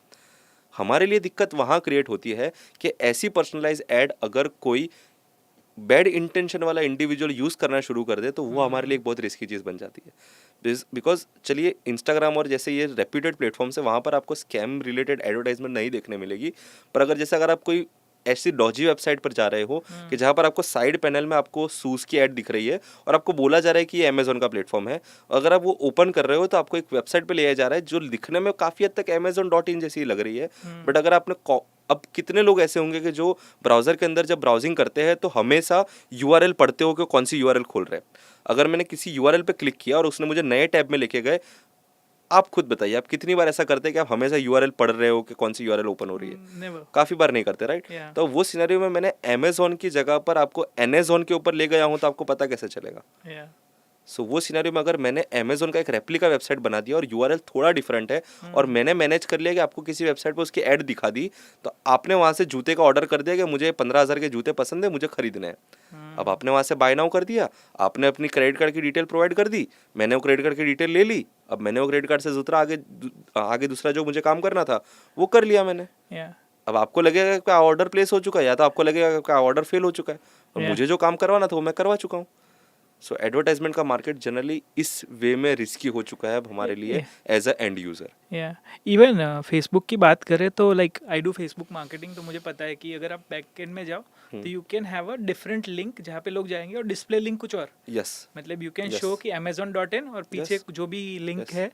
A: हमारे लिए दिक्कत वहाँ क्रिएट होती है कि ऐसी पर्सनलाइज ऐड अगर कोई बैड इंटेंशन वाला इंडिविजुअल यूज़ करना शुरू कर दे तो वो हमारे लिए एक बहुत रिस्की चीज़ बन जाती है। बिकॉज चलिए इंस्टाग्राम और जैसे ये रेप्यूटेड प्लेटफॉर्म्स है वहाँ पर आपको स्कैम रिलेटेड एडवर्टाइजमेंट नहीं देखने मिलेगी, पर अगर आप कोई ऐसी डॉजी वेबसाइट पर जा रहे हो कि जहाँ पर आपको साइड पैनल में आपको शूज़ की ऐड दिख रही है और आपको बोला जा रहा है कि ये अमेजोन का प्लेटफॉर्म है, अगर आप वो ओपन कर रहे हो तो आपको एक वेबसाइट पे ले जाया जा रहा है जो दिखने में काफ़ी हद तक amazon.in जैसी लग रही है, बट अगर आपने अब कितने लोग ऐसे होंगे कि जो ब्राउज़र के अंदर जब ब्राउजिंग करते हैं तो हमेशा URL पढ़ते हो कि कौन सी URL खोल रहे हैं। अगर मैंने किसी URL पे क्लिक किया और उसने मुझे नए टैब में लेके गए, आप खुद बताइए आप कितनी बार ऐसा करते हैं कि आप हमेशा URL पढ़ रहे हो कि कौन सी URL ओपन हो रही है? काफ़ी बार नहीं करते, राइट? तो वो सिनेरियो में मैंने अमेजोन की जगह पर आपको एनाजोन के ऊपर ले गया हूँ तो आपको पता कैसे चलेगा? सो वो सिनेरियो में अगर मैंने अमेजोन का एक रेप्लिका वेबसाइट बना दिया और URL थोड़ा डिफरेंट है और मैंने मैनेज कर लिया कि आपको किसी वेबसाइट पर उसकी ऐड दिखा दी, तो आपने वहाँ से जूते का ऑर्डर कर दिया कि मुझे 15,000 के जूते पसंद है, मुझे खरीदने हैं। अब आपने वहाँ से बाय नाउ कर दिया, आपने अपनी क्रेडिट कार्ड की डिटेल प्रोवाइड कर दी, मैंने वो क्रेडिट कार्ड की डिटेल ले ली, अब मैंने वो क्रेडिट कार्ड से आगे दूसरा जो मुझे काम करना था वो कर लिया मैंने। अब आपको लगेगा कि ऑर्डर प्लेस हो चुका है या तो आपको लगेगा कि ऑर्डर फेल हो चुका है, और मुझे जो काम करवाना था वो मैं करवा चुका हूँ। सो एडवर्टाइजमेंट का मार्केट जनरली इस वे में रिस्की हो चुका है अब हमारे लिए as a end user.
B: Even Facebook की बात करें तो like I do Facebook marketing, तो मुझे पता है कि अगर आप बैक एंड में जाओ तो you can have a different link जहाँ पे लोग जाएंगे और डिस्प्ले लिंक कुछ और, मतलब यू कैन शो कि amazon.in और पीछे जो भी लिंक है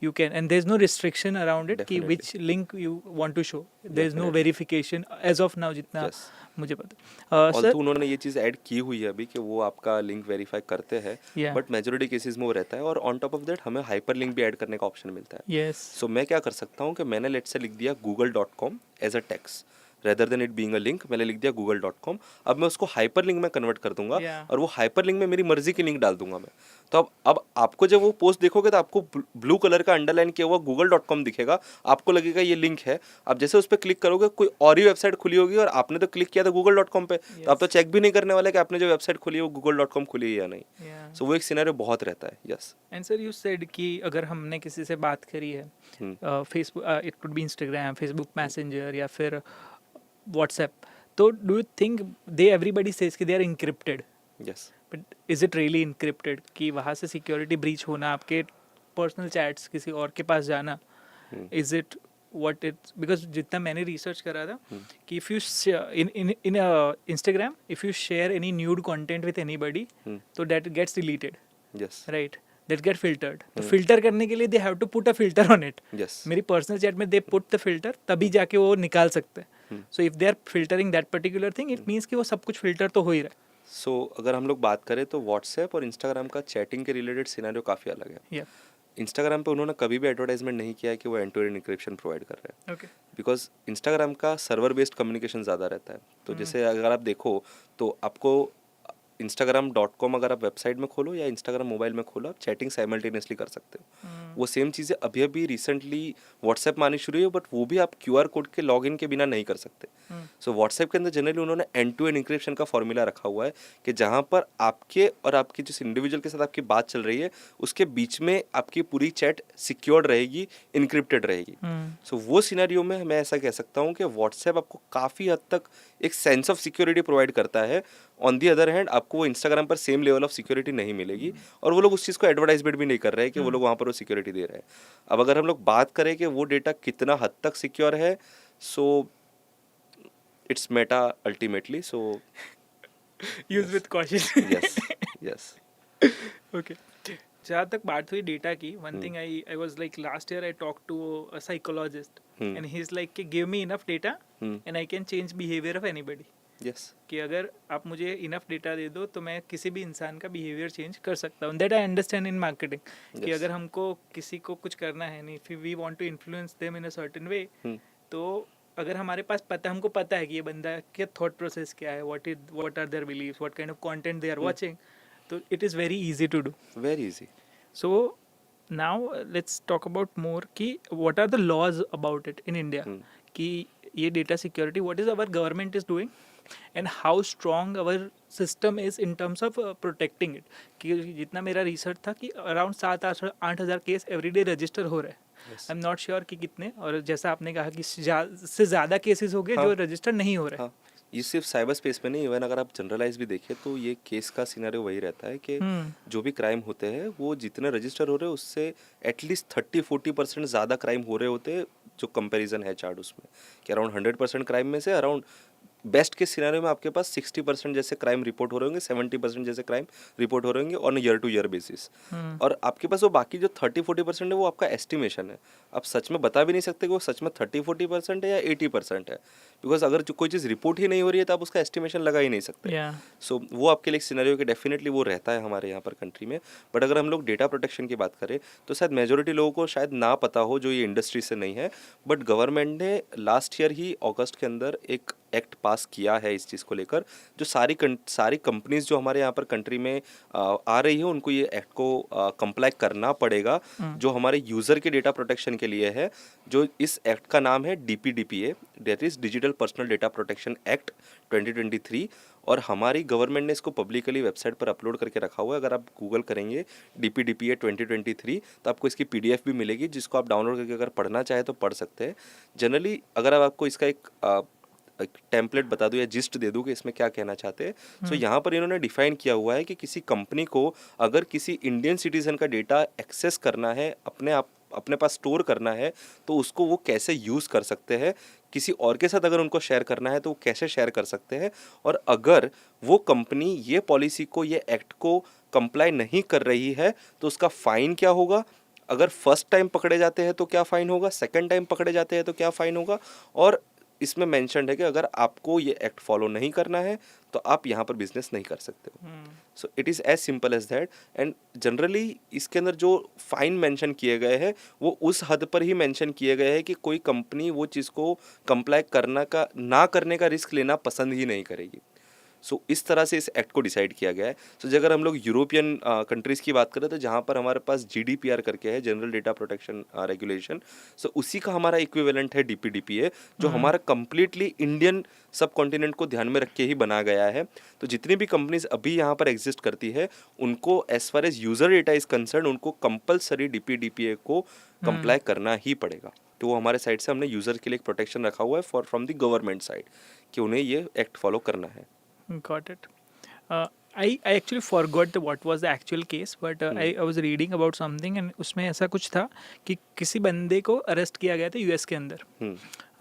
B: you can, and there's no restriction around it कि which link you want to show, there's no verification as of now जितना मुझे पता।
A: सर उन्होंने ये चीज़ ऐड की हुई है अभी कि वो आपका लिंक वेरीफाई करते हैं, बट मेजोरिटी केसेस में वो रहता है, और ऑन टॉप ऑफ दैट हमें हाइपर लिंक भी ऐड करने का ऑप्शन मिलता है। सो मैं क्या कर सकता हूँ कि मैंने लेट से लिख दिया google.com as a text rather than it being a link, मैंने लिख दिया google.com। अब मैं उसको हाइपर लिंक में कन्वर्ट कर दूंगा और वो हाइपर लिंक में मेरी मर्जी की लिंक डाल दूंगा मैं। तो अब आपको जब वो पोस्ट देखोगे तो आपको ब्लू कलर का अंडरलाइन किया हुआ google.com दिखेगा, आपको लगेगा ये लिंक है। आप जैसे उस पर क्लिक करोगे कोई और ही वेबसाइट खुली होगी और आपने तो क्लिक किया था google.com पे, तो आप तो चेक भी नहीं करने वाले कि आपने जो वेबसाइट खुली है वो google.com खुली है या नहीं। सो वो एक सिनेरियो बहुत रहता है। Yes
B: and sir you said कि अगर हमने किसी से बात करी है Facebook, it could be Instagram, Facebook Messenger या फिर व्हाट्सएप, तो do you think they everybody says कि they are encrypted?
A: Yes,
B: but is it really encrypted कि वहाँ से सिक्योरिटी ब्रीच होना, आपके पर्सनल चैट्स किसी और के पास जाना, is it what it's, because जितना मैंने रिसर्च करा था कि if you in Instagram if you share any nude content with anybody तो that gets deleted,
A: yes,
B: right, that get filtered। तो filter करने के लिए they have to put a filter on it।
A: yes,
B: मेरी personal chat में they put the filter, तभी जाके वो निकाल सकते हैं। so if they are filtering that particular thing it means कि वो सब कुछ filter तो हो ही रहा है।
A: सो अगर हम लोग बात करें तो व्हाट्सएप और इंस्टाग्राम का चैटिंग के रिलेटेड सिनेरियो काफ़ी अलग है। इंस्टाग्राम पे उन्होंने कभी भी एडवर्टाइजमेंट नहीं किया है कि वो end to end encryption provide कर रहे हैं,
B: ओके
A: बिकॉज इंस्टाग्राम का सर्वर बेस्ड कम्युनिकेशन ज़्यादा रहता है। तो जैसे अगर आप देखो तो आपको instagram.com अगर आप वेबसाइट में खोलो या इंस्टाग्राम मोबाइल में खोलो, आप चैटिंग साइमल्टेनियसली कर सकते हो। वो सेम चीज़ें अभी अभी रिसेंटली व्हाट्सएप में आनी शुरू हुई है, बट वो भी आप QR कोड के लॉगिन के बिना नहीं कर सकते। सो व्हाट्सएप के अंदर जनरली उन्होंने एंड टू एंड इंक्रिप्शन का फॉर्मूला रखा हुआ है कि जहाँ पर आपके और आपकी जिस इंडिविजुअल के साथ आपकी बात चल रही है उसके बीच में आपकी पूरी चैट सिक्योर्ड रहेगी, इनक्रिप्टेड रहेगी। सो वो सिनेरियो में मैं ऐसा कह सकता हूँ कि व्हाट्सएप आपको काफ़ी हद तक एक सेंस ऑफ सिक्योरिटी प्रोवाइड करता है। ऑन दी अदर हैंड आपको वो इंस्टाग्राम पर सेम लेवल ऑफ सिक्योरिटी नहीं मिलेगी, और वो लोग उस चीज़ को एडवर्टाइजमेंट भी नहीं कर रहे हैं कि वो लोग वहाँ पर वो सिक्योरिटी दे रहे हैं। अब अगर हम लोग बात करें कि वो डेटा कितना हद तक सिक्योर है, so it's Meta ultimately, so
B: use with caution.
A: Yes yes.
B: Okay, जहाँ तक बात हुई डेटा की, one thing I was like last year I talk to a psychologist and he is like कि give me enough data and I can change behaviour of anybody.
A: Yes,
B: कि अगर आप मुझे इनफ डेटा दे दो तो मैं किसी भी इंसान का बिहेवियर चेंज कर सकता हूँ। That I understand in marketing कि
A: Yes.
B: अगर हमको किसी को कुछ करना है नहीं, फिर we want to influence them in a certain way, तो अगर हमारे पास हमको पता है कि ये बंदा के थॉट प्रोसेस क्या है, what are their beliefs, what kind of content they are watching, तो it is very easy to do.
A: Very easy.
B: So now let's talk about more कि what are the laws about it in India, कि ये data security what is our government is doing and how strong our system is in terms of protecting it. कि जितना मेरा research था कि around 7-8 हज़ार case everyday register हो रहे हैं। आई एम नॉट श्योर कि कितने, और जैसा आपने कहा कि से ज़्यादा केसेस हो गए
A: हाँ,
B: जो रजिस्टर नहीं हो रहे।
A: हाँ, ये सिर्फ साइबर स्पेस में नहीं, इवन अगर आप जनरलाइज भी देखिए तो ये केस का सिनेरियो वही रहता है कि जो भी क्राइम होते हैं वो जितने रजिस्टर हो रहे हैं उससे एटलीस्ट 30-40% ज़्यादा क्राइम हो रहे होते हैं। जो कंपैरिजन है चार्ट उसमें कि अराउंड 100% क्राइम में से अराउंड बेस्ट के सिनेरियो में आपके पास 60% जैसे क्राइम रिपोर्ट हो रहे होंगे, 70% जैसे क्राइम रिपोर्ट हो रहे होंगे on year two year basis. और आपके पास वो बाकी जो 30-40% है वो आपका एस्टिमेशन है। आप सच में बता भी नहीं सकते कि वो सच में 30-40% है या 80% है, बिकॉज अगर जो कोई चीज़ रिपोर्ट ही नहीं हो रही है तो आप उसका एस्टिमेशन लगा ही नहीं सकते। सो वो आपके लिए एक सिनेरियो कि डेफिनेटली वो रहता है हमारे यहाँ पर कंट्री में। बट अगर हम लोग डेटा प्रोटेक्शन की बात करें तो शायद मेजोरिटी लोगों को शायद ना पता हो जो ये इंडस्ट्री से नहीं है, बट गवर्नमेंट ने लास्ट ईयर ही अगस्त के अंदर एक एक्ट पास किया है इस चीज़ को लेकर, जो सारी कंपनीज जो हमारे यहाँ पर कंट्री में आ रही है उनको ये एक्ट को कंप्लाई करना पड़ेगा, जो हमारे यूज़र के डेटा प्रोटेक्शन के लिए है। जो इस एक्ट का नाम है DPDPA, that is digital personal data protection act 2023, और हमारी गवर्नमेंट ने इसको पब्लिकली वेबसाइट पर अपलोड करके रखा हुआ है। अगर आप गूगल करेंगे DPDPA 2023 तो आपको इसकी PDF भी मिलेगी, जिसको आप डाउनलोड करके अगर पढ़ना चाहे तो पढ़ सकते हैं। जनरली अगर आप आपको इसका एक टेम्पलेट बता दूं या जिस्ट दे दूं कि इसमें क्या कहना चाहते हैं, सो यहाँ पर इन्होंने डिफाइन किया हुआ है कि किसी कंपनी को अगर किसी इंडियन सिटीजन का डेटा एक्सेस करना है, अपने पास स्टोर करना है, तो उसको वो कैसे यूज़ कर सकते हैं, किसी और के साथ अगर उनको शेयर करना है तो वो कैसे शेयर कर सकते हैं, और अगर वो कंपनी ये पॉलिसी को, ये एक्ट को कंप्लाई नहीं कर रही है तो उसका फ़ाइन क्या होगा, अगर फर्स्ट टाइम पकड़े जाते हैं तो क्या फ़ाइन होगा, सेकंड टाइम पकड़े जाते हैं तो क्या फ़ाइन होगा, और इसमें मेंशन्ड है कि अगर आपको ये एक्ट फॉलो नहीं करना है तो आप यहाँ पर बिजनेस नहीं कर सकते हो। So it is as simple as that. And generally इसके अंदर जो फाइन मेंशन किए गए हैं वो उस हद पर ही मेंशन किए गए हैं कि कोई कंपनी वो चीज़ को कंप्लाई ना करने का रिस्क लेना पसंद ही नहीं करेगी। सो इस तरह से इस एक्ट को डिसाइड किया गया है। सो अगर हम लोग यूरोपियन कंट्रीज़ की बात करें तो जहाँ पर हमारे पास GDPR करके है, जनरल डेटा प्रोटेक्शन रेगुलेशन, सो उसी का हमारा इक्विवेलेंट है DPDPA, जो हमारा कम्प्लीटली इंडियन सब कॉन्टिनेंट को ध्यान में रख के ही बना गया है। तो जितनी भी कंपनीज अभी यहाँ पर एग्जिस्ट करती है उनको as far as user data is concern उनको कंपलसरी DPDPA को कंप्लाई करना ही पड़ेगा। तो वो हमारे साइड से हमने यूज़र के लिए एक प्रोटेक्शन रखा हुआ है फ्रॉम द गवर्नमेंट साइड कि उन्हें ये एक्ट फॉलो करना है।
B: Got it. I actually forgot what was the actual case, but I was reading about something and उसमें ऐसा कुछ था कि किसी बंदे को अरेस्ट किया गया था US के अंदर,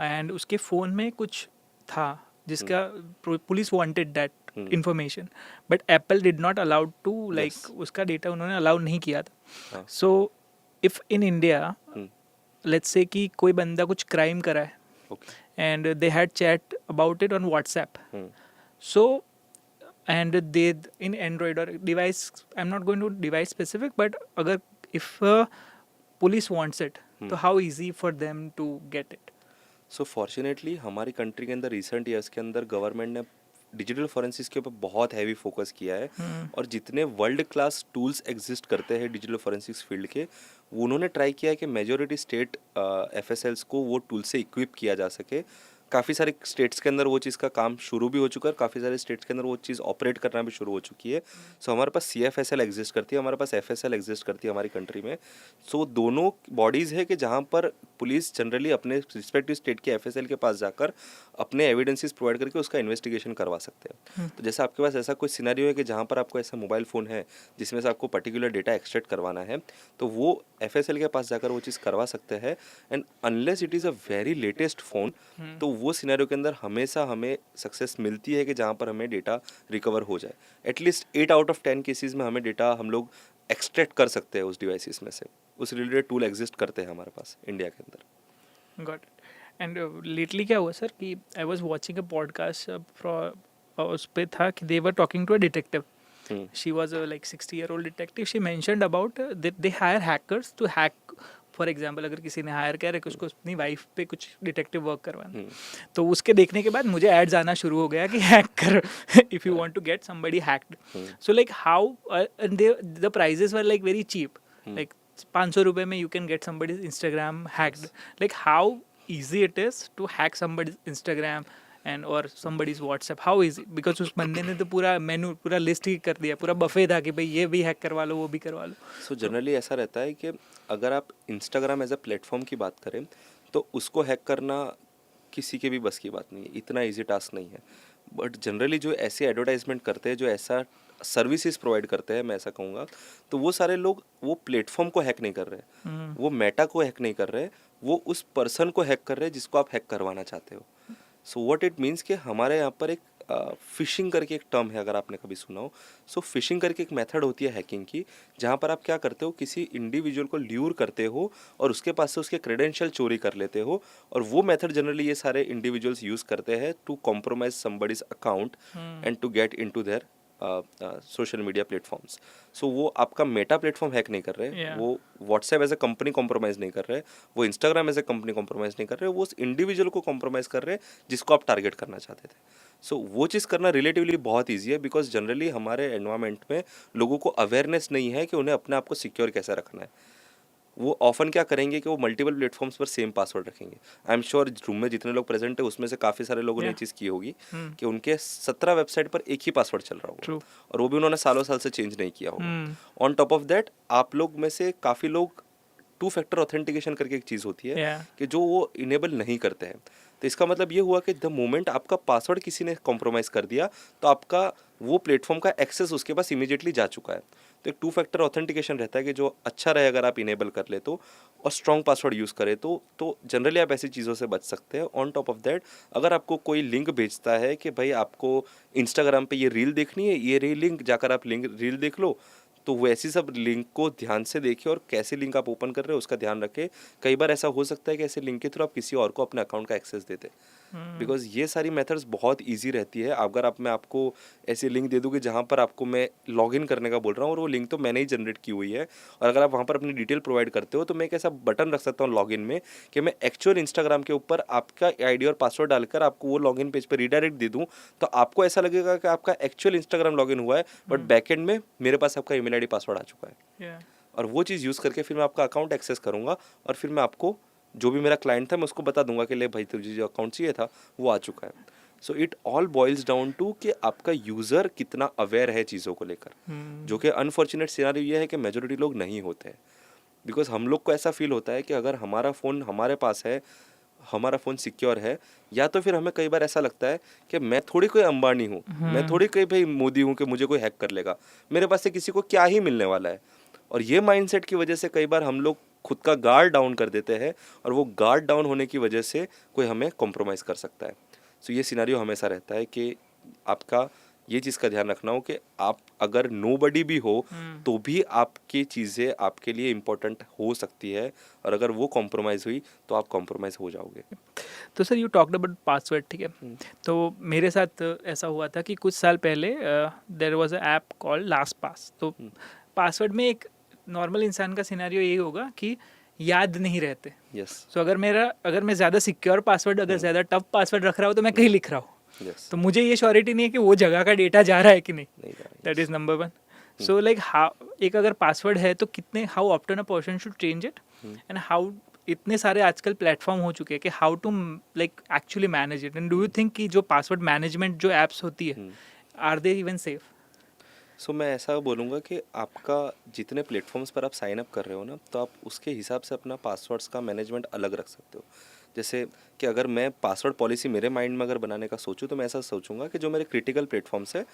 B: एंड उसके फ़ोन में कुछ था जिसका police wanted that information, but Apple did not allowed to like उसका डेटा उन्होंने अलाउ नहीं किया था। So if in India let's say कि कोई बंदा कुछ क्राइम करा है and they had chat about it on WhatsApp, so and they in Android or device, I'm not going to device specific, but agar if police wants it, तो how easy for them to get it?
A: So fortunately हमारी country के अंदर recent years के अंदर government ने digital forensics के ऊपर बहुत हैवी फोकस किया है, और जितने वर्ल्ड क्लास टूल्स एग्जिस्ट करते हैं डिजिटल फॉरेंसिक्स फील्ड के, वो उन्होंने ट्राई किया है कि मेजॉरिटी स्टेट एफएसएल्स को वो टूल से इक्विप किया जा सके। काफ़ी सारे स्टेट्स के अंदर वो चीज़ का काम शुरू भी हो चुका है, काफ़ी सारे स्टेट्स के अंदर वो चीज़ ऑपरेट करना भी शुरू हो चुकी है। सो हमारे पास CFSL एग्जिस्ट करती है, हमारे पास FSL एग्जिस्ट करती है हमारी कंट्री में। सो दोनों बॉडीज़ है कि जहाँ पर पुलिस जनरली अपने रिस्पेक्टिव स्टेट के FSL के पास जाकर अपने एविडेंसेस प्रोवाइड करके उसका इन्वेस्टिगेशन करवा सकते हैं। तो जैसे आपके पास ऐसा कोई सिनेरियो है कि जहाँ पर आपको ऐसा मोबाइल फ़ोन है जिसमें से आपको पर्टिकुलर डेटा एक्सट्रैक्ट करवाना है, तो वो FSL के पास जाकर वो चीज़ करवा सकते हैं। And unless it is a very latest phone, तो वो सिनेरियो के अंदर हमेशा हमें सक्सेस मिलती है कि जहाँ पर हमें डेटा रिकवर हो जाए। एटलीस्ट 8 आउट ऑफ 10 केसेस में हमें डेटा हम लोग एक्सट्रैक्ट कर सकते हैं उस डिवाइसेस में से। उस रिलेटेड टूल एग्जिस्ट करते हैं हमारे पास इंडिया के अंदर।
B: Got it. एंड लेटली क्या हुआ सर कि I was watching a podcast, उस पे था कि they were talking to a detective. She was a like 60-year-old detective. She mentioned about that they hire hackers to hack. For example अगर किसी ने हायर किया है कि उसको अपनी वाइफ पे कुछ डिटेक्टिव वर्क करवाना, तो उसके देखने के बाद मुझे एड्स आना शुरू हो गया कि हैक कर if you want to get somebody hacked. So like how the prices were like very cheap, like 500 रुपये में you can get somebody Instagram hacked. Like how easy it is to hack somebody's Instagram and or somebody's WhatsApp? How easy? Because उस बंदे ने तो पूरा मेनू, पूरा list ही कर दिया, पूरा बफे था कि भाई ये भी हैक करवा लो, वो भी करवा लो.
A: सो जनरली ऐसा रहता है कि अगर आप इंस्टाग्राम एज अ प्लेटफॉर्म की बात करें तो उसको हैक करना किसी के भी बस की बात नहीं है, इतना इजी टास्क नहीं है. बट जनरली जो ऐसे एडवर्टाइजमेंट करते हैं, जो ऐसा सर्विसेज प्रोवाइड करते हैं, मैं ऐसा कहूँगा, तो वो सारे लोग वो प्लेटफॉर्म को हैक नहीं कर रहे, वो मेटा को हैक नहीं कर रहे, वो उस पर्सन को हैक कर रहे हैं जिसको आप हैक करवाना चाहते हो. सो व्हाट इट मीन्स कि हमारे यहाँ पर एक फिशिंग करके एक टर्म है, अगर आपने कभी सुना हो. सो फिशिंग करके एक मेथड होती है हैकिंग की, जहाँ पर आप क्या करते हो, किसी इंडिविजुअल को ल्यूर करते हो और उसके पास से उसके क्रेडेंशियल चोरी कर लेते हो. और वो मेथड जनरली ये सारे इंडिविजुअल्स यूज़ करते हैं to compromise somebody's account and to get into their social media platforms. So वो आपका मेटा प्लेटफॉर्म हैक नहीं कर रहे, वो WhatsApp as a company compromise नहीं कर रहे, वो Instagram as a company compromise नहीं कर रहे, वो उस इंडिविजुअल को कॉम्प्रोमाइज़ कर रहे जिसको आप टारगेट करना चाहते थे. सो वो चीज़ करना रिलेटिवली बहुत ईजी है, बिकॉज जनरली हमारे एनवायरनमेंट में लोगों को अवेयरनेस नहीं है कि उन्हें अपने आप को सिक्योर कैसे रखना है. वो ऑफन क्या करेंगे कि वो मल्टीपल प्लेटफॉर्म्स पर सेम पासवर्ड रखेंगे. आई एम श्योर रूम में जितने लोग प्रेजेंट है उसमें से काफ़ी सारे लोगों ने ये चीज़ की होगी कि उनके 17 वेबसाइट पर एक ही पासवर्ड चल रहा होगा, और वो भी उन्होंने सालों साल से चेंज नहीं किया होगा. ऑन टॉप ऑफ दैट आप लोग में से काफ़ी लोग 2 फैक्टर ऑथेंटिकेशन करके एक चीज़ होती है कि जो वो इनेबल नहीं करते हैं. तो इसका मतलब ये हुआ कि द मोमेंट आपका पासवर्ड किसी ने कॉम्प्रोमाइज़ कर दिया तो आपका वो प्लेटफॉर्म का एक्सेस उसके पास इमीडिएटली जा चुका है. तो एक 2 फैक्टर ऑथेंटिकेशन रहता है कि जो अच्छा रहे अगर आप इनेबल कर ले तो, और स्ट्रॉन्ग पासवर्ड यूज़ करें तो जनरली आप ऐसी चीज़ों से बच सकते हैं. ऑन टॉप ऑफ दैट, अगर आपको कोई लिंक भेजता है कि भाई आपको इंस्टाग्राम पे ये रील देखनी है, ये लिंक जाकर आप रील देख लो, तो वो ऐसी सब लिंक को ध्यान से देखें और कैसे लिंक आप ओपन कर रहे हो उसका ध्यान रखें. कई बार ऐसा हो सकता है कि ऐसे लिंक के थ्रू आप किसी और को अपने अकाउंट का एक्सेस देते, बिकॉज ये सारी मेथड्स बहुत इजी रहती है. अगर मैं आपको ऐसी लिंक दे दूँ कि जहाँ पर आपको मैं लॉगिन करने का बोल रहा हूँ और वो लिंक तो मैंने ही जनरेट की हुई है, और अगर आप वहाँ पर अपनी डिटेल प्रोवाइड करते हो तो मैं एक ऐसा बटन रख सकता हूँ लॉगिन में कि मैं एक्चुअल इंस्टाग्राम के ऊपर आपका आईडी और पासवर्ड डालकर आपको वो लॉगिन पेज पर रीडायरेक्ट दे दूँ, तो आपको ऐसा लगेगा कि आपका एक्चुअल इंस्टाग्राम लॉगिन हुआ है, बट बैकएंड में मेरे पास आपका ईमेल आईडी पासवर्ड आ चुका है. और वो चीज़ यूज़ करके फिर मैं आपका अकाउंट एक्सेस करूँगा और फिर मैं आपको जो भी मेरा क्लाइंट था मैं उसको बता दूंगा कि ले भाई तुझे जो अकाउंट चाहिए था वो आ चुका है. So it all boils down to कि आपका यूज़र कितना अवेयर है चीज़ों को लेकर, जो कि अनफॉर्चुनेट सिनेरियो ये है कि मेजोरिटी लोग नहीं होते हैं. बिकॉज हम लोग को ऐसा फील होता है कि अगर हमारा फ़ोन हमारे पास है, हमारा फ़ोन सिक्योर है, या तो फिर हमें कई बार ऐसा लगता है कि मैं थोड़ी कोई अंबानी हूँ, मैं थोड़ी कोई भाई मोदी हूँ कि मुझे कोई हैक कर लेगा, मेरे पास से किसी को क्या ही मिलने वाला है. और ये माइंडसेट की वजह से कई बार हम लोग खुद का गार्ड डाउन कर देते हैं, और वो गार्ड डाउन होने की वजह से कोई हमें कॉम्प्रोमाइज़ कर सकता है. सो ये सिनेरियो हमेशा रहता है कि आपका ये चीज़ का ध्यान रखना हो कि आप अगर नोबडी भी हो तो भी आपकी चीज़ें आपके लिए इम्पोर्टेंट हो सकती है, और अगर वो कॉम्प्रोमाइज़ हुई तो आप कॉम्प्रोमाइज़ हो जाओगे.
B: तो sir you talked about password, ठीक है. तो मेरे साथ ऐसा हुआ था कि कुछ साल पहले there was a app called LastPass. तो पासवर्ड में एक नॉर्मल इंसान का सिनेरियो यही होगा कि याद नहीं रहते.
A: यस
B: सो अगर मैं ज़्यादा सिक्योर पासवर्ड, अगर ज़्यादा टफ पासवर्ड रख रहा हूँ तो मैं कहीं लिख रहा हूँ,
A: यस
B: तो मुझे ये श्योरिटी नहीं है कि वो जगह का डेटा जा रहा है कि नहीं.
A: नहीं रहा,
B: that
A: yes.
B: Is number one. So like how, एक अगर पासवर्ड है तो कितने, how often a person should change it, and how, इतने सारे आजकल प्लेटफॉर्म हो चुके हैं कि how to like actually manage it. And do you think कि जो पासवर्ड मैनेजमेंट जो एप्स होती है, are they even safe?
A: So मैं ऐसा बोलूँगा कि आपका जितने प्लेटफॉर्म्स पर आप साइन अप कर रहे हो ना, तो आप उसके हिसाब से अपना पासवर्ड्स का मैनेजमेंट अलग रख सकते हो. जैसे कि अगर मैं पासवर्ड पॉलिसी मेरे माइंड में अगर बनाने का सोचूं, तो मैं ऐसा सोचूंगा कि जो मेरे क्रिटिकल प्लेटफॉर्म्स है,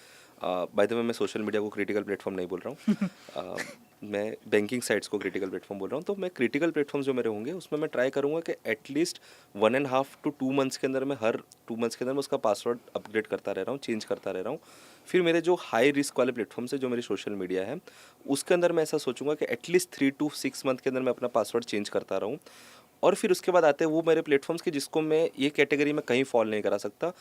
A: बाय द वे मैं सोशल मीडिया को क्रिटिकल प्लेटफॉर्म नहीं बोल रहा हूँ, मैं बैंकिंग साइट्स को क्रिटिकल प्लेटफॉर्म बोल रहा हूँ. तो मैं क्रिटिकल प्लेटफॉर्म्स जो मेरे होंगे उसमें मैं ट्राई करूँगा कि एटलीस्ट 1.5 to 2 मंथ्स के अंदर मैं हर 2 मंथ्स के अंदर मैं उसका पासवर्ड अपग्रेड करता रह रहा हूँ, चेंज करता रह रहा हूँ. फिर मेरे जो हाई रिस्क वाले प्लेटफॉर्म्स है, जो मेरी सोशल मीडिया है, उसके अंदर मैं ऐसा सोचूंगा कि एटलीस्ट 3 to 6 मंथ के अंदर मैं अपना पासवर्ड चेंज करता रहूँ. और फिर उसके बाद आते हैं वो मेरे प्लेटफॉर्म्स के जिसको मैं ये कैटेगरी में कहीं फॉल नहीं करा सकता.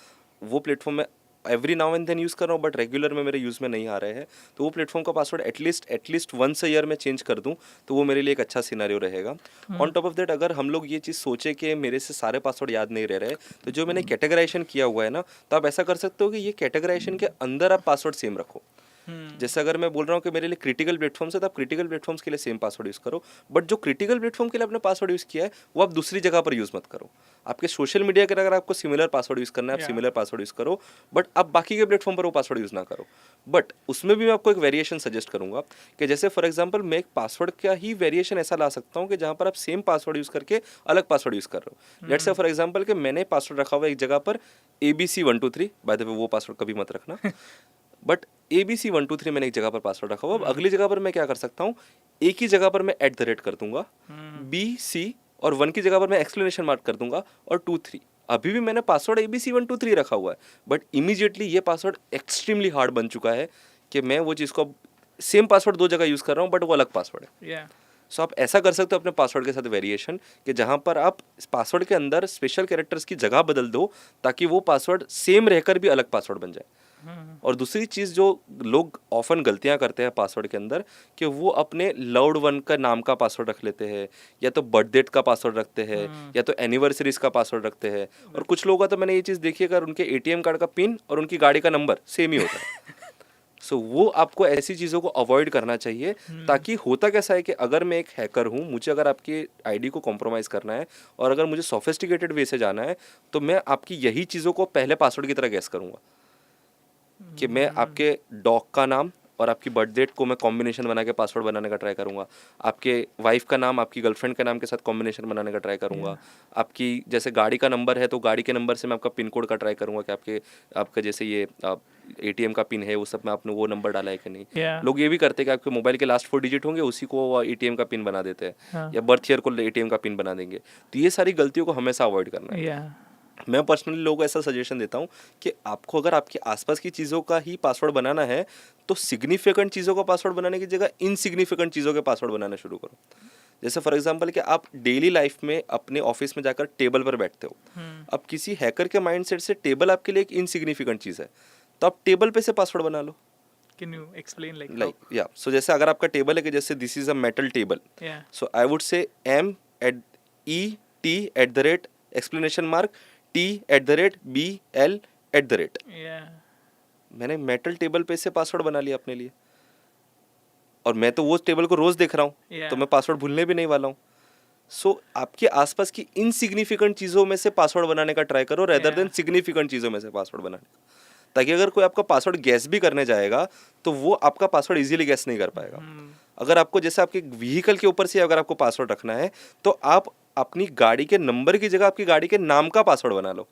A: वो प्लेटफॉर्म मैं every now and then use कर रहा हूँ, बट रेगुलर में मेरे यूज़ में नहीं आ रहे हैं, तो वो प्लेटफॉर्म का password at least once a year में चेंज कर दूँ, तो वो मेरे लिए एक अच्छा सिनारियो रहेगा. ऑन टॉप ऑफ दैट, अगर हम लोग ये चीज़ सोचे कि मेरे से सारे पासवर्ड याद नहीं रह रहे, तो जो मैंने कैटेगराइजेशन किया हुआ है ना, तो आप ऐसा कर सकते हो कि ये कैटेगराइजेशन के अंदर आप पासवर्ड सेम रखो. जैसे अगर मैं बोल रहा हूँ कि मेरे लिए क्रिटिकल प्लेटफॉर्म्स है, तो आप क्रिटिकल प्लेटफॉर्म्स के लिए सेम पासवर्ड यूज़ करो, बट जो क्रिटिकल प्लेटफॉर्म के लिए आपने पासवर्ड यूज़ किया है, वो आप दूसरी जगह पर यूज़ मत करो. आपके सोशल मीडिया के अगर आपको सिमिलर पासवर्ड यूज़ करना है, आप सिमिलर पासवर्ड यूज़ करो, बट आप बाकी के प्लेटफॉर्म पर वो पासवर्ड यूज़ ना करो. बट उसमें भी मैं आपको एक वेरिएशन सजेस्ट करूंगा कि जैसे फॉर एग्जांपल मैं एक पासवर्ड का ही वेरिएशन ऐसा ला सकता हूँ कि जहाँ पर आप सेम पासवर्ड यूज़ करके अलग पासवर्ड यूज़ कर रहे हो. लेट्स से फॉर एग्जांपल कि मैंने पासवर्ड रखा हुआ एक जगह पर ABC123, बाय द वे वो पासवर्ड कभी मत रखना, बट ABC123 मैंने एक जगह पर पासवर्ड रखा हुआ. अब अगली जगह पर मैं क्या कर सकता हूँ, एक ही जगह पर मैं @ कर दूंगा, BC और 1 की जगह पर मैं एक्सक्लेमेशन मार्क कर दूंगा, और 2 3. अभी भी मैंने पासवर्ड ABC123 रखा हुआ है, बट इमीडिएटली ये पासवर्ड एक्सट्रीमली हार्ड बन चुका है कि मैं वो चीज़ को सेम पासवर्ड 2 जगह यूज़ कर रहा हूँ, बट वो अलग पासवर्ड है. सो आप ऐसा कर सकते हो अपने पासवर्ड के साथ वेरिएशन, कि जहाँ पर आप पासवर्ड के अंदर स्पेशल कैरेक्टर्स की जगह बदल दो, ताकि वो पासवर्ड सेम रहकर भी अलग पासवर्ड बन जाए. और दूसरी चीज़ जो लोग ऑफन गलतियां करते हैं पासवर्ड के अंदर, कि वो अपने लव्ड वन का नाम का पासवर्ड रख लेते हैं, या तो बर्थ डेट का पासवर्ड रखते हैं, या तो एनिवर्सरीज का पासवर्ड रखते हैं. और कुछ लोगों का तो मैंने ये चीज़ देखी है, अगर उनके ATM कार्ड का पिन और उनकी गाड़ी का नंबर सेम ही होता है. सो वो आपको ऐसी चीज़ों को अवॉइड करना चाहिए, ताकि होता कैसा है कि अगर मैं एक हैकर हूँ, मुझे अगर आपकी आईडी को कॉम्प्रोमाइज़ करना है, और अगर मुझे सोफिस्टिकेटेड वे से जाना है, तो मैं आपकी यही चीज़ों को पहले पासवर्ड की तरह गैस करूँगा, कि मैं आपके डॉग का नाम और आपकी बर्थ डेट को मैं कॉम्बिनेशन बना के पासवर्ड बनाने का ट्राई करूँगा. आपके वाइफ का नाम आपकी गर्लफ्रेंड के नाम के साथ कॉम्बिनेशन बनाने का ट्राई करूँगा. आपकी जैसे गाड़ी का नंबर है, तो गाड़ी के नंबर से मैं आपका पिन कोड का ट्राई करूँगा कि आपका जैसे ये ATM का पिन है, वो सब में आपने वो नंबर डाला है कि नहीं. लोग ये भी करते हैं कि आपके मोबाइल के लास्ट 4 डिजिट होंगे, उसी को ATM का पिन बना देते हैं, या बर्थ ईयर को ATM का पिन बना देंगे. तो ये सारी गलतियों को हमेशा अवॉइड करना है. मैं पर्सनली लोगों को ऐसा सजेशन देता हूँ कि आपको अगर आपके आसपास की चीज़ों का ही पासवर्ड बनाना है, तो सिग्निफिकेंट चीज़ों का पासवर्ड बनाने की जगह इनसिग्निफिकेंट चीज़ों के पासवर्ड बनाना शुरू करो. जैसे फॉर एग्जांपल कि आप डेली लाइफ में अपने ऑफिस में जाकर टेबल पर बैठते हो. अब किसी हैकर के माइंडसेट से टेबल आपके लिए एक इनसिग्निफिकेंट चीज़ है, तो आप टेबल पे से पासवर्ड बना लो.
B: Can you explain like
A: like या सो जैसे अगर आपका टेबल है कि जैसे this is a metal table, so I would से MET एक्सप्लेनेशन मार्क TBL मैंने मेटल टेबल पे से पासवर्ड बना लिया अपने लिए, और मैं तो वो टेबल को रोज देख रहा हूँ, तो मैं पासवर्ड भूलने भी नहीं वाला हूँ. सो आपके आसपास की इनसिग्निफिकेंट चीज़ों में से पासवर्ड बनाने का ट्राई करो, रेदर देन सिग्निफिकेंट चीज़ों में से पासवर्ड बनाने का, ताकि अगर कोई आपका पासवर्ड गैस भी करने जाएगा, तो वो आपका पासवर्ड इजीली गैस नहीं कर पाएगा. अगर आपको जैसे आपके व्हीकल के ऊपर से अगर आपको पासवर्ड रखना है, तो आप अपनी गाड़ी के नंबर की जगह आपकी गाड़ी के नाम का पासवर्ड बना लो.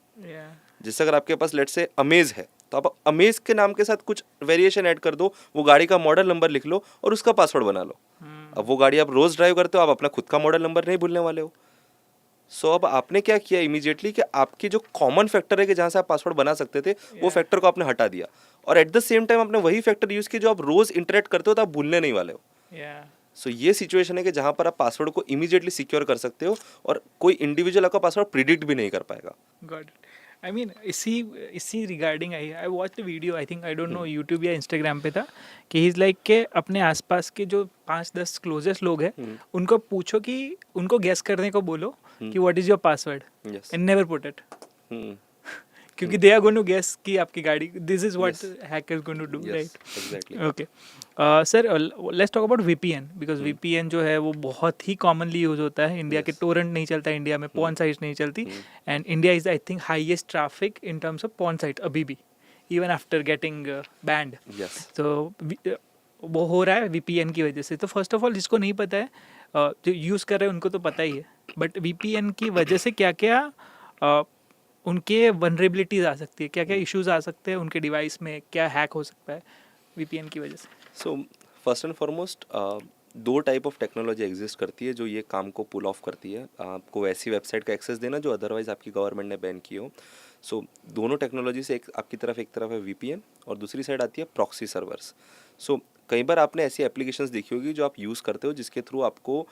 A: जैसे अगर आपके पास लेट्स से अमेज है, तो आप अमेज के नाम के साथ कुछ वेरिएशन ऐड कर दो, वो गाड़ी का मॉडल नंबर लिख लो और उसका पासवर्ड बना लो. अब वो गाड़ी आप रोज ड्राइव करते हो, आप अपना खुद का मॉडल नंबर नहीं भूलने वाले हो. सो अब आपने क्या किया इमीडिएटली, कि आपकी जो कॉमन फैक्टर है कि जहाँ से आप पासवर्ड बना सकते थे, वो फैक्टर को आपने हटा दिया, और एट द सेम टाइम आपने वही फैक्टर यूज किया जो आप रोज इंटरेक्ट करते हो, तो आप भूलने नहीं वाले हो. सो ये सिचुएशन है कि जहाँ पर आप पासवर्ड को इमीडिएटली सिक्योर कर सकते हो, और कोई इंडिविजुअल आपका पासवर्ड प्रिडिक्ट भी नहीं कर पाएगा.
B: Got it. आई मीन इसी regarding I watch the video, I think, I don't know, YouTube या इंस्टाग्राम पे था, कि ही इज़ लाइक के अपने आसपास के जो 5-10 क्लोजेस्ट लोग हैं उनको पूछो कि उनको गेस करने को बोलो कि what is your password,
A: yes.
B: And never put it, क्योंकि they are going to guess कि आपकी गाड़ी, this is what hackers going to do,
A: yes,
B: right?
A: Exactly.
B: Okay sir, let's talk about VPN, because VPN जो है वो बहुत ही commonly use होता है इंडिया के,
A: Yes.
B: टोरेंट नहीं चलता इंडिया में, पॉर्न साइट्स नहीं चलती, and India is I think highest traffic in terms of porn site अभी भी, even after getting band.
A: Yes.
B: तो वो हो रहा है वीपीएन की वजह से। तो फर्स्ट ऑफ ऑल जिसको नहीं पता है, जो यूज़ कर रहे हैं उनको तो पता ही है, बट वीपीएन की वजह से क्या क्या उनके वनरेबिलिटीज आ सकती है, क्या क्या इश्यूज आ सकते हैं उनके डिवाइस में, क्या हैक हो सकता है वीपीएन की वजह से?
A: सो फर्स्ट एंड फॉरमोस्ट दो टाइप ऑफ टेक्नोलॉजी एग्जिस्ट करती है जो ये काम को पुल ऑफ करती है, आपको ऐसी वेबसाइट का एक्सेस देना जो अदरवाइज आपकी गवर्नमेंट ने बैन की हो। सो दोनों टेक्नोलॉजी से एक तरफ है वीपीएन और दूसरी साइड आती है प्रॉक्सी सर्वर्स। सो कई बार आपने ऐसी एप्लीकेशंस देखी होगी जो आप यूज़ करते हो जिसके थ्रू आपको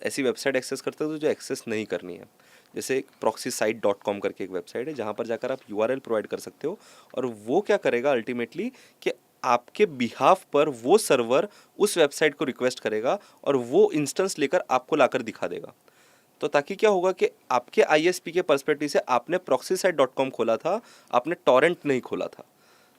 A: ऐसी वेबसाइट एक्सेस करते हो जो एक्सेस नहीं करनी है। जैसे proxysite.com करके एक वेबसाइट है जहाँ पर जाकर आप URL प्रोवाइड कर सकते हो, और वो क्या करेगा अल्टीमेटली कि आपके बिहाफ पर वो सर्वर उस वेबसाइट को रिक्वेस्ट करेगा और वो इंस्टेंस लेकर आपको लाकर दिखा देगा। तो ताकि क्या होगा कि आपके ISP के पर्सपेक्टिव से आपने proxysite.com खोला था, आपने टॉरेंट नहीं खोला था,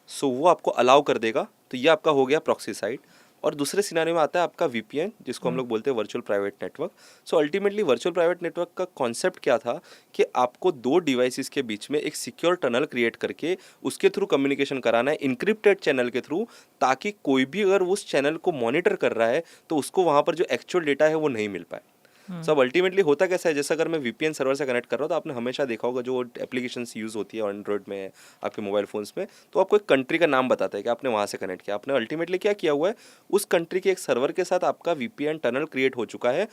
A: सो वो आपको अलाउ कर देगा। तो ये आपका हो गया प्रॉक्सी साइट। और दूसरे सिनारियो में आता है आपका VPN, जिसको हम लोग बोलते हैं virtual private network. So ultimately virtual private network का कॉन्सेप्ट क्या था कि आपको दो डिवाइसेस के बीच में एक सिक्योर टनल क्रिएट करके उसके थ्रू कम्युनिकेशन कराना है इंक्रिप्टेड चैनल के थ्रू, ताकि कोई भी अगर उस चैनल को मॉनिटर कर रहा है तो उसको वहाँ पर जो एक्चुअल डेटा है वो नहीं मिल पाए। सब अल्टीमेटली होता कैसा है, जैसे अगर मैं VPN सर्वर से कनेक्ट कर रहा हूँ तो आपने हमेशा देखा होगा जो एप्लीकेशंस यूज़ होती है एंड्रॉइड में, आपके मोबाइल फ़ोन्स में, तो आपको एक कंट्री का नाम बताता है कि आपने वहाँ से कनेक्ट किया। आपने अल्टीमेटली क्या किया हुआ है, उस कंट्री के एक सर्वर के साथ आपका VPN टनल क्रिएट हो चुका है।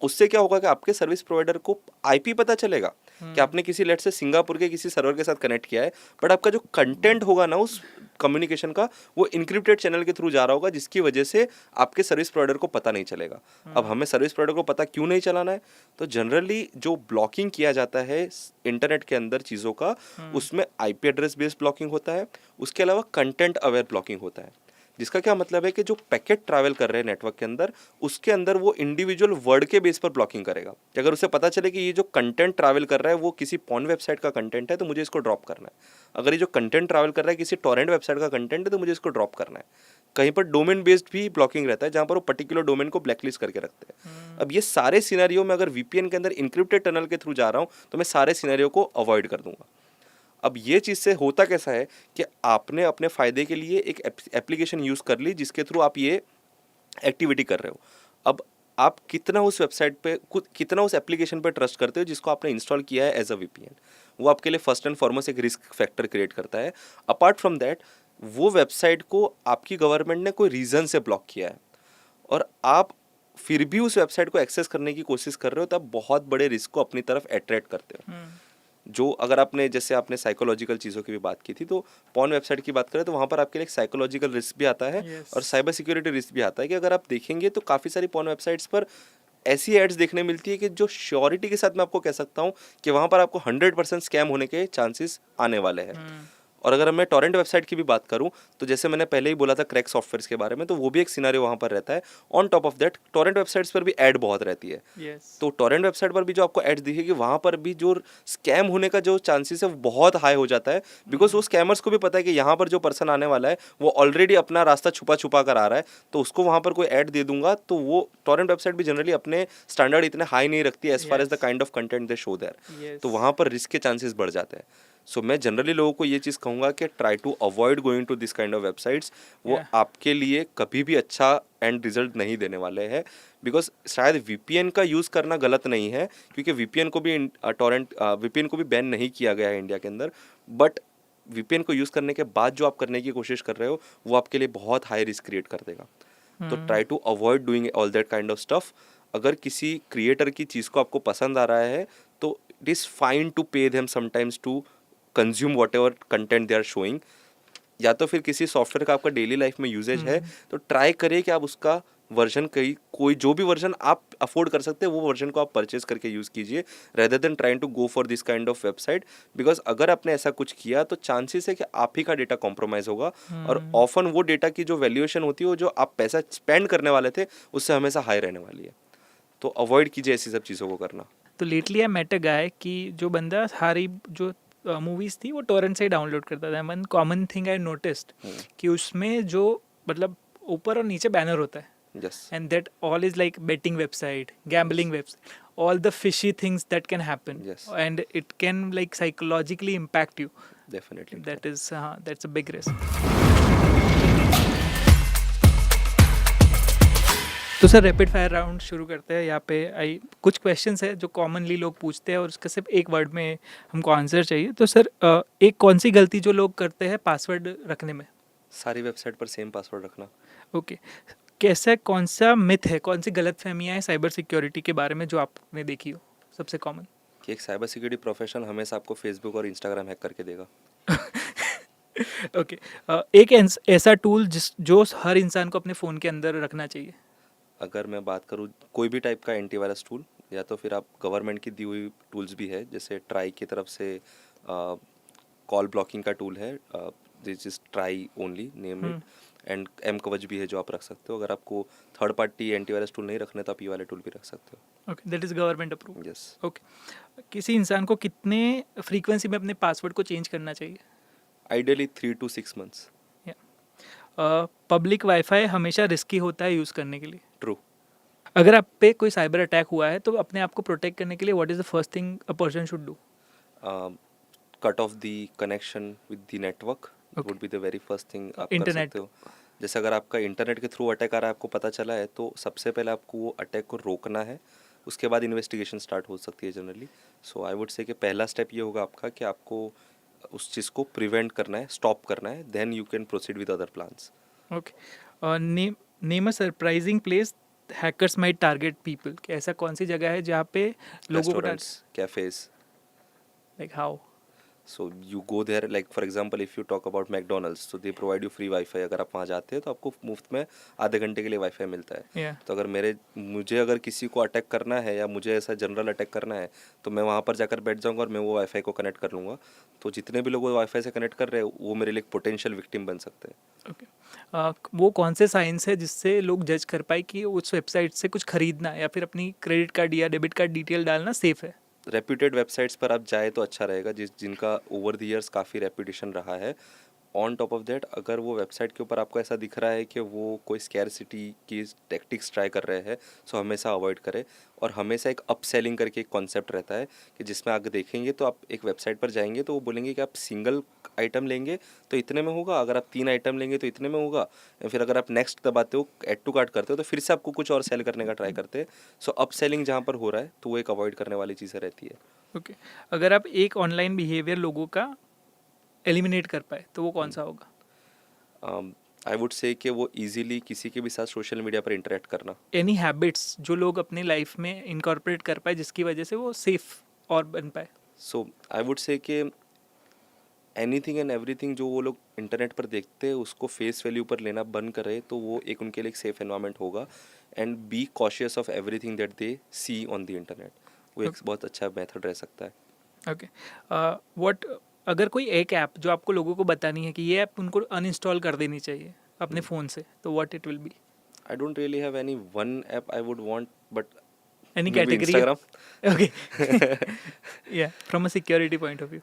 A: उससे क्या होगा कि आपके सर्विस प्रोवाइडर को IP पता चलेगा कि आपने किसी लेट से सिंगापुर के किसी सर्वर के साथ कनेक्ट किया है, बट आपका जो कंटेंट होगा ना उस कम्युनिकेशन का वो इनक्रिप्टेड चैनल के थ्रू जा रहा होगा, जिसकी वजह से आपके सर्विस प्रोवाइडर को पता नहीं चलेगा। अब हमें सर्विस प्रोवाइडर को पता क्यों नहीं चलाना है, तो जनरली जो ब्लॉकिंग किया जाता है इंटरनेट के अंदर चीज़ों का, उसमें IP एड्रेस बेस्ड ब्लॉकिंग होता है, उसके अलावा कंटेंट अवेयर ब्लॉकिंग होता है। जिसका क्या मतलब है कि जो पैकेट ट्रैवल कर रहे हैं नेटवर्क के अंदर, उसके अंदर वो इंडिविजुअल वर्ड के बेस पर ब्लॉकिंग करेगा कि अगर उसे पता चले कि ये जो कंटेंट ट्रैवल कर रहा है वो किसी पॉर्न वेबसाइट का कंटेंट है तो मुझे इसको ड्रॉप करना है। अगर ये जो कंटेंट ट्रैवल कर रहा है किसी टॉरेंट वेबसाइट का कंटेंट है तो मुझे इसको ड्रॉप करना है। कहीं पर डोमेन बेस्ड भी ब्लॉकिंग रहता है जहाँ पर वो पर्टिकुलर डोमेन को ब्लैकलिस्ट करके रखते हैं। अब ये सारे सिनेरियो में अगर VPN के अंदर इंक्रिप्टेड टनल के थ्रू जा रहा हूँ तो मैं सारे सिनेरियो को अवॉइड कर दूंगा। अब ये चीज़ से होता कैसा है कि आपने अपने फ़ायदे के लिए एक एप्लीकेशन यूज़ कर ली जिसके थ्रू आप ये एक्टिविटी कर रहे हो। अब आप कितना उस वेबसाइट पे कितना उस एप्लीकेशन पे ट्रस्ट करते हो जिसको आपने इंस्टॉल किया है एज अ VPN, वो आपके लिए फर्स्ट एंड फॉरमोस्ट एक रिस्क फैक्टर क्रिएट करता है। अपार्ट फ्रॉम दैट, वो वेबसाइट को आपकी गवर्नमेंट ने कोई रीज़न से ब्लॉक किया है और आप फिर भी उस वेबसाइट को एक्सेस करने की कोशिश कर रहे हो, तब बहुत बड़े रिस्क को अपनी तरफ अट्रैक्ट करते हो। जो अगर आपने जैसे आपने साइकोलॉजिकल चीज़ों की भी बात की थी, तो पॉर्न वेबसाइट की बात करें तो वहाँ पर आपके लिए एक साइकोलॉजिकल रिस्क भी आता है और साइबर सिक्योरिटी रिस्क भी आता है कि अगर आप देखेंगे तो काफ़ी सारी पॉर्न वेबसाइट्स पर ऐसी एड्स देखने मिलती है कि जो श्योरिटी के साथ मैं आपको कह सकता हूँ कि वहाँ पर आपको 100% स्कैम होने के चांसेस आने वाले हैं। और अगर मैं टॉरेंट वेबसाइट की भी बात करूं तो जैसे मैंने पहले ही बोला था क्रैक सॉफ्टवेयर्स के बारे में, तो वो भी एक सिनारियो वहाँ पर रहता है। On top of that torrent websites पर भी ऐड बहुत रहती है। तो टॉरेंट वेबसाइट पर भी जो आपको ऐड दिखेगी वहाँ पर भी जो स्कैम होने का जो चांसेस है वो बहुत हाई हो जाता है, बिकॉज वो स्कैमर्स को भी पता है कि यहाँ पर जो पर्सन आने वाला है वो ऑलरेडी अपना रास्ता छुपा छुपा कर आ रहा है, तो उसको वहाँ पर कोई ऐड दे दूंगा। तो वो टॉरेंट वेबसाइट भी जनरली अपने स्टैंडर्ड इतने हाई नहीं रखती as far as the kind of content they show there, तो वहाँ पर रिस्क के चांसेस बढ़ जाते हैं। सो मैं जनरली लोगों को ये चीज़ कहूँगा कि try to avoid going to this kind of websites. वो आपके लिए कभी भी अच्छा एंड रिजल्ट नहीं देने वाले हैं, बिकॉज शायद VPN का यूज़ करना गलत नहीं है, क्योंकि VPN को भी VPN को भी बैन नहीं किया गया है इंडिया के अंदर, बट VPN को यूज़ करने के बाद जो आप करने की कोशिश कर रहे हो वो आपके लिए बहुत हाई रिस्क क्रिएट कर देगा। तो try to avoid doing all that kind of stuff. अगर किसी क्रिएटर की चीज़ को आपको पसंद आ रहा है तो it is fine to pay them sometimes to consume whatever content they are showing. या तो फिर किसी सॉफ्टवेयर का आपका डेली लाइफ में यूजेज है तो ट्राई करिए कि आप उसका वर्जन कोई जो भी वर्जन आप अफोर्ड कर सकते हैं वो वर्जन को आप परचेज करके यूज़ कीजिए, rather than trying to go for this kind of website. Because अगर आपने ऐसा कुछ किया तो चांसेस है कि आप ही का डेटा कॉम्प्रोमाइज़ होगा, और ऑफन वो डेटा की जो वैल्यूएशन होती है वो जो आप पैसा स्पेंड करने वाले थे उससे हमेशा हाई रहने वाली है। तो अवॉइड कीजिए ऐसी सब चीज़ों को करना।
B: तो लेटली आई मेट अ गाय कि जो बंदा सारी जो मूवीज़ थी वो टोरेंट से ही डाउनलोड करता था। One common thing I noticed कि उसमें जो मतलब ऊपर और नीचे बैनर होता है,
A: yes,
B: and that all is like betting website, gambling website, all the fishy things that can happen,
A: Yes.
B: and it can like psychologically impact you.
A: Definitely.
B: That's a big risk. तो sir rapid fire round शुरू करते हैं। यहाँ पे आई कुछ questions है जो commonly लोग पूछते हैं और उसका सिर्फ एक वर्ड में हमको आंसर चाहिए। तो सर एक कौन सी गलती जो लोग करते हैं पासवर्ड रखने में?
A: सारी वेबसाइट पर सेम पासवर्ड रखना।
B: ओके, कैसा कौन सा मिथ है, कौन सी गलतफहमियां हैं साइबर सिक्योरिटी के बारे में जो आपने देखी हो सबसे कॉमन?
A: कि एक साइबर सिक्योरिटी प्रोफेशनल हमेशा आपको फेसबुक और इंस्टाग्राम हैक करके देगा।
B: ओके, एक ऐसा टूल जो हर इंसान को अपने फ़ोन के अंदर रखना चाहिए?
A: अगर मैं बात करूँ कोई भी टाइप का एंटीवायरस टूल, या तो फिर आप गवर्नमेंट की दी हुई टूल्स भी है, जैसे ट्राई की तरफ से कॉल ब्लॉकिंग का टूल है, this is TRAI only name it, and M Kavach भी है जो आप रख सकते हो। अगर आपको थर्ड पार्टी एंटीवायरस टूल नहीं रखने तो आप ये वाले टूल भी रख सकते हो।
B: Okay, that is government approve.
A: Yes.
B: Okay, किसी इंसान को कितने फ्रीक्वेंसी में अपने पासवर्ड को चेंज करना चाहिए?
A: Ideally 3 to 6 months।
B: Public wifi हमेशा रिस्की होता है यूज़ करने के लिए।
A: ट्रू।
B: अगर आप पे कोई साइबर अटैक हुआ है तो अपने आप को प्रोटेक्ट करने के लिए what is the first thing a person should do?
A: Cut off the connection with the network
B: Okay.
A: Would be the very first thing आप कर
B: इंटरनेट।
A: सकते हो। जैसे अगर आपका इंटरनेट के थ्रू अटैक आ रहा है, आपको पता चला है, तो सबसे पहले आपको वो अटैक को रोकना है, उसके बाद इन्वेस्टिगेशन स्टार्ट हो सकती है generally. So I would say कि पहला स्टेप ये होगा आपका कि आपको उस चीज़ को प्रिवेंट करना है, स्टॉप करना है, then you can proceed with other plans.
B: Okay, name a surprising place hackers might target people. कि ऐसा कौन सी जगह है जहाँ पे लोगों को
A: restaurants, cafes.
B: Like how?
A: So you go there, like for example if you talk about McDonald's, तो they provide you free wifi. अगर आप वहाँ जाते हैं तो आपको मुफ्त में आधे घंटे के लिए वाईफाई मिलता है।
B: या
A: तो अगर मुझे अगर किसी को अटैक करना है या मुझे ऐसा जनरल अटैक करना है, तो मैं वहाँ पर जाकर बैठ जाऊँगा और मैं वो वाईफाई को कनेक्ट कर लूँगा। तो जितने भी लोग वो वाईफाई से कनेक्ट कर रहे हैं वो मेरे लिए एक पोटेंशियल विक्टिम बन सकते हैं।
B: ओके, वो कौन से साइंस है जिससे लोग जज कर पाए कि उस वेबसाइट से कुछ खरीदना या फिर अपनी क्रेडिट कार्ड या डेबिट कार्ड डिटेल डालना सेफ है?
A: रेप्यूटेड वेबसाइट्स पर आप जाए तो अच्छा रहेगा, जिनका ओवर द ईयर्स काफ़ी रेप्यूटेशन रहा है। ऑन टॉप ऑफ दैट, अगर वो वेबसाइट के ऊपर आपको ऐसा दिख रहा है कि वो कोई स्कैरसिटी की टैक्टिक्स ट्राई कर रहे हैं, सो हमेशा अवॉइड करें। और हमेशा एक अपसेलिंग करके एक कॉन्सेप्ट रहता है कि जिसमें आप देखेंगे तो आप एक वेबसाइट पर जाएंगे तो वो बोलेंगे कि आप सिंगल आइटम लेंगे तो इतने में होगा, अगर आप 3 आइटम लेंगे तो इतने में होगा, या फिर अगर आप नेक्स्ट दबाते हो, ऐड टू कार्ट करते हो, तो फिर से आपको कुछ और सेल करने का ट्राई करते हैं। सो अपसेलिंग जहाँ पर हो रहा है तो वो एक अवॉइड करने वाली चीज़ें रहती है।
B: ओके, अगर आप एक ऑनलाइन बिहेवियर लोगों का एलिमिनेट कर पाए तो वो कौन सा होगा?
A: आई वुड से कि वो इजीली किसी के भी साथ सोशल मीडिया पर इंटरेक्ट करना।
B: एनी हैबिट्स जो लोग अपनी लाइफ में इनकॉर्पोरेट कर पाए जिसकी वजह से वो सेफ और बन पाए?
A: सो आई वुड से कि एनीथिंग एंड एवरीथिंग जो वो लोग इंटरनेट पर देखते हैं उसको फेस वैल्यू पर लेना बंद करे तो वो एक उनके लिए एक सेफ एनवायरनमेंट होगा। And be cautious of everything that they see on the internet, वो एक बहुत अच्छा मेथड रह सकता है।
B: ओके, व्हाट अगर कोई एक ऐप जो आपको लोगों को बतानी है कि ये ऐप उनको अनइंस्टॉल कर देनी चाहिए अपने फ़ोन से, तो what it will be?
A: I don't really have any one app I would want, but
B: any
A: may be
B: category?
A: Instagram.
B: Okay, या from a security point of view?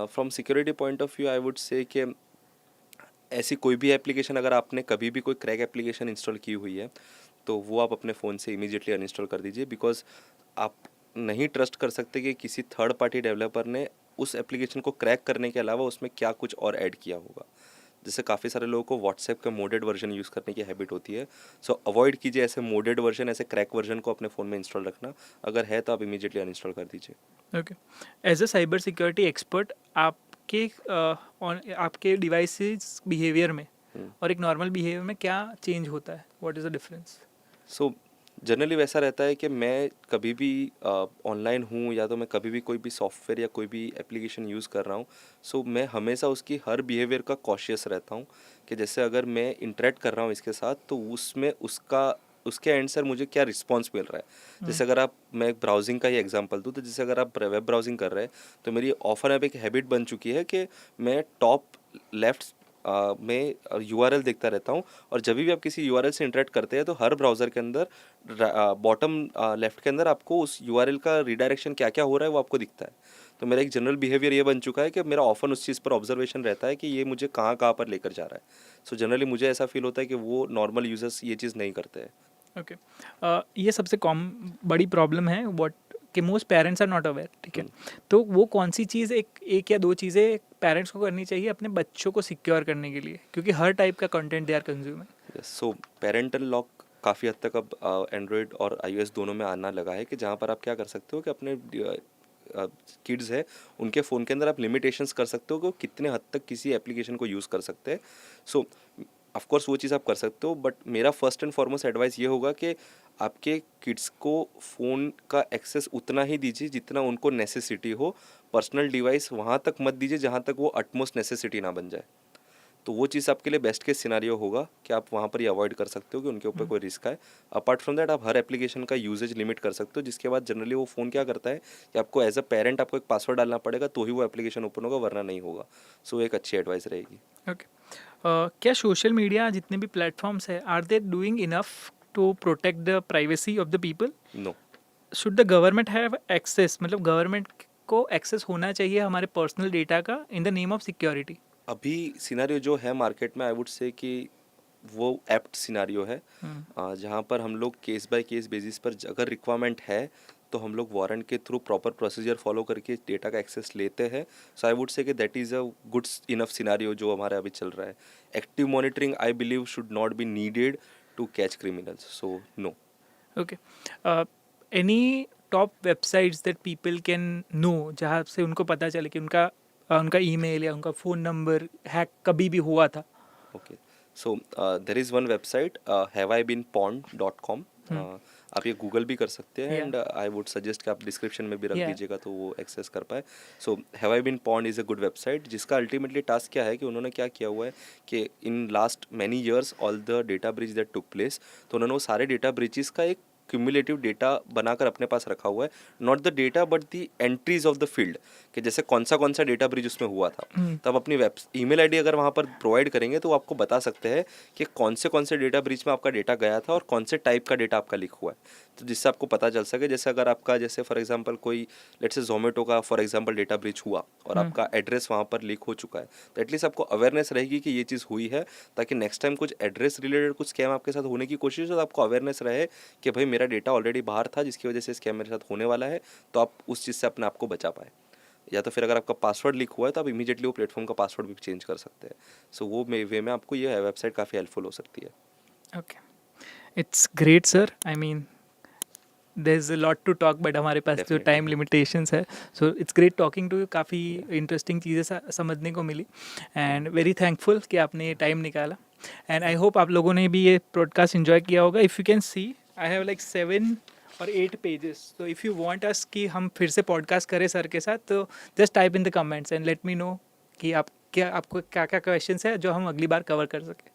A: From security point of view I would say कि ऐसी कोई भी application अगर आपने कभी भी कोई क्रैक एप्लीकेशन इंस्टॉल की हुई है तो वो आप अपने फ़ोन से इमीडिएटली अनइंस्टॉल कर दीजिए। बिकॉज आप नहीं ट्रस्ट कर सकते कि किसी थर्ड पार्टी डेवलपर ने उस एप्लीकेशन को क्रैक करने के अलावा उसमें क्या कुछ और ऐड किया होगा। जैसे काफ़ी सारे लोगों को व्हाट्सएप का मोडेड वर्जन यूज़ करने की हैबिट होती है। सो अवॉइड कीजिए ऐसे मोडेड वर्जन, ऐसे क्रैक वर्जन को अपने फ़ोन में इंस्टॉल रखना। अगर है तो आप इमीडिएटली अनइंस्टॉल कर दीजिए।
B: Okay, as a cyber security expert आपके डिवाइसेस बिहेवियर में और एक नॉर्मल बिहेवियर में क्या चेंज होता है? What is the difference?
A: So generally वैसा रहता है कि मैं कभी भी ऑनलाइन हूँ या तो मैं कभी भी कोई भी सॉफ्टवेयर या कोई भी एप्लीकेशन यूज़ कर रहा हूँ, सो मैं हमेशा उसकी हर बिहेवियर का कॉशियस रहता हूँ कि जैसे अगर मैं इंटरेक्ट कर रहा हूँ इसके साथ तो उसमें उसका उसके एंड सर मुझे क्या रिस्पॉन्स मिल रहा है। जैसे अगर आप, मैं एक ब्राउजिंग का ही एग्जांपल दूँ तो जैसे अगर आप वेब ब्राउजिंग कर रहे हैं तो मेरी ऑफर अब एक हैबिट बन चुकी है कि मैं टॉप लेफ्ट में यूआरएल देखता रहता हूँ, और जब भी आप किसी यूआरएल से इंटरेक्ट करते हैं तो हर ब्राउज़र के अंदर बॉटम लेफ्ट के अंदर आपको उस यूआरएल का रिडायरेक्शन क्या क्या हो रहा है वो आपको दिखता है। तो मेरा एक जनरल बिहेवियर ये बन चुका है कि मेरा ऑफन उस चीज़ पर ऑब्जर्वेशन रहता है कि ये मुझे कहाँ कहाँ पर लेकर जा रहा है। सो जनरली मुझे ऐसा फील होता है कि वो नॉर्मल यूजर्स ये चीज़ नहीं करते हैं।
B: ओके, ये सबसे बड़ी प्रॉब्लम है व्हाट कि most parents are not aware, ठीक है। तो वो कौन सी चीज़, एक या दो चीज़ें पेरेंट्स को करनी चाहिए अपने बच्चों को सिक्योर करने के लिए, क्योंकि हर टाइप का content they are consuming.
A: So parental lock काफ़ी हद तक अब एंड्रॉयड और iOS दोनों में आना लगा है, कि जहाँ पर आप क्या कर सकते हो कि अपने किड्स है उनके फ़ोन के अंदर आप लिमिटेशंस कर सकते हो कि वो कितने हद तक किसी एप्लीकेशन को यूज़ कर सकते हैं। सो ऑफ कोर्स वो चीज़ आप कर सकते हो, बट मेरा फर्स्ट एंड फॉरमोस्ट एडवाइस ये होगा कि आपके किड्स को फ़ोन का एक्सेस उतना ही दीजिए जितना उनको नेसेसिटी हो। पर्सनल डिवाइस वहाँ तक मत दीजिए जहाँ तक वो अटमोस्ट नेसेसिटी ना बन जाए। तो वो चीज़ आपके लिए बेस्ट केस सिनारियो होगा कि आप वहाँ पर ही अवॉइड कर सकते हो कि उनके ऊपर कोई रिस्क आए। अपार्ट फ्रॉम दैट आप हर एप्लीकेशन का यूजेज लिमिट कर सकते हो, जिसके बाद जनरली वो फ़ोन क्या करता है कि आपको एज अ पेरेंट आपको एक पासवर्ड डालना पड़ेगा तो ही वो एप्लीकेशन ओपन होगा, वरना नहीं होगा। सो एक अच्छी एडवाइस रहेगी।
B: ओके, क्या सोशल मीडिया जितने भी प्लेटफॉर्म्स है are they doing enough to protect the privacy of the people?
A: No.
B: Should the government have access, मतलब गवर्नमेंट को एक्सेस होना चाहिए हमारे पर्सनल डेटा का in the name of security?
A: अभी सिनारियो जो है मार्केट में, आई वुड से कि वो एप्ट सिनारियो है, जहाँ पर हम लोग केस बाय केस बेसिस पर अगर रिक्वायरमेंट है तो हम लोग वारंट के थ्रू प्रॉपर प्रोसीजर फॉलो करके डेटा का एक्सेस लेते हैं। सो आई वुड से कि that is a good enough scenario जो हमारे अभी चल रहा है। Active monitoring I believe should not be needed to catch criminals, so no.
B: Okay, any top websites that people can know, जहाँ से उनको पता चले कि उनका ईमेल या उनका फ़ोन नंबर हैक कभी भी हुआ था?
A: Okay, so there is one website haveibeenpawned.com। आप ये गूगल भी कर सकते हैं,
B: Yeah.
A: And I would suggest कि आप डिस्क्रिप्शन में भी रख
B: Yeah.
A: दीजिएगा तो वो एक्सेस कर पाए। So have I been pwned is a good website, जिसका अल्टीमेटली टास्क क्या है कि उन्होंने क्या किया हुआ है कि in last many years all the data breach that took place, तो उन्होंने वो सारे डेटा ब्रीचेस का एक क्यूमुलेटिव डेटा बनाकर अपने पास रखा हुआ है। Not the data but the entries of the field, कि जैसे कौन सा डेटा ब्रीच उसमें हुआ था। तो आप अपनी ईमेल आईडी अगर वहाँ पर प्रोवाइड करेंगे तो वो आपको बता सकते हैं कि कौन से डेटा ब्रीच में आपका डेटा गया था और कौन से टाइप का डेटा आपका लीक हुआ है, तो जिससे आपको पता चल सके। जैसे अगर आपका, जैसे फॉर एग्जांपल कोई लेट्स से जोमेटो का फॉर एग्जांपल डेटा ब्रीच हुआ और आपका एड्रेस वहाँ पर लीक हो चुका है, तो एटलीस्ट आपको अवेयरनेस रहेगी कि ये चीज़ हुई है, ताकि नेक्स्ट टाइम कुछ एड्रेस रिलेटेड कुछ स्कैम आपके साथ होने की कोशिश हो तो आपको अवेयरनेस रहे कि भाई मेरा डेटा ऑलरेडी बाहर था जिसकी वजह से स्कैम मेरे साथ होने वाला है, तो आप उस चीज़ से अपने आप को बचा पाए। या तो फिर अगर आपका पासवर्ड लीक हुआ है तो आप इमीडिएटली वो प्लेटफॉर्म का पासवर्ड भी चेंज कर सकते हैं। सो वो वे में आपको ये वेबसाइट काफ़ी हेल्पफुल हो सकती है।
B: Okay, it's great sir. I mean there is a lot to talk, but हमारे पास जो
A: Definitely.
B: टाइम लिमिटेशंस है, so it's great talking to you. काफ़ी इंटरेस्टिंग चीज़ें समझने को मिली एंड वेरी थैंकफुल कि आपने ये टाइम निकाला। एंड आई होप आप लोगों ने भी ये पॉडकास्ट इन्जॉय किया होगा। If you can see I have like 7 और 8 पेजेस, तो इफ़ यू वांट अस कि हम फिर से पॉडकास्ट करें सर के साथ, तो just type in the comments and let me know कि आपको क्या क्या क्वेश्चंस है जो हम अगली बार कवर कर सकें।